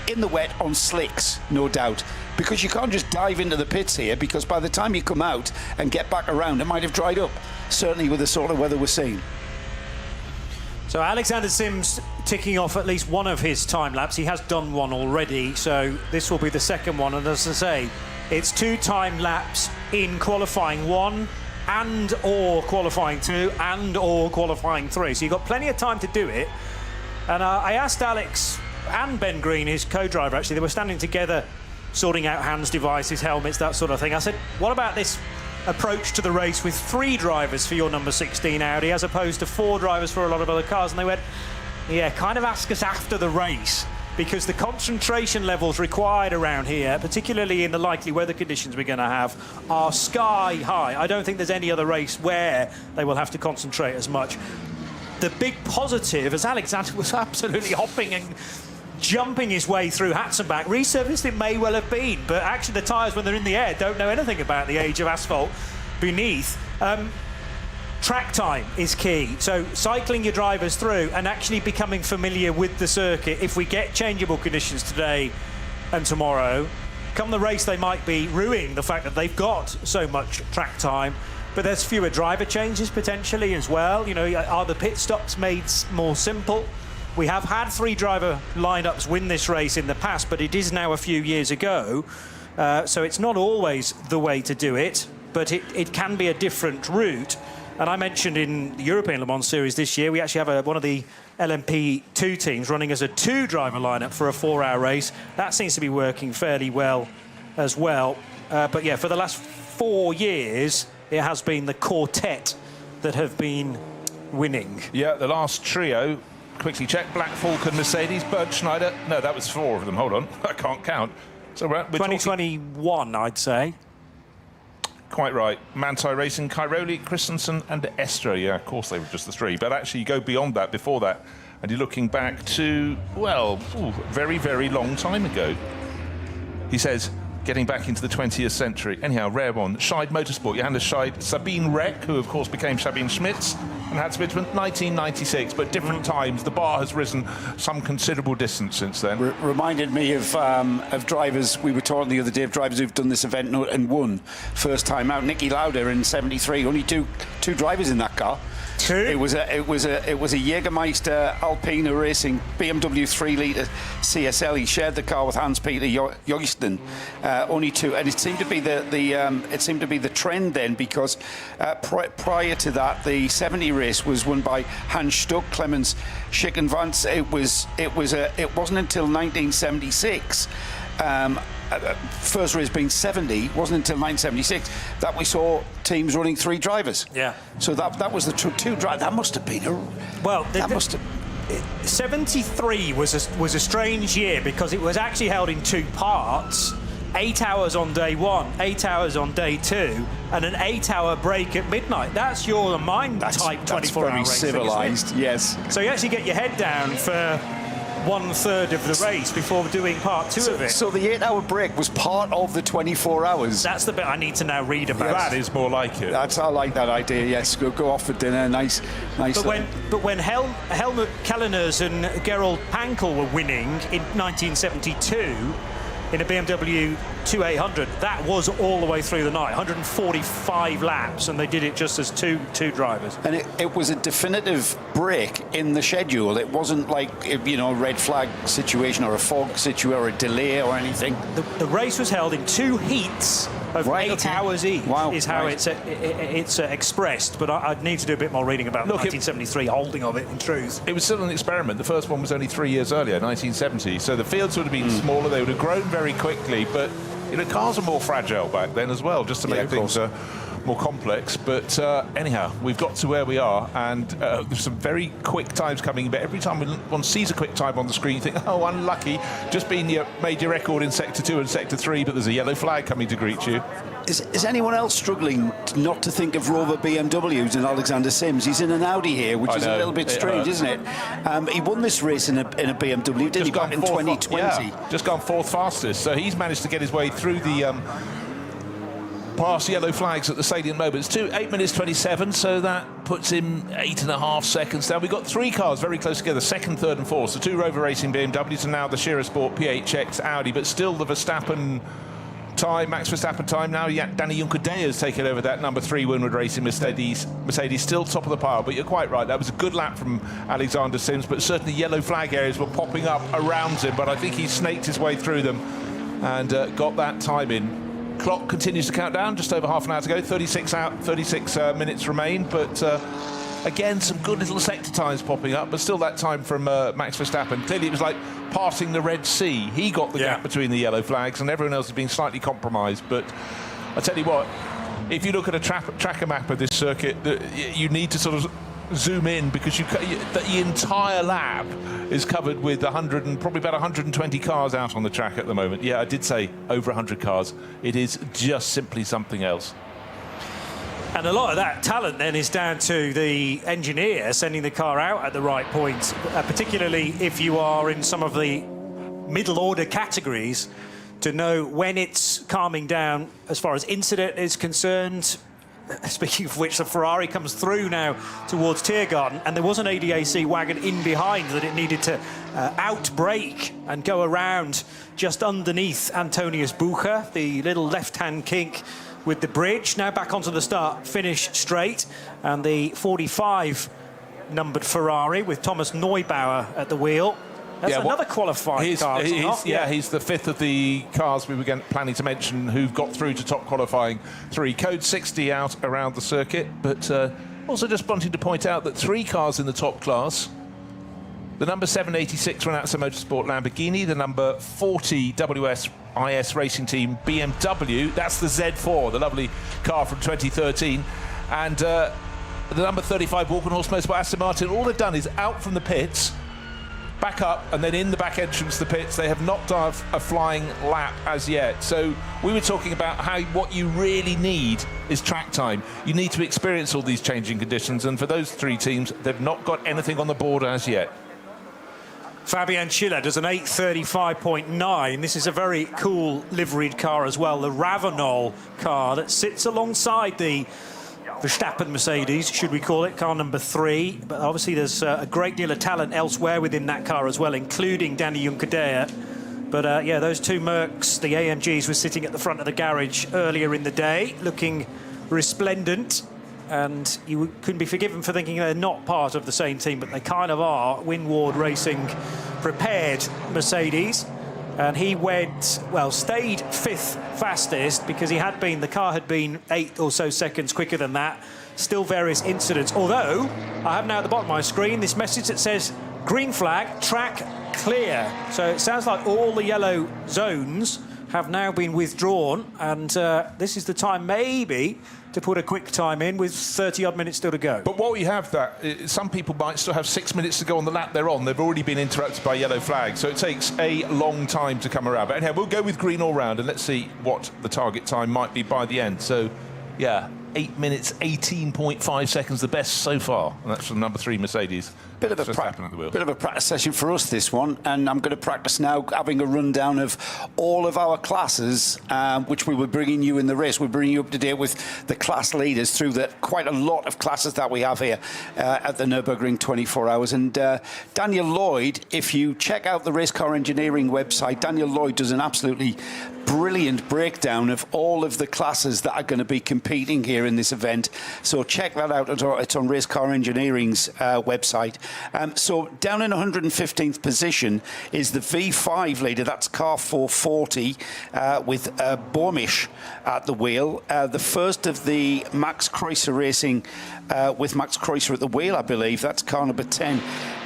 in the wet on slicks, no doubt, because you can't just dive into the pits here, because by the time you come out and get back around, it might have dried up, certainly with the sort of weather we're seeing. So Alexander Sims ticking off at least one of his time laps. He has done one already, so this will be the second one. And as I say, it's 2 time laps in qualifying 1 and or qualifying 2 and or qualifying 3. So you've got plenty of time to do it. And I asked Alex and Ben Green, his co-driver, actually, they were standing together sorting out hands, devices, helmets, that sort of thing. I said, what about this approach to the race with 3 drivers for your number 16 Audi as opposed to 4 drivers for a lot of other cars? And they went, yeah, kind of ask us after the race, because the concentration levels required around here, particularly in the likely weather conditions we're going to have, are sky high. I don't think there's any other race where they will have to concentrate as much. The big positive, as Alexander was absolutely hopping and jumping his way through Hatzenbach, resurfaced it may well have been, but actually the tyres, when they're in the air, don't know anything about the age of asphalt beneath. Track time is key, so cycling your drivers through and actually becoming familiar with the circuit. If we get changeable conditions today and tomorrow, come the race they might be ruining the fact that they've got so much track time. But there's fewer driver changes potentially as well. You know, are the pit stops made more simple? We have had 3 driver lineups win this race in the past, but it is now a few years ago. So it's not always the way to do it, but it can be a different route. And I mentioned in the European Le Mans Series this year, we actually have one of the LMP2 teams running as a 2 driver lineup for a 4-hour race. That seems to be working fairly well as well. But yeah, for the last 4 years, it has been the quartet that have been winning. Yeah, the last trio quickly check. Black Falcon, Mercedes, Bud, Schneider. No, that was 4 of them. Hold on, I can't count. So we're 2021, I'd say. Quite right. Manti Racing, Cairoli, Christensen and Estra. Yeah, of course they were just the 3. But actually you go beyond that, before that, and you're looking back to, well, very, very long time ago. He says, getting back into the 20th century. Anyhow, rare one. Scheid Motorsport, Johannes Scheid, Sabine Reck, who of course became Sabine Schmitz, and Hans Wittmann, 1996, but different times. The bar has risen some considerable distance since then. Reminded me of drivers, we were talking the other day, of drivers who've done this event and won. First time out, Niki Lauda in 73, only two drivers in that car. It was a Jägermeister Alpina Racing BMW 3-litre CSL. He shared the car with Hans-Peter Joysten. Only 2, and it seemed to be the trend then, because prior to that, the 70 race was won by Hans Stuck, Clemens Schickenvance. It wasn't until 1976. First race being 70, wasn't until 1976 that we saw teams running 3 drivers. Yeah. So that was the 2 drivers. That must have been a... 73 was a strange year, because it was actually held in 2 parts. 8 hours on day 1, 8 hours on day 2, and an 8-hour break at midnight. That's your mind type 24-hour racing. That's very civilised, yes. So you actually get your head down for 1/3 of the race before doing part 2 of it. So the 8-hour break was part of the 24 hours. That's the bit I need to now read about. That is more like it. I like that idea. Yes, go off for dinner. Nice. But when Helmut Kalleners and Gerald Pankel were winning in 1972 in a BMW 2800, that was all the way through the night, 145 laps, and they did it just as two drivers. And it was a definitive break in the schedule. It wasn't like, a red flag situation or a fog situation or a delay or anything. The race was held in 2 heats of 8 hours each. Wow. Is how it's expressed. But I'd need to do a bit more reading about 1973 holding of it, in truth. It was still an experiment. The first one was only 3 years earlier, 1970. So the fields would have been smaller. They would have grown very quickly. But cars are more fragile back then as well, just to make things more complex. But anyhow, we've got to where we are, and there's some very quick times coming. But every time one sees a quick time on the screen, you think, oh, unlucky, just made your record in Sector 2 and Sector 3, but there's a yellow flag coming to greet you. Is anyone else struggling not to think of Rover BMWs and Alexander Sims? He's in an Audi here, which is a little bit strange, isn't it? He won this race in a BMW, didn't he, back in 2020? Yeah, just gone 4th fastest. So he's managed to get his way through the past yellow flags at the salient moments. 8 minutes 27, so that puts him 8.5 seconds down. We've got 3 cars very close together, 2nd, 3rd and 4th. So 2 Rover Racing BMWs and now the Scherer Sport PHX Audi, but still the Verstappen time, Max Verstappen time now. Danny Juncker-Day has taken over that number 3 Winward Racing Mercedes still top of the pile. But you're quite right, that was a good lap from Alexander Sims, but certainly yellow flag areas were popping up around him, but I think he snaked his way through them and got that time in. Clock continues to count down, just over half an hour to go, 36 minutes remain, but again, some good little sector times popping up, but still that time from Max Verstappen. Clearly it was like passing the Red Sea. He got the gap between the yellow flags, and everyone else has been slightly compromised. But I tell you what, if you look at a tracker map of this circuit, you need to sort of zoom in, because the entire lap is covered with 100 and probably about 120 cars out on the track at the moment. Yeah, I did say over 100 cars. It is just simply something else. And a lot of that talent then is down to the engineer sending the car out at the right point, particularly if you are in some of the middle order categories, to know when it's calming down as far as incident is concerned. Speaking of which, the Ferrari comes through now towards Tiergarten, and there was an ADAC wagon in behind that it needed to outbrake and go around just underneath Antonius Bucher, the little left-hand kink with the bridge. Now back onto the start-finish straight, and the 45 numbered Ferrari with Thomas Neubauer at the wheel. That's another qualifying car. He's the 5th of the cars we were planning to mention who've got through to top qualifying 3. Code 60 out around the circuit, but also just wanting to point out that 3 cars in the top class. The number 786 Renazza Motorsport Lamborghini, the number 40 WSIS Racing Team BMW, that's the Z4, the lovely car from 2013, and the number 35 Walkenhorst Motorsport Aston Martin. All they've done is out from the pits, back up, and then in the back entrance to the pits. They have not done a flying lap as yet. So we were talking about how what you really need is track time. You need to experience all these changing conditions, and for those three teams, they've not got anything on the board as yet. Fabian Schiller does an 8:35.9. This is a very cool liveried car as well, the Ravenol car that sits alongside the Verstappen Mercedes, should we call it, car number 3. But obviously there's a great deal of talent elsewhere within that car as well, including Danny Juncadella. But yeah, those two Mercs, the AMGs, were sitting at the front of the garage earlier in the day, looking resplendent. And you couldn't be forgiven for thinking they're not part of the same team, but they kind of are. Winward Racing prepared Mercedes. And he went, well, stayed 5th fastest because the car had been 8 or so seconds quicker than that. Still various incidents. Although, I have now at the bottom of my screen this message that says, green flag, track clear. So it sounds like all the yellow zones have now been withdrawn. And this is the time maybe to put a quick time in with 30-odd minutes still to go. But what we have some people might still have 6 minutes to go on the lap they're on. They've already been interrupted by yellow flags, so it takes a long time to come around. But anyhow, we'll go with green all round, and let's see what the target time might be by the end. So, yeah, 8 minutes, 18.5 seconds, the best so far. And that's from number 3 Mercedes. Bit of a practice session for us, this one, and I'm going to practice now having a rundown of all of our classes, which we were bringing you in the race. We're bringing you up to date with the class leaders through quite a lot of classes that we have here at the Nürburgring 24 hours. And Daniel Lloyd, if you check out the Race Car Engineering website, Daniel Lloyd does an absolutely brilliant breakdown of all of the classes that are going to be competing here in this event. So check that out. It's on Race Car Engineering's website. So down in 115th position is the V5 leader. That's car 440 with Bormisch at the wheel. The first of the Max Kreuzer Racing with Max Kreuzer at the wheel, I believe. That's car number 10.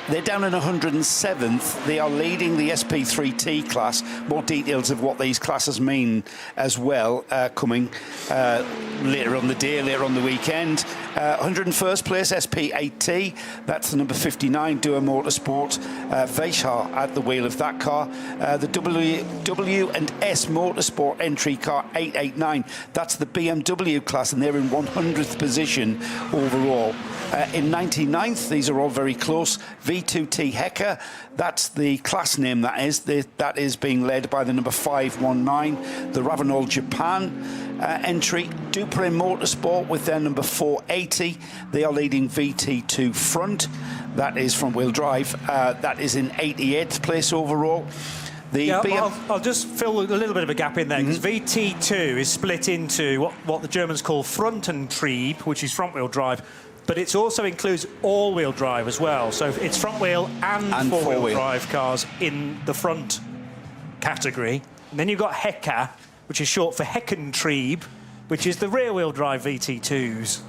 They're down in 107th. They are leading the SP3T class. More details of what these classes mean as well coming later on the day, later on the weekend. 101st place, SP8T. That's the number 59 Duo Motorsport. Weishar at the wheel of that car. The W&S Motorsport entry car 889. That's the BMW class, and they're in 100th position overall. In 99th, these are all very close. V2T Hecker, that's the class name that is. That is being led by the number 519, the Ravenol Japan entry. Dupre Motorsport with their number 480. They are leading VT2 front. That is front-wheel drive. That is in 88th place overall. I'll just fill a little bit of a gap in there, because VT2 is split into what the Germans call Frontentrieb, which is front-wheel drive. But it also includes all-wheel drive as well. So it's front-wheel and four-wheel drive cars in the front category. And then you've got Hecker, which is short for Heckentrieb, which is the rear-wheel drive VT2s.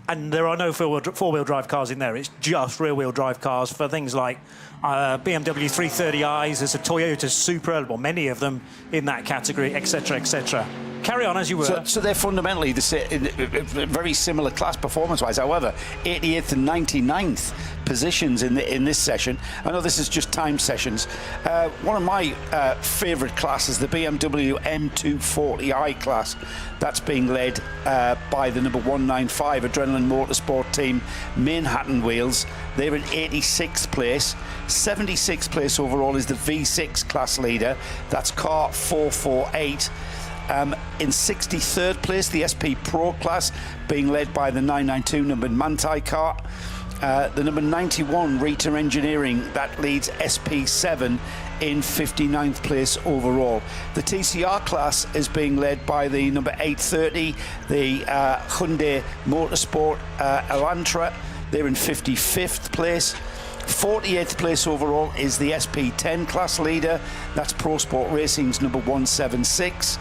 And there are no four-wheel drive cars in there. It's just rear-wheel drive cars for things like BMW 330i's. There's a Toyota Supra, well, many of them in that category, etc., etc. Carry on as you were. So they're fundamentally very similar class performance-wise. However, 88th and 99th positions in this session. I know this is just time sessions. One of my favourite classes, the BMW M240i class. That's being led by the number 195 Adrenaline Motorsport team, Manhattan Wheels. They're in 86th place. 76th place overall is the V6 class leader. That's car 448. In 63rd place, the SP Pro class, being led by the 992 numbered Manthey car. The number 91 Rita Engineering, that leads SP7 in 59th place overall. The TCR class is being led by the number 830, the Hyundai Motorsport Elantra. They're in 55th place. 48th place overall is the SP10 class leader. That's Pro Sport Racing's number 176.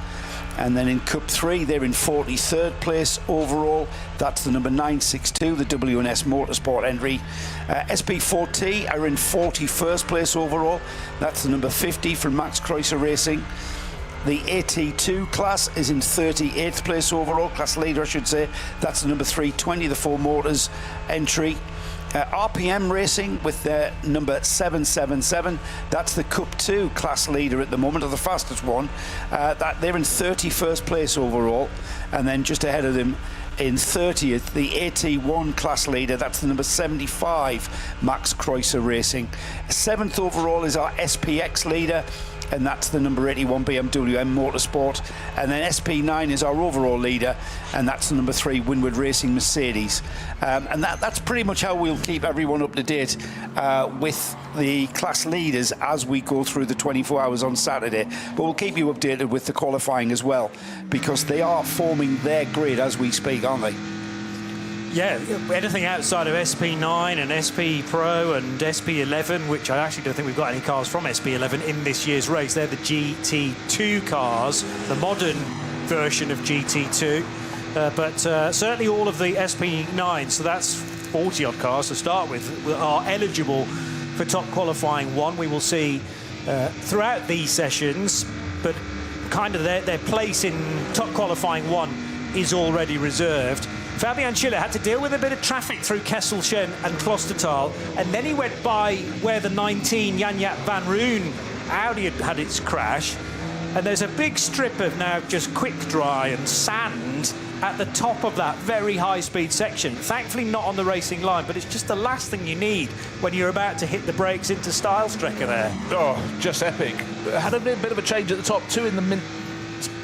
And then in Cup 3, they're in 43rd place overall. That's the number 962, the W&S Motorsport entry. SP4T are in 41st place overall. That's the number 50 from Max Kreuzer Racing. The AT2 class is in 38th place overall, class leader I should say. That's the number 320, the 4 Motors entry. RPM Racing with their number 777. That's the Cup 2 class leader at the moment, or the fastest one. They're in 31st place overall, and then just ahead of them in 30th, the AT1 class leader. That's the number 75, Max Kreuzer Racing. 7th overall is our SPX leader, and that's the number 81 BMW M Motorsport. And then SP9 is our overall leader, and that's the number 3 Winward Racing Mercedes. And that's pretty much how we'll keep everyone up to date with the class leaders as we go through the 24 hours on Saturday. But we'll keep you updated with the qualifying as well, because they are forming their grid as we speak, aren't they? Yeah, anything outside of SP9 and SP Pro and SP11, which I actually don't think we've got any cars from SP11 in this year's race. They're the GT2 cars, the modern version of GT2. But certainly all of the SP9, so that's 40-odd cars to start with, are eligible for top qualifying 1. We will see throughout these sessions, but kind of their place in top qualifying 1 is already reserved. Fabian Schiller had to deal with a bit of traffic through Kesselchen and Klostertal, and then he went by where the 19 Jan-Jaap van Roon Audi had its crash, and there's a big strip of now just quick dry and sand at the top of that very high-speed section. Thankfully not on the racing line, but it's just the last thing you need when you're about to hit the brakes into Stylestrecker there. Oh, just epic. Had a bit of a change at the top, too, in the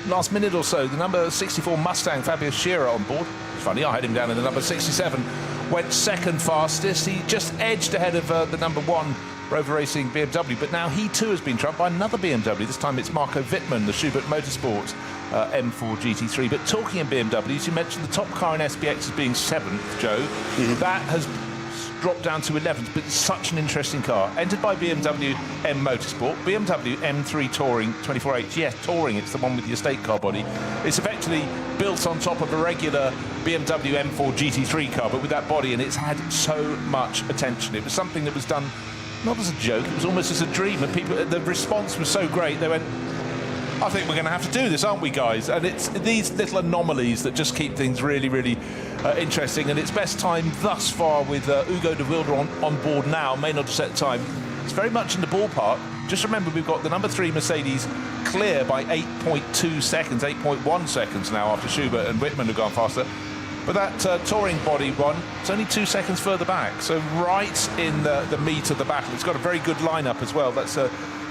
last minute or so. The number 64 Mustang, Fabian Schiller, on board. Funny, I had him down in the number 67. Went second fastest. He just edged ahead of the number 1 Rover Racing BMW, but now he too has been trumped by another BMW. This time it's Marco Wittmann, the Schubert Motorsport M4 GT3. But talking of BMWs, you mentioned the top car in SPX as being 7th, Joe. That has dropped down to 11th, but it's such an interesting car. Entered by BMW M Motorsport, BMW M3 Touring 24H. Yes, Touring, it's the one with the estate car body. It's effectively built on top of a regular BMW M4 GT3 car, but with that body, and it's had so much attention. It was something that was done not as a joke, it was almost as a dream, and people, the response was so great, they went, I think we're going to have to do this, aren't we, guys? And it's these little anomalies that just keep things really, really interesting. And it's best time thus far with Hugo de Wilde on board now. May not have set time. It's very much in the ballpark. Just remember, we've got the number 3 Mercedes clear by 8.2 seconds, 8.1 seconds now after Schubert and Wittmann have gone faster. But that touring body one, it's only 2 seconds further back. So right in the meat of the battle. It's got a very good lineup as well. That's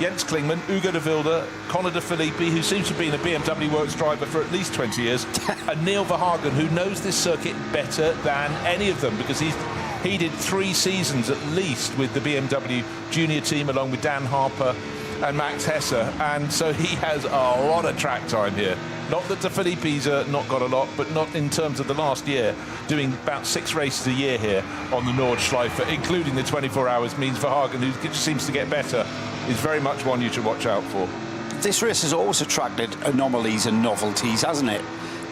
Jens Klingmann, Hugo de Wilde, Conor de Filippi, who seems to have been a BMW Works driver for at least 20 years, and Neil Verhagen, who knows this circuit better than any of them, because he did 3 seasons at least with the BMW junior team, along with Dan Harper and Max Hesse, and so he has a lot of track time here. Not that De Filippi's not got a lot, but not in terms of the last year, doing about 6 races a year here on the Nordschleife, including the 24 hours, means Verhagen, who just seems to get better, is very much one you should watch out for. This race has always attracted anomalies and novelties, hasn't it?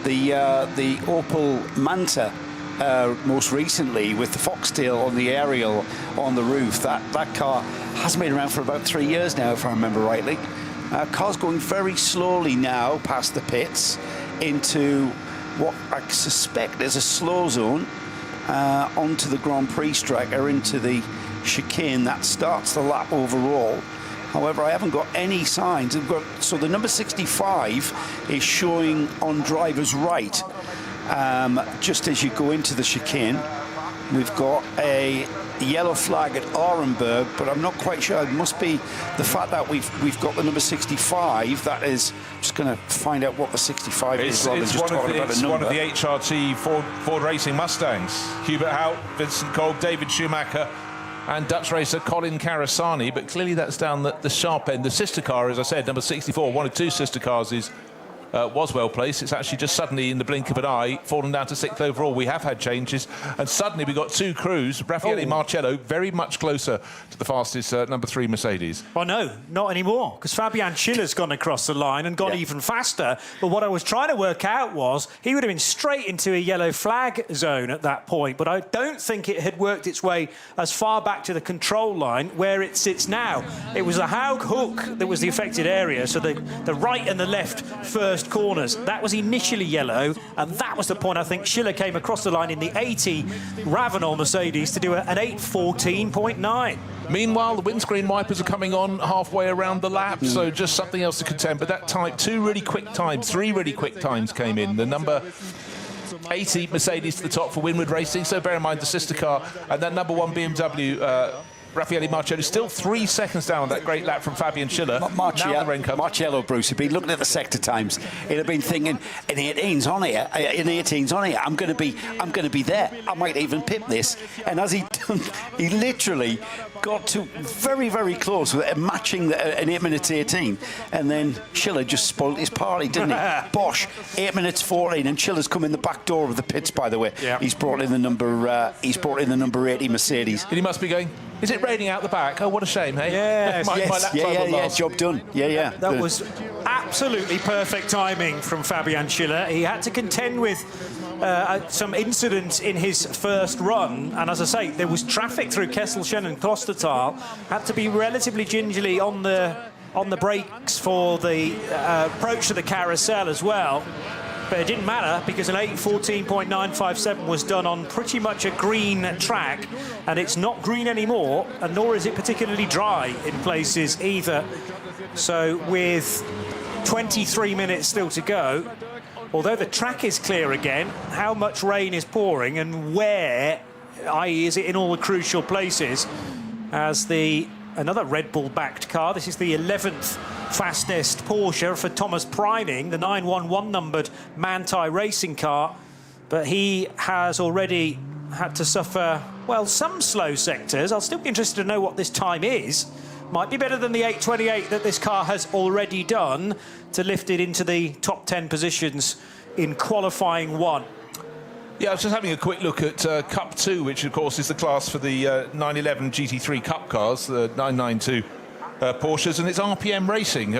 The Opel Manta, most recently, with the foxtail on the aerial on the roof, that car has been around for about 3 years now, if I remember rightly. Car's going very slowly now past the pits into what I suspect is a slow zone, onto the Grand Prix striker, into the chicane that starts the lap overall. However, I haven't got any signs. So the number 65 is showing on driver's right, just as you go into the chicane. We've got a yellow flag at Arenberg, but I'm not quite sure. It must be the fact that we've got the number 65. That is, I'm just going to find out what the 65 is. It's one of the HRT Ford Racing Mustangs. Hubert Hout, Vincent Kolb, David Schumacher, and Dutch racer Colin Carasani. But clearly that's down the sharp end. The sister car, as I said, number 64, one of 2 sister cars, was well placed. It's actually just suddenly, in the blink of an eye, fallen down to 6th overall. We have had changes, and suddenly we've got 2 crews. Raffaele Marcello very much closer to the fastest number 3 Mercedes. Oh no, not anymore, because Fabian Schiller's gone across the line and gone even faster. But what I was trying to work out was he would have been straight into a yellow flag zone at that point, but I don't think it had worked its way as far back to the control line where it sits now. It was the Haug hook that was the affected area, so the right and the left first first corners. That was initially yellow, and that was the point I think Schiller came across the line in the 80 Ravenol Mercedes to do an 8:14.9. Meanwhile, the windscreen wipers are coming on halfway around the lap, so just something else to contend. But that time, 2 really quick times, 3 really quick times came in. The number 80 Mercedes to the top for Winward Racing, so bear in mind the sister car, and that number 1 BMW, Raffaele Marcello, still 3 seconds down on that great lap from Fabian Schiller. Marcello, Bruce, he'd been looking at the sector times. He'd have been thinking, in 18's on here, I'm going to be there. I might even pip this. And as he done, he literally got to very, very close with matching an 8 minutes 18. And then Schiller just spoiled his party, didn't he? Bosch, 8 minutes 14, and Schiller's come in the back door of the pits, by the way. Yep. He's brought in the number 80 Mercedes. And he must be going, is it raining out the back? Oh, what a shame, hey? Yes, my lap job done. Yeah. That was absolutely perfect timing from Fabian Schiller. He had to contend with some incidents in his first run, and as I say, there was traffic through Kesselchen and Klostertal. Had to be relatively gingerly on the brakes for the approach to the carousel as well. But it didn't matter because an 8:14.957 was done on pretty much a green track, and it's not green anymore, and nor is it particularly dry in places either. So with 23 minutes still to go, although the track is clear again, how much rain is pouring and where, i.e. is it in all the crucial places, as another Red Bull-backed car. This is the 11th fastest Porsche for Thomas Preining, the 911 numbered Manthey racing car. But he has already had to suffer, well, some slow sectors. I'll still be interested to know what this time is. Might be better than the 8:28 that this car has already done to lift it into the top 10 positions in qualifying 1. Yeah, I was just having a quick look at Cup 2, which of course is the class for the 911 GT3 Cup cars, the 992 Porsches, and it's RPM Racing.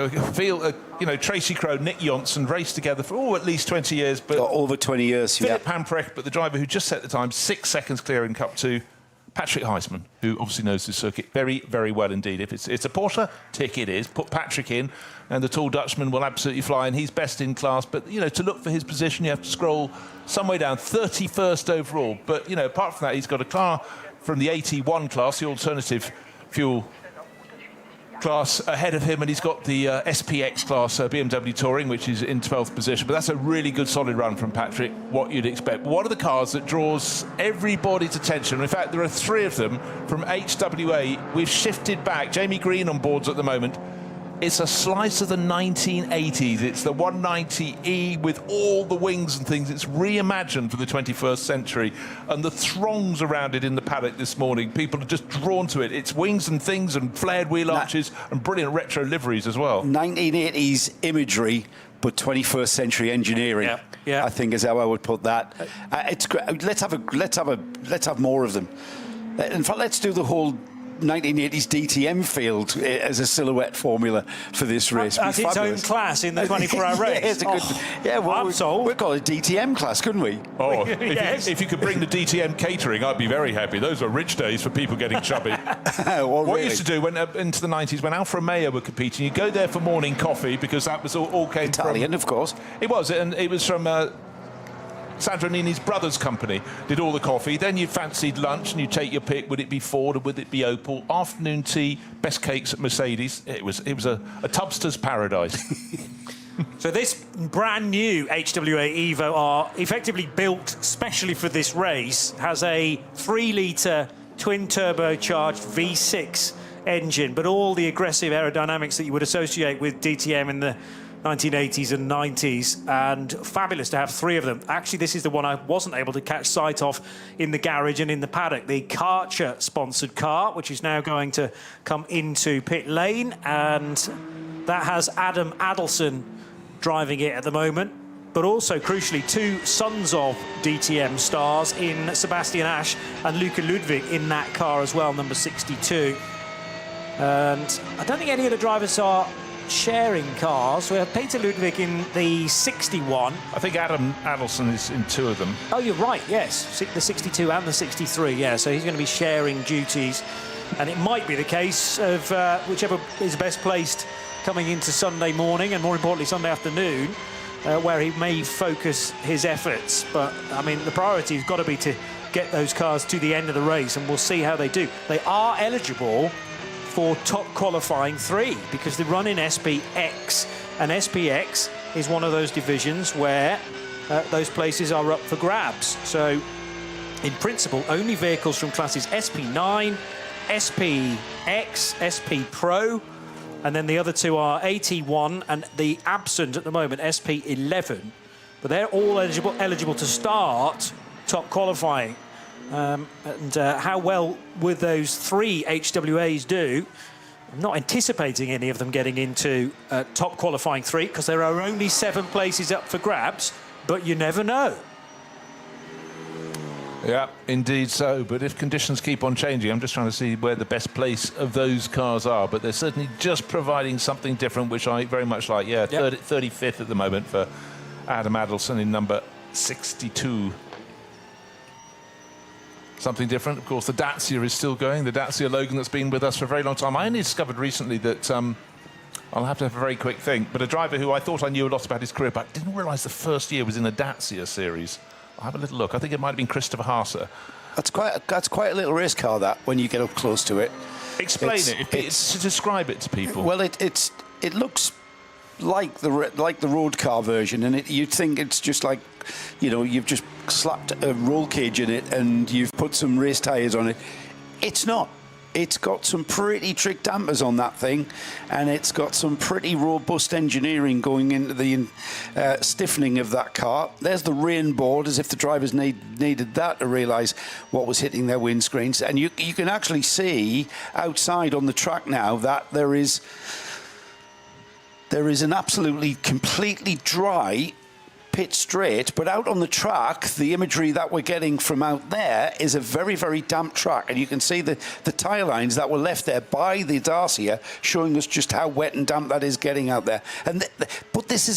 Tracy Crowe, Nick Johnson raced together for at least 20 years. But over 20 years, Philip Hamprecht, but the driver who just set the time 6 seconds clear in Cup 2, Patrick Heisman, who obviously knows the circuit very, very well indeed. If it's a Porsche, tick it is. Put Patrick in, and the tall Dutchman will absolutely fly, and he's best in class. But, to look for his position, you have to scroll some way down, 31st overall. But, apart from that, he's got a car from the 81 class, the alternative fuel class, ahead of him, and he's got the SPX class BMW Touring, which is in 12th position. But that's a really good solid run from Patrick, what you'd expect. One of the cars that draws everybody's attention, in fact there are 3 of them from HWA. We've shifted back, Jamie Green on boards at the moment. It's a slice of the 1980s. It's the 190E with all the wings and things. It's reimagined for the 21st century. And the throngs around it in the paddock this morning, people are just drawn to it. It's wings and things and flared wheel arches and brilliant retro liveries as well. 1980s imagery, but 21st century engineering. Yeah. I think is how I would put that. It's great. Let's have more of them. In fact, let's do the whole 1980s DTM field as a silhouette formula for this race. As its own class in the 24-hour race. It's a good, I'm sold. We'd call it DTM class, couldn't we? Oh, Yes. if you could bring the DTM catering, I'd be very happy. Those were rich days for people getting chubby. What we used to do into the 90s, when Alfa Romeo were competing, you go there for morning coffee, because that was all came Italian, of course. It was, and it was from Sandro Nini's brother's company, did all the coffee. Then you fancied lunch and you take your pick. Would it be Ford or would it be Opel? Afternoon tea, best cakes at Mercedes. It was a tubster's paradise. So this brand new HWA Evo R, effectively built specially for this race, has a 3-litre twin turbocharged V6 engine, but all the aggressive aerodynamics that you would associate with DTM in the 1980s and 90s, and fabulous to have 3 of them. Actually, this is the one I wasn't able to catch sight of in the garage and in the paddock, the Karcher sponsored car, which is now going to come into pit lane, and that has Adam Adelson driving it at the moment, but also crucially 2 sons of DTM stars in Sebastian Asch and Luca Ludwig in that car as well, number 62. And I don't think any of the drivers are sharing cars. We have Peter Ludwig in the 61. I think Adam Adelson is in 2 of them. Oh, you're right, yes. The 62 and the 63, yeah. So he's going to be sharing duties. And it might be the case of whichever is best placed coming into Sunday morning and, more importantly, Sunday afternoon. where he may focus his efforts. But, I mean, the priority has got to be to get those cars to the end of the race, and we'll see how they do. They are eligible for top qualifying 3 because they run in SPX, and SPX is one of those divisions where those places are up for grabs. So, in principle, only vehicles from classes SP9, SPX, SP Pro, and then the other 2 are AT1 and the absent at the moment, SP11. But they're all eligible to start top qualifying. And how well would those 3 HWAs do? I'm not anticipating any of them getting into top qualifying 3 because there are only 7 places up for grabs, but you never know. Yeah, indeed so. But if conditions keep on changing, I'm just trying to see where the best place of those cars are. But they're certainly just providing something different, which I very much like. Yeah, yep. 35th at the moment for Adam Adelson in number 62. Something different. Of course, the Dacia is still going. The Dacia Logan that's been with us for a very long time. I only discovered recently that... I'll have to have a very quick think. But a driver who I thought I knew a lot about his career, but didn't realise the first year was in a Dacia series. I'll have a little look. I think it might have been Christopher Haase. That's quite a little race car, that, when you get up close to it. Explain it. To describe it to people. Well, it looks like the road car version, and you'd think it's just like, you know, you've just slapped a roll cage in it and you've put some race tyres on it. It's not. It's got some pretty trick dampers on that thing, and it's got some pretty robust engineering going into the stiffening of that car. There's the rain board, as if the drivers needed that to realise what was hitting their windscreens. And you can actually see outside on the track now that there is an absolutely completely dry pit straight, but out on the track, the imagery that we're getting from out there is a very, very damp track, and you can see the tyre lines that were left there by the Dacia showing us just how wet and damp that is getting out there. And but this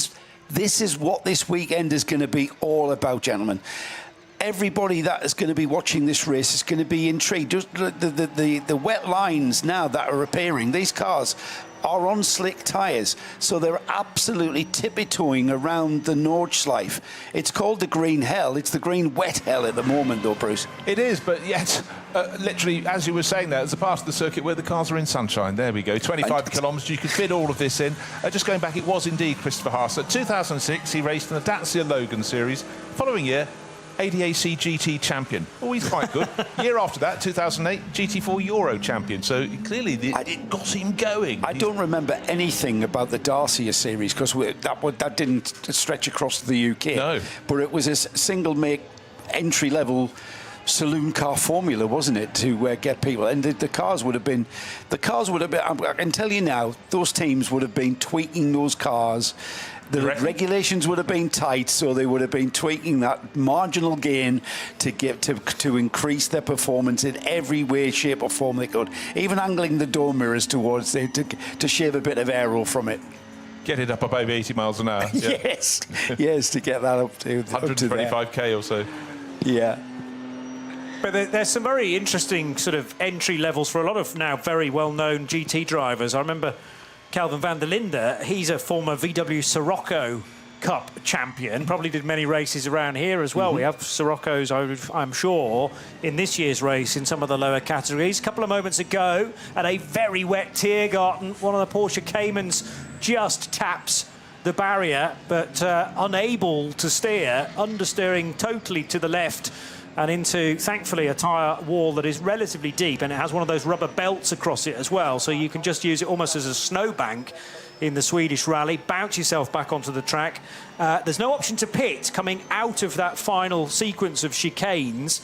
is what this weekend is going to be all about, gentlemen. Everybody that is going to be watching this race is going to be intrigued. The wet lines now that are appearing, these cars are on slick tyres, so they're absolutely tippy-toeing around the Nordschleife. It's called the green hell. It's the green wet hell at the moment, though, Bruce. It is, but yet, literally, as you were saying there, it's a part of the circuit where the cars are in sunshine. There we go, 25 kilometres. You could fit all of this in. Just going back, it was indeed Christopher Haase. 2006, he raced in the Dacia Logan Series. Following year, ADAC GT champion. Oh, he's quite good. Year after that, 2008, GT4 Euro champion. So clearly, it got him going. I don't remember anything about the Dacia series because that didn't stretch across the UK. No. But it was a single-make entry-level saloon car formula, wasn't it, to get people? And the cars would have been. I can tell you now, those teams would have been tweaking those cars. The regulations would have been tight, so they would have been tweaking that marginal gain to increase their performance in every way, shape or form they could. Even angling the door mirrors towards it to shave a bit of aero from it. Get it up above 80 miles an hour. Yeah. yes, to get that up to 125k or so. Yeah. But there's some very interesting sort of entry levels for a lot of now very well-known GT drivers. I remember Calvin van der Linde, he's a former VW Sirocco Cup champion, probably did many races around here as well. We have Siroccos, I'm sure, in this year's race in some of the lower categories. A couple of moments ago, at a very wet Tiergarten, one of the Porsche Caymans just taps the barrier, but unable to steer, understeering totally to the left and into, thankfully, a tyre wall that is relatively deep, and it has one of those rubber belts across it as well, so you can just use it almost as a snowbank in the Swedish rally, bounce yourself back onto the track. There's no option to pit coming out of that final sequence of chicanes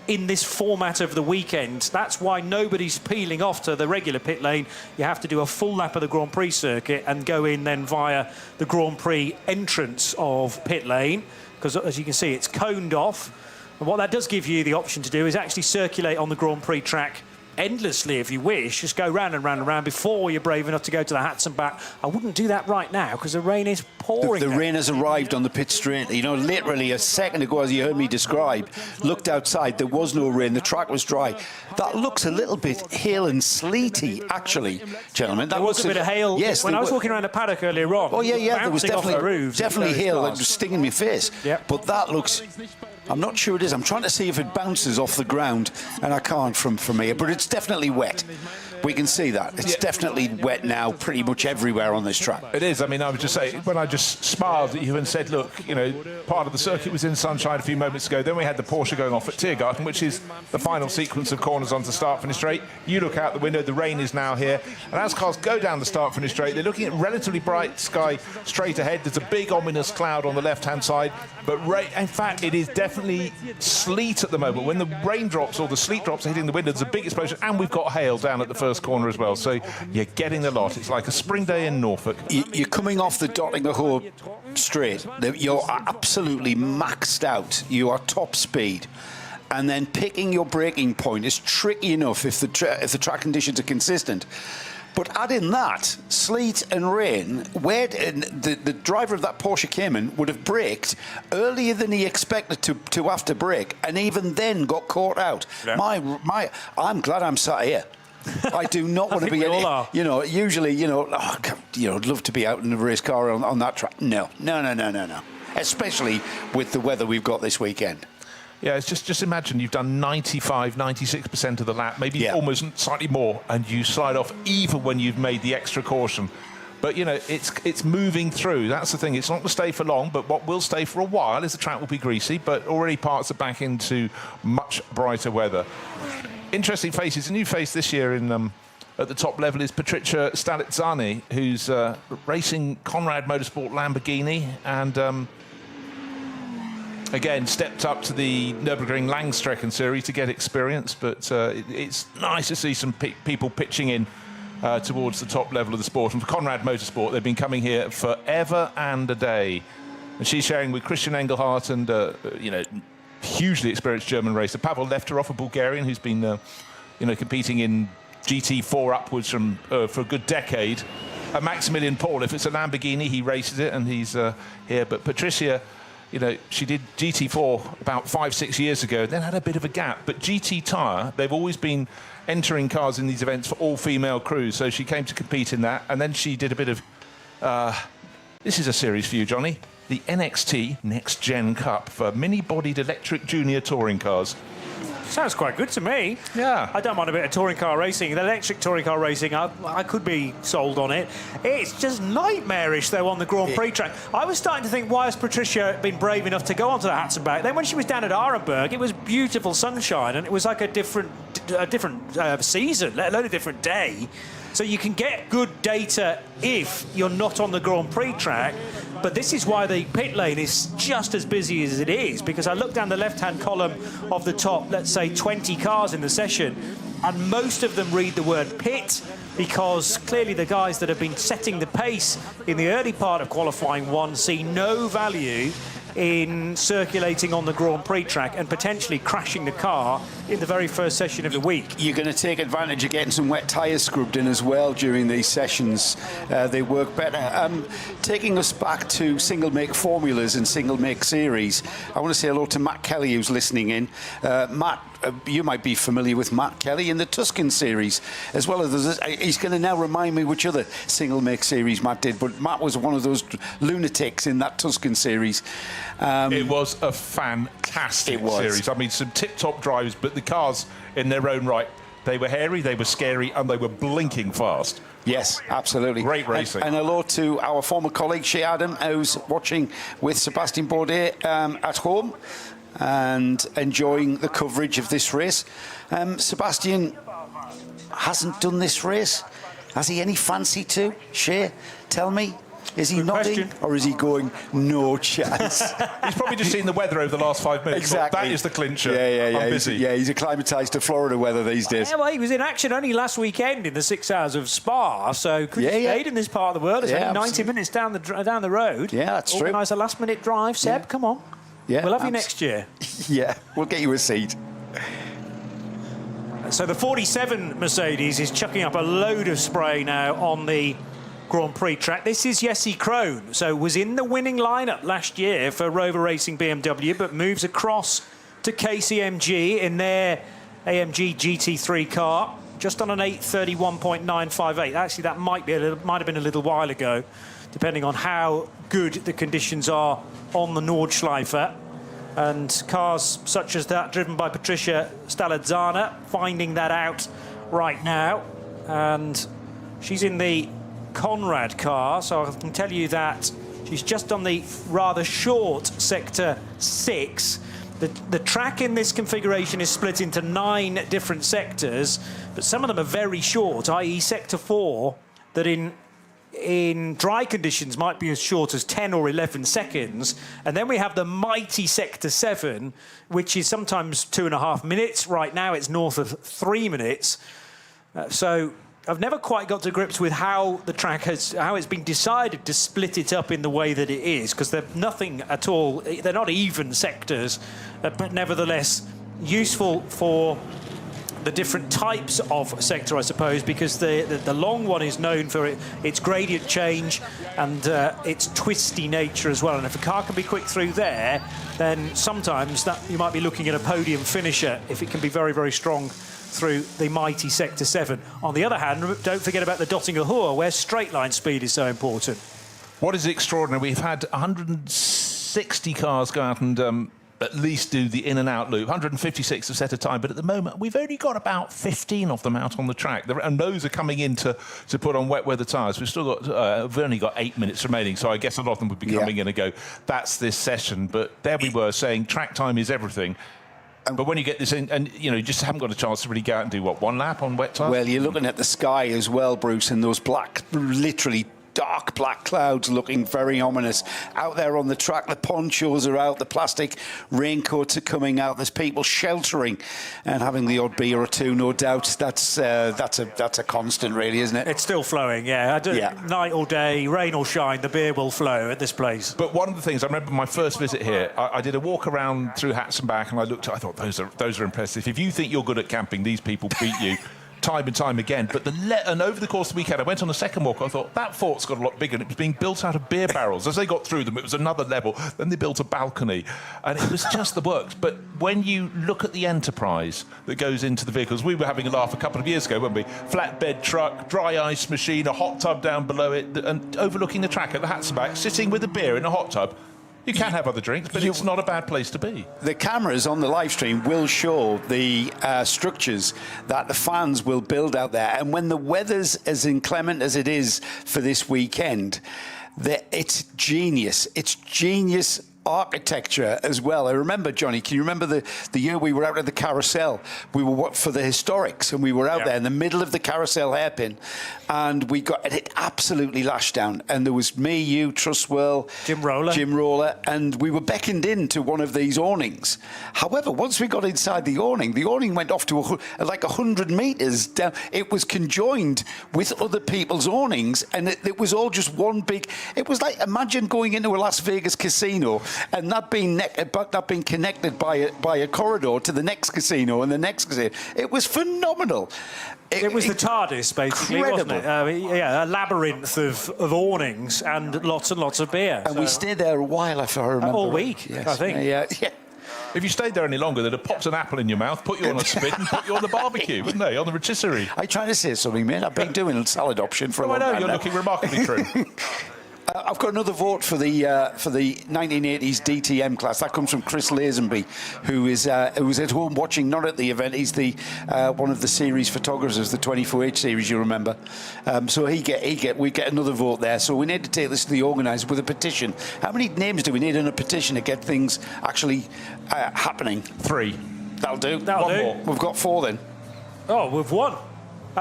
in this format of the weekend. That's why nobody's peeling off to the regular pit lane. You have to do a full lap of the Grand Prix circuit and go in then via the Grand Prix entrance of pit lane, because as you can see, it's coned off. And what that does give you the option to do is actually circulate on the Grand Prix track endlessly if you wish. Just go round and round and round before you're brave enough to go to the hats and back. I wouldn't do that right now because the rain is pouring. The rain has arrived on the pit straight. You know, literally a second ago, as you heard me describe, looked outside, there was no rain, the track was dry. That looks a little bit hail and sleety, actually, gentlemen. That there was a bit of hail. Yes, when I was walking around the paddock earlier on. Oh, yeah, there was definitely hail that cars. was stinging my face. Yep. But that looks... I'm not sure it is. I'm trying to see if it bounces off the ground, and I can't from here. But it's definitely wet. We can see that. It's definitely wet now pretty much everywhere on this track. It is. I mean, I would just say, when I just smiled at you and said, look, you know, part of the circuit was in sunshine a few moments ago. Then we had the Porsche going off at Tiergarten, which is the final sequence of corners onto start-finish straight. You look out the window, the rain is now here. And as cars go down the start-finish straight, they're looking at relatively bright sky straight ahead. There's a big ominous cloud on the left-hand side. But in fact, it is definitely sleet at the moment. When the raindrops or the sleet drops are hitting the window, there's a big explosion. And we've got hail down at the first corner as well. So you're getting the lot. It's like a spring day in Norfolk. You're coming off the Dottingerhoe straight. You're absolutely maxed out. You are top speed. And then picking your braking point is tricky enough if the track conditions are consistent. But add in that, sleet and rain, where the driver of that Porsche Cayman would have braked earlier than he expected to have to brake, and even then got caught out. Yeah. I'm glad I'm sat here. I do not want to be in it. You know, usually, I'd love to be out in a race car on that track. No. Especially with the weather we've got this weekend. Yeah, it's just imagine you've done 95, 96% of the lap, maybe almost slightly more, and you slide off even when you've made the extra caution. But, you know, it's moving through. That's the thing. It's not going to stay for long, but what will stay for a while is the track will be greasy, but already parts are back into much brighter weather. Interesting faces. A new face this year at the top level is Patricia Stalizzani, who's racing Conrad Motorsport Lamborghini and... again, stepped up to the Nürburgring Langstrecken series to get experience, but it's nice to see some people pitching in towards the top level of the sport. And for Conrad Motorsport, they've been coming here forever and a day. And she's sharing with Christian Engelhardt and, hugely experienced German racer Pavel Lefterov, a Bulgarian who's been, competing in GT4 upwards for a good decade. And Maximilian Paul, if it's a Lamborghini, he races it, and he's here. But Patricia... she did GT4 about 5-6 years ago, then had a bit of a gap. But GT Tyre, they've always been entering cars in these events for all-female crews. So she came to compete in that. And then she did a bit of... this is a series for you, Johnny. The NXT Next Gen Cup for mini-bodied electric junior touring cars. Sounds quite good to me. Yeah. I don't mind a bit of touring car racing. The electric touring car racing, I could be sold on it. It's just nightmarish, though, on the Grand Prix track. I was starting to think, why has Patricia been brave enough to go onto the hats and back? Then when she was down at Arenberg, it was beautiful sunshine, and it was like a different season, let alone a different day. So you can get good data if you're not on the Grand Prix track. But this is why the pit lane is just as busy as it is, because I look down the left-hand column of the top, let's say 20 cars in the session, and most of them read the word pit, because clearly the guys that have been setting the pace in the early part of qualifying one see no value in circulating on the Grand Prix track and potentially crashing the car in the very first session of the week. You're going to take advantage of getting some wet tyres scrubbed in as well during these sessions. They work better. Taking us back to single-make formulas and single-make series, I want to say hello to Matt Kelly, who's listening in. Matt, you might be familiar with Matt Kelly in the Tuscan series, as well as he's going to now remind me which other single-make series Matt did, but Matt was one of those lunatics in that Tuscan series. It was a fantastic series. I mean, some tip-top drives, but the cars in their own right, they were hairy, they were scary, and they were blinking fast. Yes, absolutely. Great racing. And hello to our former colleague, Shea Adam, who's watching with Sebastian Bourdais at home and enjoying the coverage of this race. Sebastian hasn't done this race. Has he any fancy to? Shea, tell me. Is he nodding, or is he going, no chance? He's probably just seen the weather over the last 5 minutes. Exactly. That is the clincher. Yeah. I'm busy. He's acclimatised to Florida weather these days. Yeah, well, he was in action only last weekend in the 6 hours of Spa, so could have stayed in this part of the world. It's only 90 minutes down the road. Yeah, that's true. Organise a last-minute drive. Seb, come on. Yeah, we'll have you next year. Yeah, we'll get you a seat. So the 47 Mercedes is chucking up a load of spray now on the Grand Prix track. This is Jesse Krohn, so was in the winning lineup last year for Rover Racing BMW, but moves across to KCMG in their AMG GT3 car, just on an 8:31.958. Actually, that might have been a little while ago, depending on how good the conditions are on the Nordschleife. And cars such as that, driven by Patricia Stalazzana, finding that out right now. And she's in the Conrad car, so I can tell you that she's just on the rather short Sector 6. The track in this configuration is split into 9 different sectors, but some of them are very short, i.e. Sector 4, that in dry conditions might be as short as 10 or 11 seconds. And then we have the mighty Sector 7, which is sometimes 2.5 minutes. Right now it's north of 3 minutes. So I've never quite got to grips with how it's been decided to split it up in the way that it is, because they're nothing at all, they're not even sectors, but nevertheless useful for the different types of sector, I suppose, because the long one is known for its gradient change and its twisty nature as well. And if a car can be quick through there, then sometimes that you might be looking at a podium finisher if it can be very, very strong through the mighty Sector 7. On the other hand, don't forget about the Dottinger Hohe, where straight line speed is so important. What is extraordinary, we've had 160 cars go out and at least do the in and out loop. 156 have set a time, but at the moment we've only got about 15 of them out on the track, and those are coming in to put on wet weather tyres. We've still got we've only got 8 minutes remaining, so I guess a lot of them would be coming in and go, that's this session. But there we were saying track time is everything. But when you get this in, and you just haven't got a chance to really go out and do what, 1 lap on wet tyres? Well, you're looking at the sky as well, Bruce, and those black, literally dark black clouds looking very ominous out there on the track. The ponchos are out, the plastic raincoats are coming out. There's people sheltering and having the odd beer or two, no doubt. That's a constant, really, isn't it? It's still flowing, yeah. Night or day, rain or shine, the beer will flow at this place. But one of the things I remember my first visit here, I did a walk around through Hats and Back, and I thought those are impressive. If you think you're good at camping, these people beat you. Time and time again, but and over the course of the weekend I went on a second walk. I thought that fort's got a lot bigger, and it was being built out of beer barrels. As they got through them, it was another level. Then they built a balcony, and it was just the works. But when you look at the enterprise that goes into the vehicles, we were having a laugh a couple of years ago, weren't we? Flatbed truck, dry ice machine, a hot tub down below it, and overlooking the track at the Hats and Back, sitting with a beer in a hot tub. You can have other drinks, but it's not a bad place to be. The cameras on the live stream will show the structures that the fans will build out there. And when the weather's as inclement as it is for this weekend, it's genius. It's genius architecture as well. I remember, Johnny, can you remember the year we were out at the carousel? We were for the historics, and we were out there in the middle of the carousel hairpin, and it absolutely lashed down. And there was me, you, Trustwell, Jim Roller, and we were beckoned into one of these awnings. However, once we got inside the awning went off to like 100 metres down. It was conjoined with other people's awnings, and it was all just one big. It was like, imagine going into a Las Vegas casino and that being connected by a corridor to the next casino and the next casino. It was phenomenal. It was the TARDIS, basically, incredible. Wasn't it? A labyrinth of awnings and lots of beer. And we stayed there a while, if I remember. All week, yes. I think. Yeah. If you stayed there any longer, they'd have popped an apple in your mouth, put you on a spit, and put you on the barbecue, wouldn't they? On the rotisserie. I trying to say something, mate. I've been doing a salad option for a long time. I know, you're looking remarkably trim. I've got another vote for the 1980s DTM class. That comes from Chris Lazenby, who was at home watching, not at the event. He's the one of the series photographers, the 24H series, you remember. So we get another vote there. So we need to take this to the organiser with a petition. How many names do we need in a petition to get things actually happening? 3. That'll do. That'll do. More. We've got 4 then. Oh, we've won.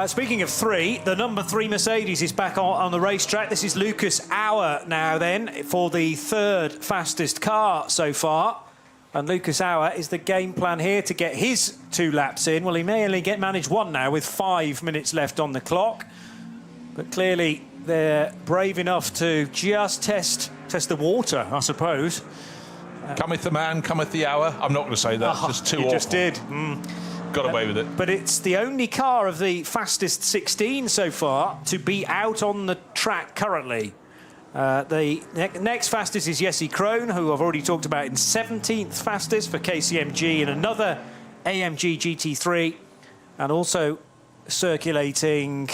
Speaking of 3, the number 3 Mercedes is back on the racetrack. This is Lucas Auer now then for the 3rd fastest car so far. And Lucas Auer is the game plan here to get his 2 laps in. Well, he may only manage 1 now with 5 minutes left on the clock. But clearly they're brave enough to just test the water, I suppose. Cometh the man, cometh the hour. I'm not going to say that. Just too awful. You just did. Got away with it. But it's the only car of the fastest 16 so far to be out on the track currently. The next fastest is Jesse Krohn, who I've already talked about, in 17th fastest for KCMG in another AMG GT3. And also circulating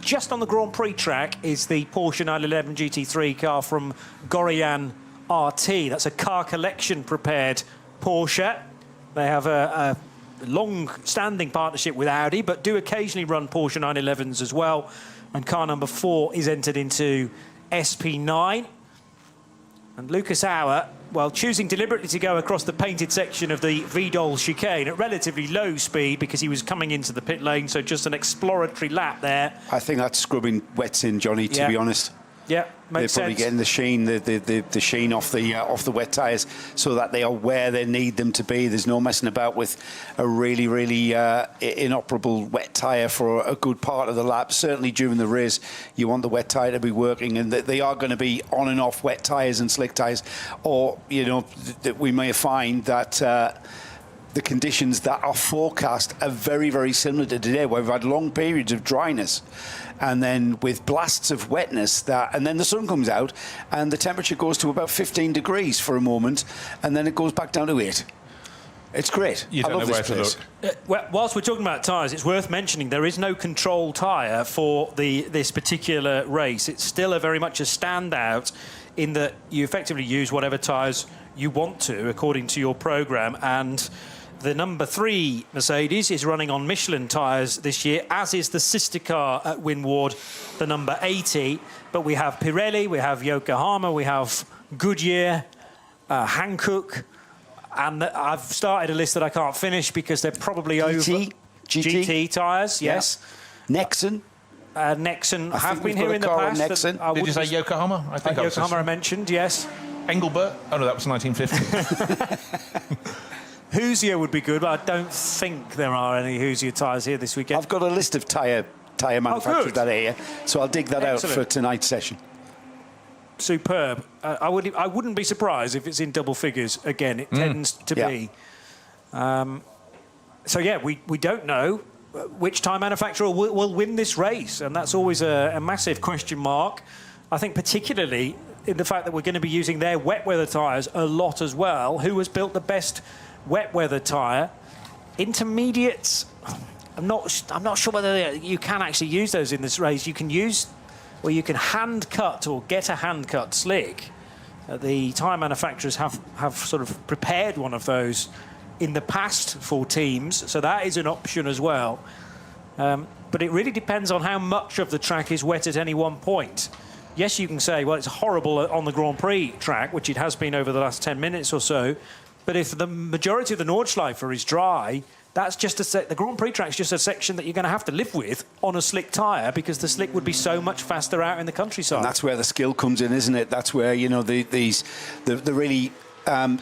just on the Grand Prix track is the Porsche 911 GT3 car from Gorian RT. That's a car collection prepared Porsche. They have a long-standing partnership with Audi, but do occasionally run Porsche 911s as well. And car number 4 is entered into SP9. And Lucas Auer, well, choosing deliberately to go across the painted section of the Vidol chicane at relatively low speed because he was coming into the pit lane, so just an exploratory lap there. I think that's scrubbing wets in, Johnny, to be honest. Yeah, They're probably getting the sheen, the sheen off the wet tyres, so that they are where they need them to be. There's no messing about with a really, really inoperable wet tyre for a good part of the lap. Certainly during the race, you want the wet tyre to be working, and they are going to be on and off wet tyres and slick tyres, or you know, that we may find that. The conditions that are forecast are very, very similar to today, where we've had long periods of dryness, and then with blasts of wetness, and then the sun comes out, and the temperature goes to about 15 degrees for a moment, and then it goes back down to 8. It's great. You don't know where to look. Well, whilst we're talking about tyres, it's worth mentioning there is no control tyre for this particular race. It's still very much a standout in that you effectively use whatever tyres you want to according to your programme, and the number 3 Mercedes is running on Michelin tyres this year, as is the sister car at Winward, the number 80. But we have Pirelli, we have Yokohama, we have Goodyear, Hankook, and I've started a list that I can't finish because they're probably GT tyres, yes. Nexon. Nexon have been here in the past. Nexon. Did you say Yokohama? I think Yokohama I mentioned, yes. Engelbert? Oh no, that was 1950. Hoosier would be good, but I don't think there are any Hoosier tyres here this weekend. I've got a list of tyre manufacturers that are here, so I'll dig that out for tonight's session. Superb. I wouldn't be surprised if it's in double figures again. It tends to be. So yeah, we don't know which tyre manufacturer will win this race, and that's always a massive question mark. I think particularly in the fact that we're going to be using their wet weather tyres a lot as well. Who has built the best wet weather tyre? Intermediates, I'm not sure whether you can actually use those in this race. You can use, or you can hand cut or get a hand cut slick. The tyre manufacturers have sort of prepared one of those in the past for teams, so that is an option as well. But it really depends on how much of the track is wet at any one point. Yes, you can say, well, it's horrible on the Grand Prix track, which it has been over the last 10 minutes or so. But if the majority of the Nordschleife is dry, that's just the Grand Prix track's just a section that you're going to have to live with on a slick tyre, because the slick would be so much faster out in the countryside. And that's where the skill comes in, isn't it? That's where, you know, the really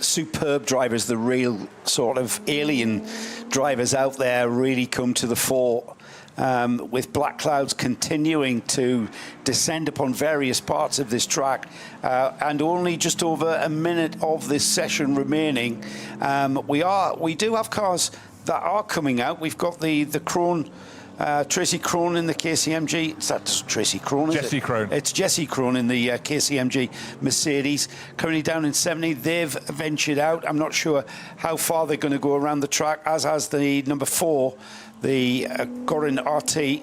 superb drivers, the real sort of alien drivers out there really come to the fore. With black clouds continuing to descend upon various parts of this track, and only just over a minute of this session remaining, we do have cars that are coming out. We've got the Krohn, Tracy Krohn in the KCMG. Is that Tracy Krohn? Jesse Krohn. It's Jesse Krohn in the KCMG Mercedes, currently down in 70. They've ventured out. I'm not sure how far they're going to go around the track, as has the number 4. The Gorian RT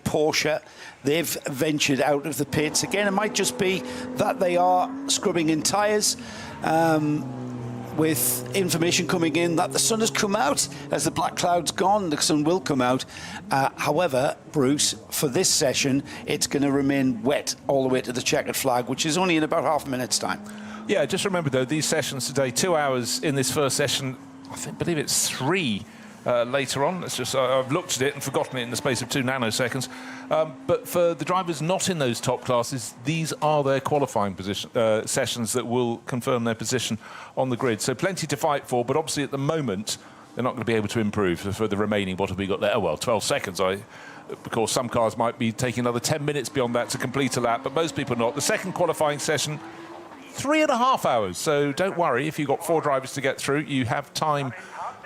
Porsche. They've ventured out of the pits. Again, it might just be that they are scrubbing in tyres, with information coming in that the sun has come out. As the black cloud's gone, the sun will come out. However, Bruce, for this session, it's going to remain wet all the way to the checkered flag, which is only in about half a minute's time. Yeah, just remember, though, these sessions today, 2 hours in this first session, I believe it's 3 later on. It's just I've looked at it and forgotten it in the space of 2 nanoseconds. But for the drivers not in those top classes, these are their qualifying sessions that will confirm their position on the grid. So plenty to fight for, but obviously at the moment they're not going to be able to improve for the remaining, what have we got there? Oh, well, 12 seconds. Of course, some cars might be taking another 10 minutes beyond that to complete a lap, but most people not. The second qualifying session, 3.5 hours. So don't worry, if you've got 4 drivers to get through, you have time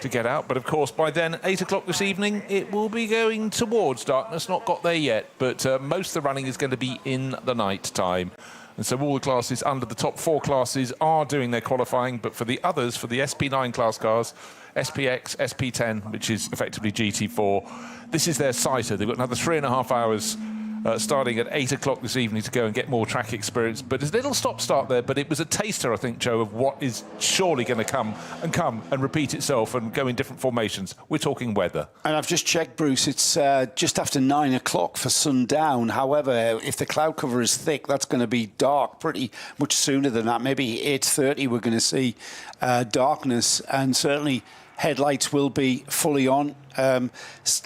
to get out. But of course, by then, 8 o'clock this evening, it will be going towards darkness. Not got there yet, but most of the running is going to be in the night time. And so all the classes under the top 4 classes are doing their qualifying. But for the others, for the SP9 class cars, SPX, SP10, which is effectively GT4, this is their sighter. They've got another 3.5 hours starting at 8 o'clock this evening to go and get more track experience. But there's a little stop-start there, but it was a taster, I think, Joe, of what is surely going to come and repeat itself and go in different formations. We're talking weather. And I've just checked, Bruce, it's just after 9 o'clock for sundown. However, if the cloud cover is thick, that's going to be dark pretty much sooner than that. Maybe 8:30 we're going to see darkness, and certainly headlights will be fully on.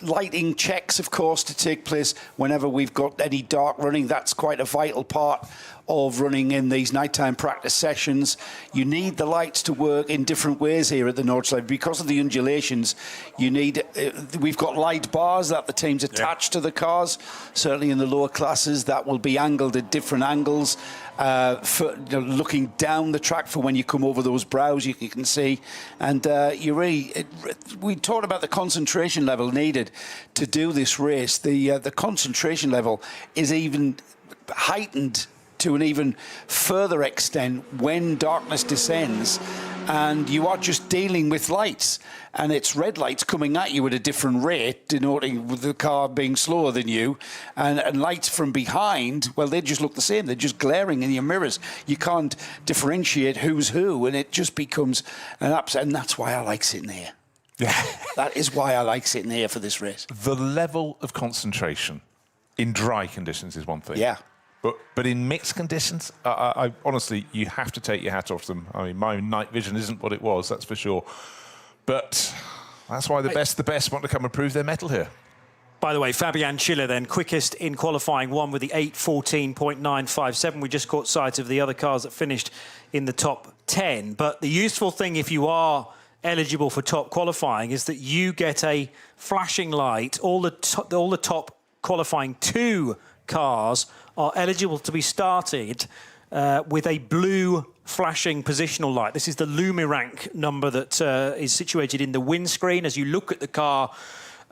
Lighting checks, of course, to take place whenever we've got any dark running. That's quite a vital part of running in these nighttime practice sessions. You need the lights to work in different ways here at the Nordschleife. Because of the undulations, you need... we've got light bars that the teams attach to the cars. Certainly in the lower classes, that will be angled at different angles. For looking down the track for when you come over those brows, you can see. And we talked about the concentration level needed to do this race. The concentration level is even heightened to an even further extent when darkness descends and you are just dealing with lights, and it's red lights coming at you at a different rate, denoting the car being slower than you, and lights from behind, well, they just look the same. They're just glaring in your mirrors. You can't differentiate who's who, and it just becomes an upset. And that's why I like sitting here. Yeah. That is why I like sitting here for this race. The level of concentration in dry conditions is one thing. Yeah. But in mixed conditions, I honestly, you have to take your hat off them. I mean, my night vision isn't what it was, that's for sure. But that's why the best want to come and prove their mettle here. By the way, Fabian Schiller then, quickest in qualifying one with the 8:14.957. We just caught sight of the other cars that finished in the top 10. But the useful thing, if you are eligible for top qualifying, is that you get a flashing light. All the top qualifying 2 cars are eligible to be started with a blue flashing positional light. This is the Lumirank number that is situated in the windscreen. As you look at the car,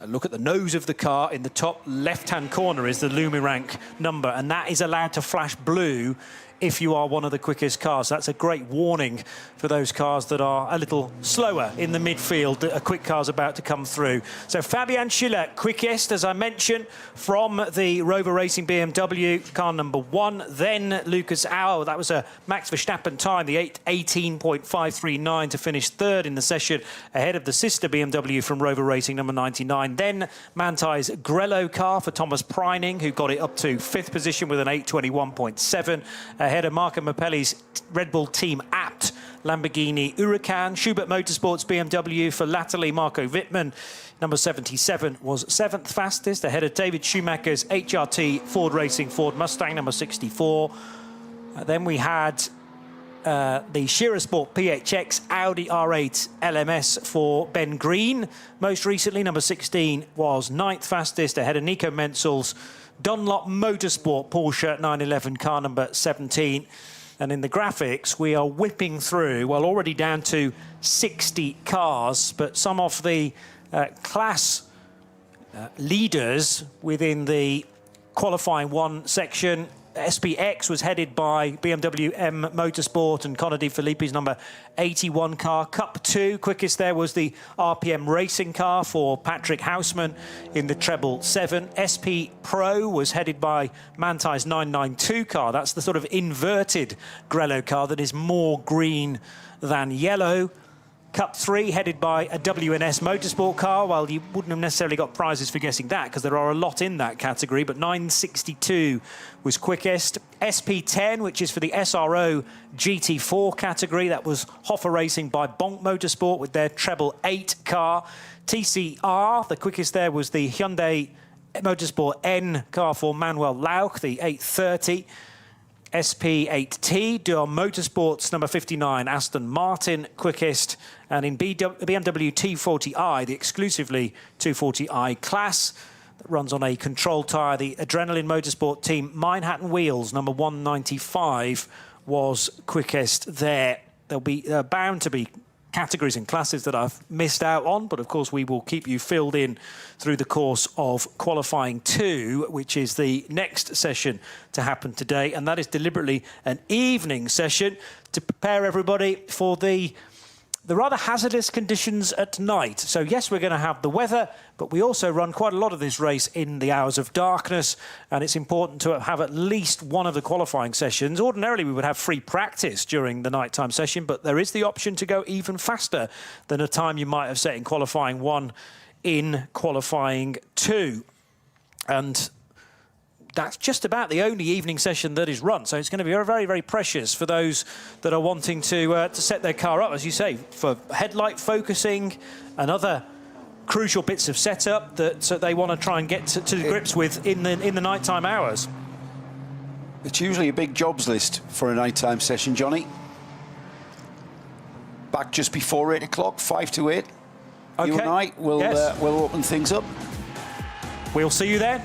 look at the nose of the car, in the top left-hand corner is the Lumirank number, and that is allowed to flash blue if you are one of the quickest cars. That's a great warning for those cars that are a little slower in the midfield. A quick car's about to come through. So Fabian Schiller, quickest, as I mentioned, from the Rover Racing BMW, car number 1. Then Lucas Auer, that was a Max Verstappen time, the 8:18.539 to finish 3rd in the session, ahead of the sister BMW from Rover Racing, number 99. Then Mantai's Grello car for Thomas Preining, who got it up to 5th position with an 8:21.7. Ahead of Marco Mappelli's Red Bull Team Apt Lamborghini Huracan. Schubert Motorsports BMW for latterly Marco Wittmann, number 77, was 7th fastest. Ahead of David Schumacher's HRT Ford Racing Ford Mustang, number 64. Then we had the Shearer Sport PHX Audi R8 LMS for Ben Green. Most recently, number 16, was 9th fastest, ahead of Nico Menzel's Dunlop Motorsport Porsche 911 car number 17. And in the graphics, we are whipping through, well, already down to 60 cars, but some of the class leaders within the qualifying 1 section. SPX was headed by BMW M Motorsport and Conor De Filippi's number 81 car. Cup 2, quickest there was the RPM Racing car for Patrick Houseman in the treble 7. SP Pro was headed by Mantai's 992 car. That's the sort of inverted Grello car that is more green than yellow. Cup 3 headed by a WNS Motorsport car. Well, you wouldn't have necessarily got prizes for guessing that because there are a lot in that category, but 962 was quickest. SP10, which is for the SRO GT4 category, that was Hoffer Racing by Bonk Motorsport with their treble 8 car. TCR, the quickest there was the Hyundai Motorsport N car for Manuel Lauch, the 830. SP8T, Dual Motorsports, number 59, Aston Martin, quickest. And in BMW T40i, the exclusively 240i class, that runs on a control tyre, the Adrenaline Motorsport team, Manhattan Wheels, number 195, was quickest there. There'll be bound to be categories and classes that I've missed out on, but of course we will keep you filled in through the course of qualifying 2, which is the next session to happen today, and that is deliberately an evening session to prepare everybody for the rather hazardous conditions at night. So yes, we're going to have the weather, but we also run quite a lot of this race in the hours of darkness, and it's important to have at least one of the qualifying sessions. Ordinarily, we would have free practice during the nighttime session, but there is the option to go even faster than a time you might have set in qualifying 1 in qualifying 2. And that's just about the only evening session that is run. So it's going to be very, very precious for those that are wanting to set their car up, as you say, for headlight focusing and other crucial bits of setup that they want to try and get to grips with in the nighttime hours. It's usually a big jobs list for a nighttime session, Johnny. Back just before 8 o'clock, 5 to 8. Okay. You and I will we'll open things up. We'll see you then.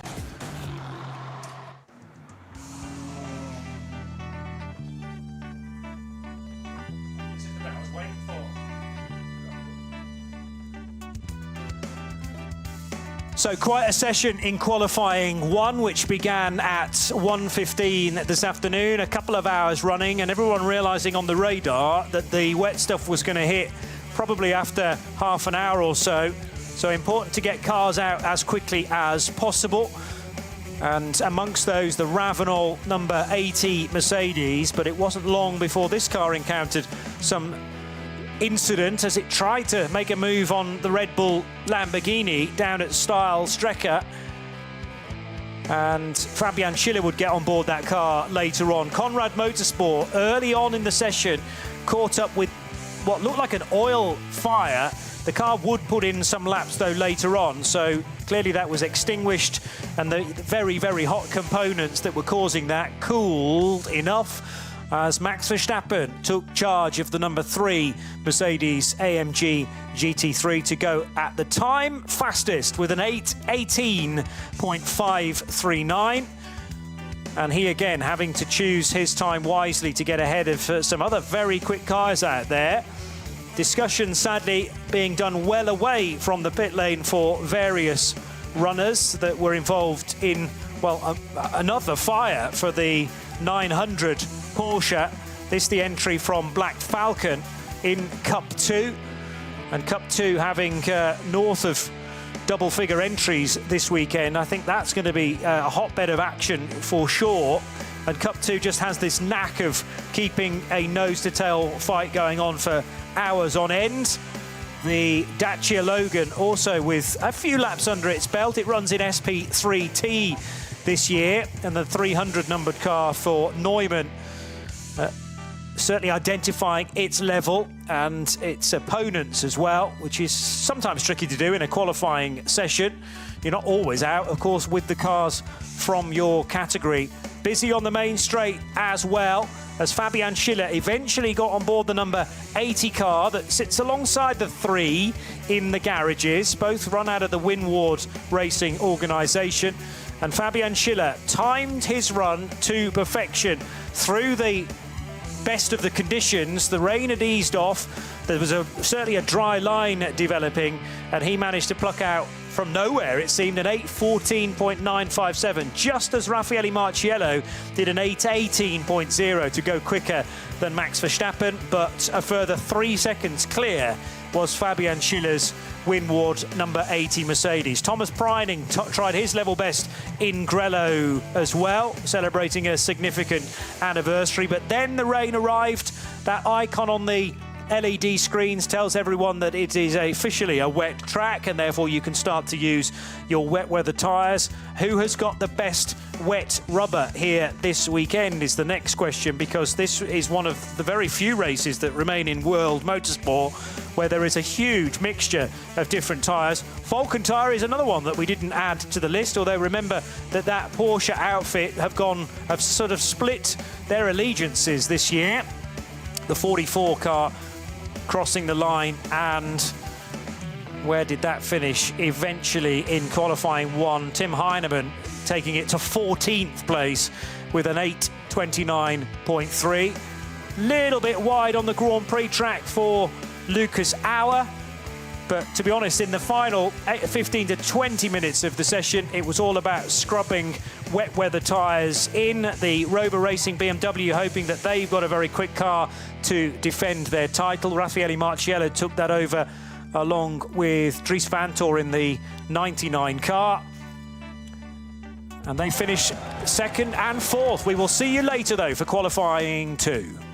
So quite a session in qualifying 1, which began at 1:15 this afternoon, a couple of hours running, and everyone realising on the radar that the wet stuff was going to hit probably after half an hour or so. So important to get cars out as quickly as possible. And amongst those, the Ravenol number 80 Mercedes, but it wasn't long before this car encountered some incident as it tried to make a move on the Red Bull Lamborghini down at Style-Strecker, and Fabian Schiller would get on board that car later on. Conrad Motorsport early on in the session caught up with what looked like an oil fire. The car would put in some laps though later on, so clearly that was extinguished, and the very, very hot components that were causing that cooled enough as Max Verstappen took charge of the number 3 Mercedes AMG GT3 to go at the time fastest with an 8:18.539. And he again having to choose his time wisely to get ahead of some other very quick cars out there. Discussion sadly being done well away from the pit lane for various runners that were involved in, well, another fire for the 900 Porsche. This the entry from Black Falcon in Cup 2, and Cup 2 having north of double-figure entries this weekend. I think that's going to be a hotbed of action for sure, and Cup 2 just has this knack of keeping a nose-to-tail fight going on for hours on end. The Dacia Logan also with a few laps under its belt. It runs in SP3T this year, and the 300 numbered car for Neumann certainly identifying its level and its opponents as well, which is sometimes tricky to do in a qualifying session. You're not always out, of course, with the cars from your category. Busy on the main straight as well, as Fabian Schiller eventually got on board the number 80 car that sits alongside the 3 in the garages. Both run out of the Winward Racing organisation. And Fabian Schiller timed his run to perfection through the best of the conditions. The rain had eased off. There was certainly a dry line developing, and he managed to pluck out from nowhere, it seemed, an 8:14.957, just as Raffaele Marciello did an 8:18.0 to go quicker than Max Verstappen, but a further 3 seconds clear was Fabian Schiller's Winward number 80 Mercedes. Thomas Preining tried his level best in Grello as well, celebrating a significant anniversary, but then the rain arrived. That icon on the LED screens tells everyone that it is officially a wet track, and therefore you can start to use your wet weather tyres. Who has got the best wet rubber here this weekend is the next question, because this is one of the very few races that remain in world motorsport where there is a huge mixture of different tyres. Falcon Tyre is another one that we didn't add to the list, although remember that Porsche outfit have sort of split their allegiances this year. The 44 car crossing the line, and where did that finish? Eventually in qualifying 1, Tim Heinemann taking it to 14th place with an 8:29.3. Little bit wide on the Grand Prix track for Lucas Auer. But to be honest, in the final 15 to 20 minutes of the session, it was all about scrubbing wet weather tyres in the Rover Racing BMW, hoping that they've got a very quick car to defend their title. Raffaele Marciello took that over along with Dries Vanthoor in the 99 car. And they finish second and fourth. We will see you later, though, for qualifying 2.